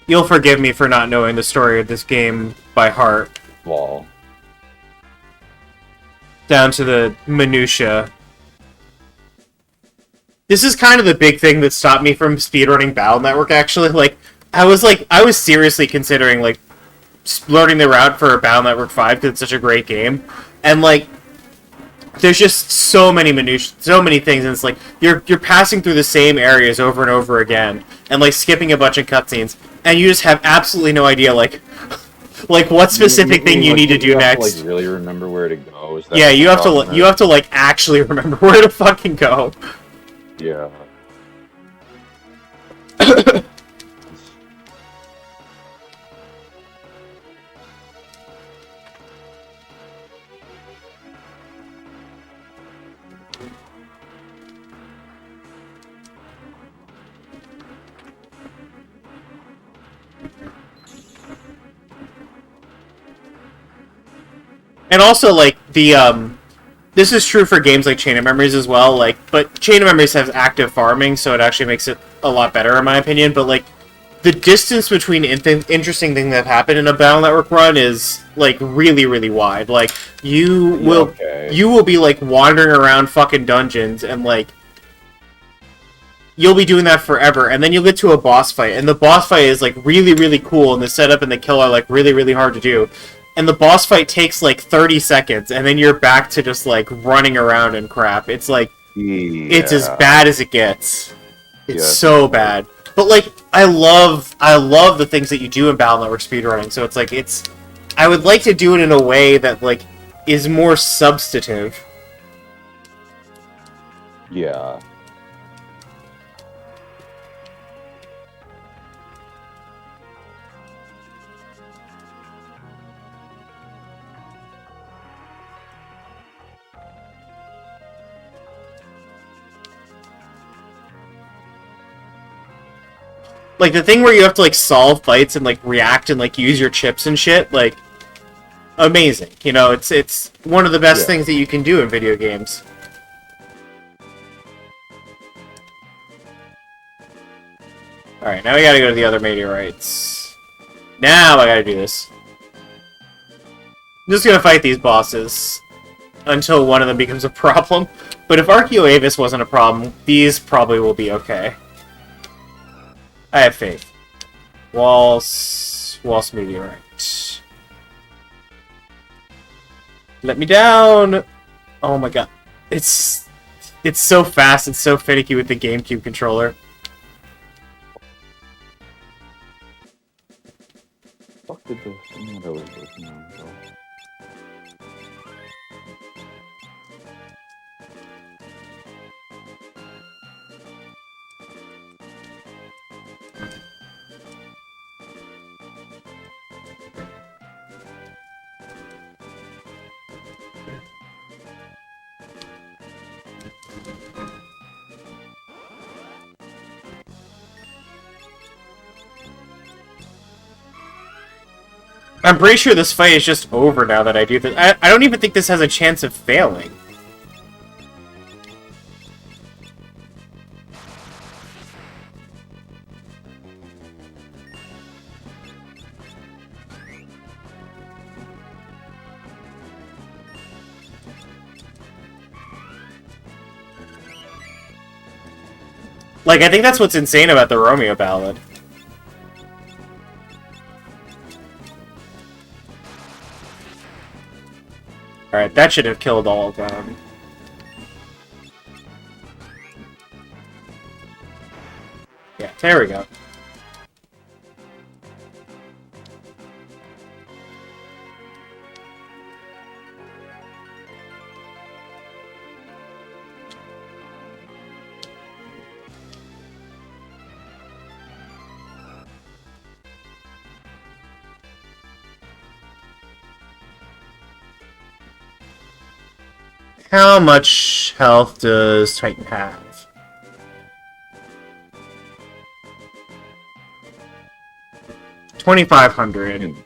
You'll forgive me for not knowing the story of this game by heart. Wall. Down to the minutia. This is kind of the big thing that stopped me from speedrunning Battle Network, actually. I was seriously considering, learning the route for Battle Network 5 because it's such a great game. And, there's just so many minutiae, so many things, and it's you're passing through the same areas over and over again, and skipping a bunch of cutscenes, and you just have absolutely no idea what specific thing you need to do next. You have to, really remember where to go. Is that yeah, you have to actually remember where to fucking go. Yeah. And also, this is true for games like Chain of Memories as well, but Chain of Memories has active farming, so it actually makes it a lot better, in my opinion, but, the distance between interesting things that happen in a Battle Network run is, really, really wide. You will be, wandering around fucking dungeons, and, you'll be doing that forever, and then you'll get to a boss fight, and the boss fight is, really, really cool, and the setup and the kill are, really, really hard to do. And the boss fight takes 30 seconds, and then you're back to just running around and crap. It's it's as bad as it gets. It's so bad. But I love the things that you do in Battle Network speedrunning. So it's I would like to do it in a way that is more substantive. Yeah. The thing where you have to, solve fights and, react and, use your chips and shit, amazing. You know, it's one of the best things that you can do in video games. Alright, now we gotta go to the other meteorites. Now I gotta do this. I'm just gonna fight these bosses until one of them becomes a problem. But if Archeo Avis wasn't a problem, these probably will be okay. I have faith. Waltz meteorite. Let me down! Oh my god. It's so fast, it's so finicky with the GameCube controller. Fuck did the thing that I was working on go? I'm pretty sure this fight is just over now that I do this. I don't even think this has a chance of failing. I think that's what's insane about the Romeo Ballad. Alright, that should have killed all of them. Yeah, there we go. How much health does Titan have? $2,500.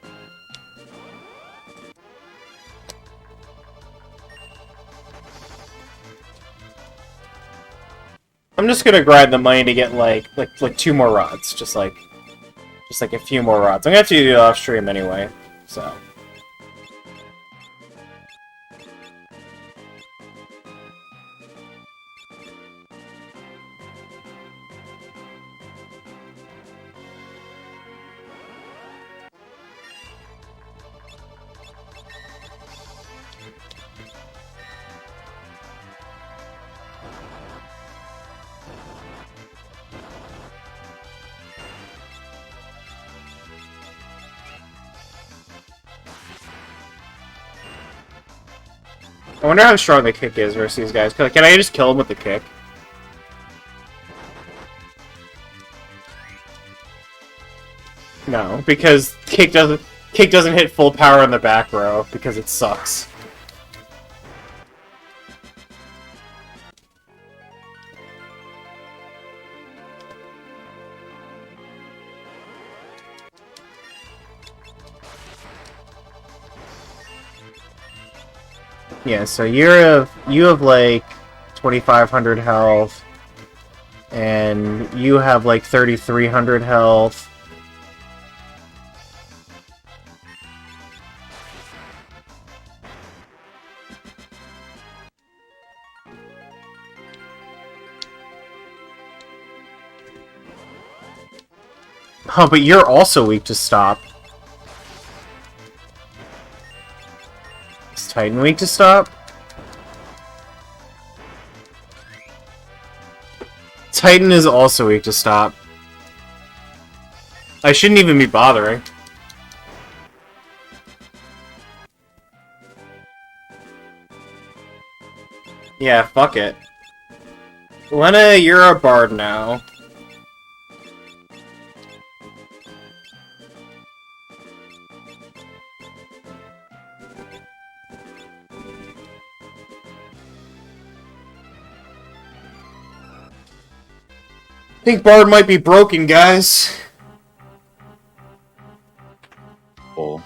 I'm just gonna grind the money to get like 2 more rods, just like a few more rods. I'm gonna have to do it off stream anyway, so. I wonder how strong the kick is versus these guys. Can I just kill him with the kick? No, because kick doesn't hit full power on the back row because it sucks. Yeah, so you have like 2,500 health, and you have like 3,300 health. Oh, but you're also weak to stop. Is Titan weak to stop? Titan is also weak to stop. I shouldn't even be bothering. Yeah, fuck it. Lena, you're a bard now. I think Bard might be broken, guys. Oh.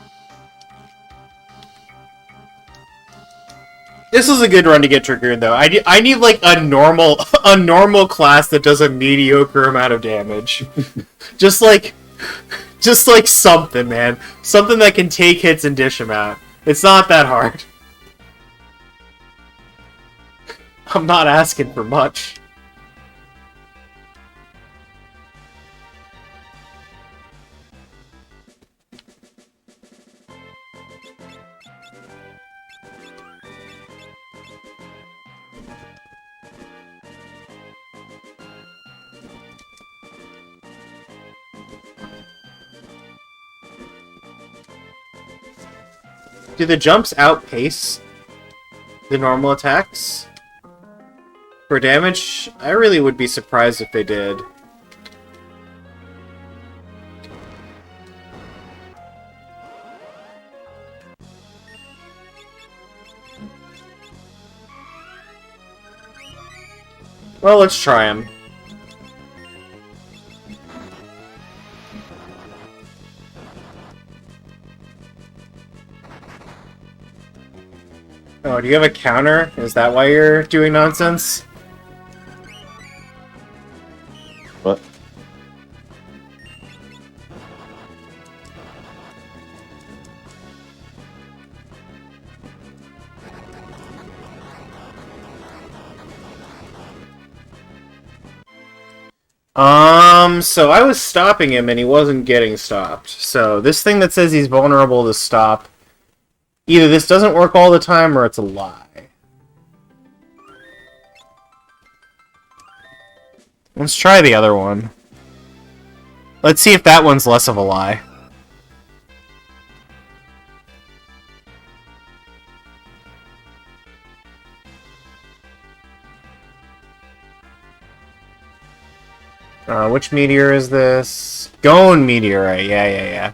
This was a good run to get Dragoon, though. I need like a normal class that does a mediocre amount of damage. just like something, man. Something that can take hits and dish them out. It's not that hard. I'm not asking for much. Do the jumps outpace the normal attacks? For damage, I really would be surprised if they did. Well, let's try them. Oh, do you have a counter? Is that why you're doing nonsense? What? So I was stopping him and he wasn't getting stopped. So this thing that says he's vulnerable to stop, either this doesn't work all the time or it's a lie. Let's try the other one. Let's see if that one's less of a lie. Which meteor is this? Gone meteorite. Yeah.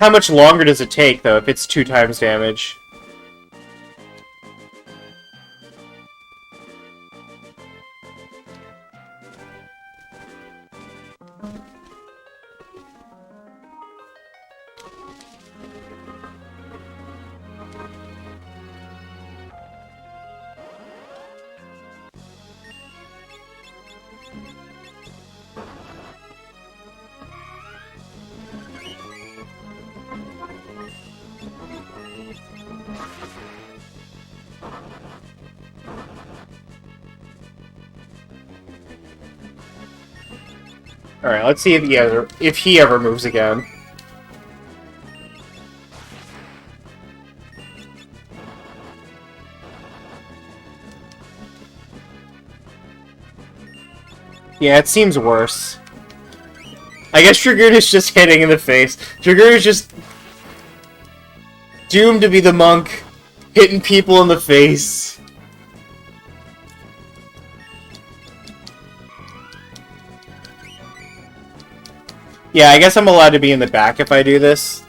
How much longer does it take, though, if it's 2 times damage? Alright, let's see if he ever moves again. Yeah, it seems worse. I guess Dragoon is just hitting in the face. Dragoon is just doomed to be the monk, hitting people in the face. Yeah, I guess I'm allowed to be in the back if I do this.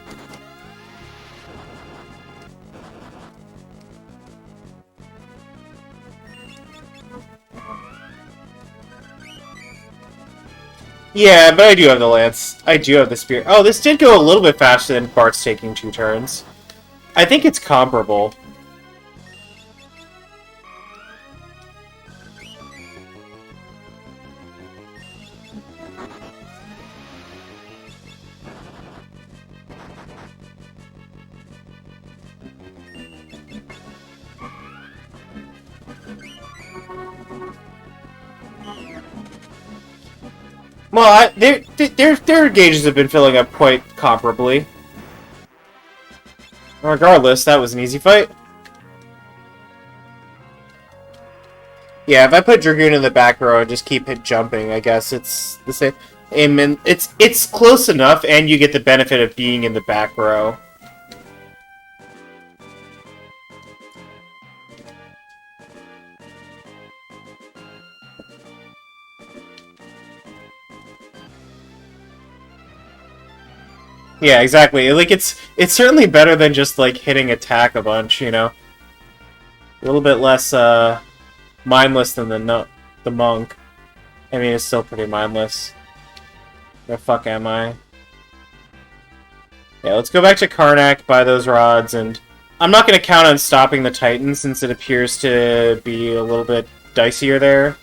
Yeah, but I do have the lance. I do have the spear. Oh, this did go a little bit faster than Bart's taking 2 turns. I think it's comparable. Well, their gauges have been filling up quite comparably. Regardless, that was an easy fight. Yeah, if I put Dragoon in the back row and just keep jumping, I guess it's the same. Amen. It's close enough, and you get the benefit of being in the back row. Yeah, exactly. Like it's certainly better than just like hitting attack a bunch, you know. A little bit less mindless than the monk. I mean, it's still pretty mindless. Where the fuck am I? Yeah, let's go back to Karnak, buy those rods, and I'm not going to count on stopping the Titan since it appears to be a little bit dicier there.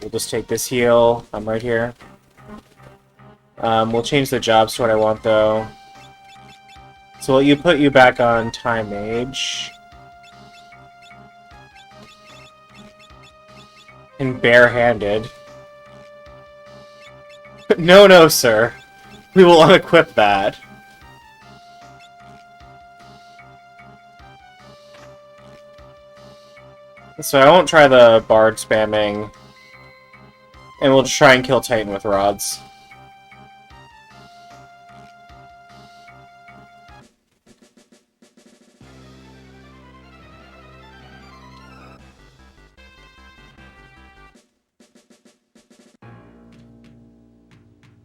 We'll just take this heal. I'm right here. We'll change the jobs to what I want, though. So will put you back on Time Mage. And barehanded. No, no, sir. We will unequip that. So I won't try the Bard spamming. And we'll just try and kill Titan with rods.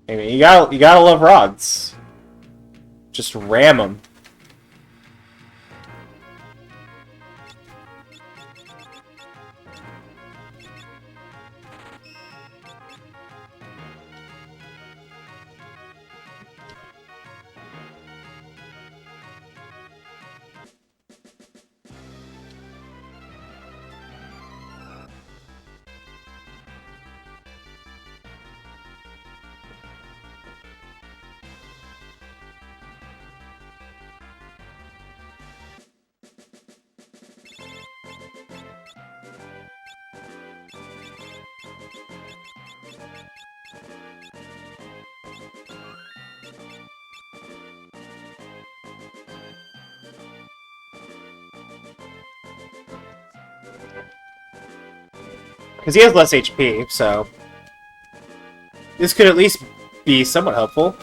I mean, you gotta love rods. Just ram them. Because he has less HP, so this could at least be somewhat helpful.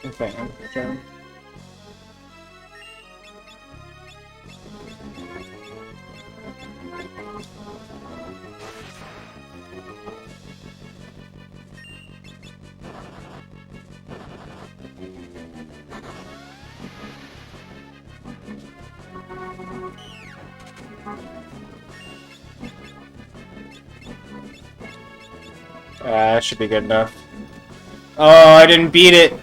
Okay. That should be good enough. Oh, I didn't beat it!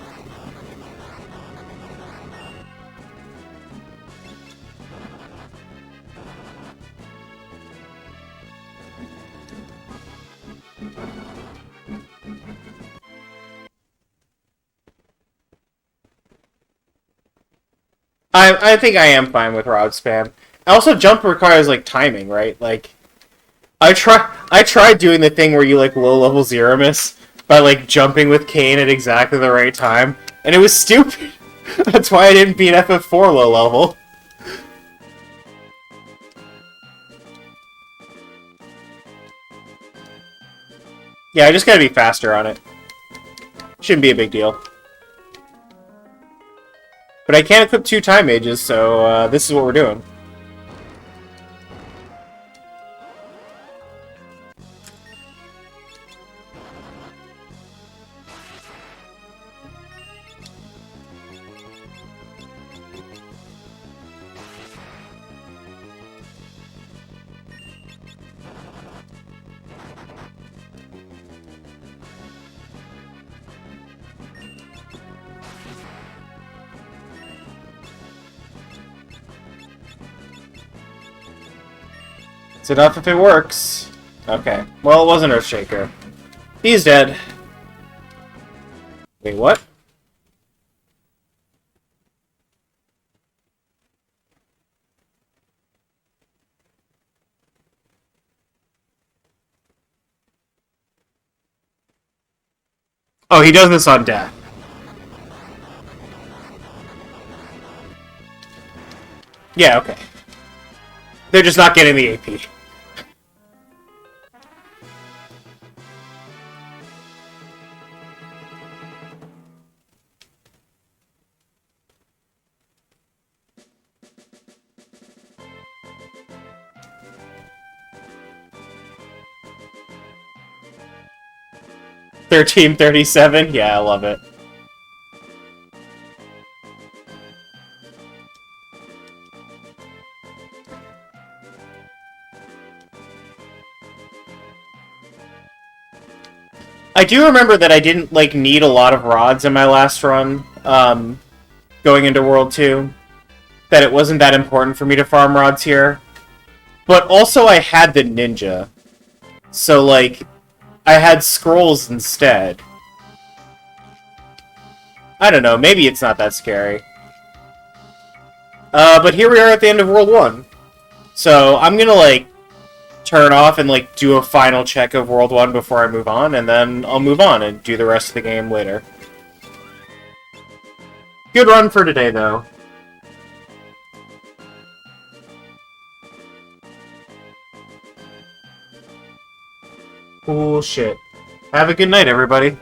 I think I am fine with rod spam. Also, jump requires like timing, right? Like, I tried doing the thing where you like low level zero miss by like jumping with Kane at exactly the right time, and it was stupid. That's why I didn't beat FF4 low level. Yeah, I just gotta be faster on it. Shouldn't be a big deal. But I can't equip 2 time mages, so this is what we're doing. It's enough if it works. Okay. Well, it wasn't Earthshaker. He's dead. Wait, what? Oh, he does this on death. Yeah, okay. They're just not getting the AP. $13.37? Yeah, I love it. I do remember that I didn't, like, need a lot of rods in my last run, going into World 2. That it wasn't that important for me to farm rods here. But also I had the ninja. So, like, I had scrolls instead. I don't know, maybe it's not that scary. But here we are at the end of World 1. So, I'm gonna, like, turn off and, like, do a final check of World 1 before I move on, and then I'll move on and do the rest of the game later. Good run for today, though. Cool shit. Have a good night, everybody.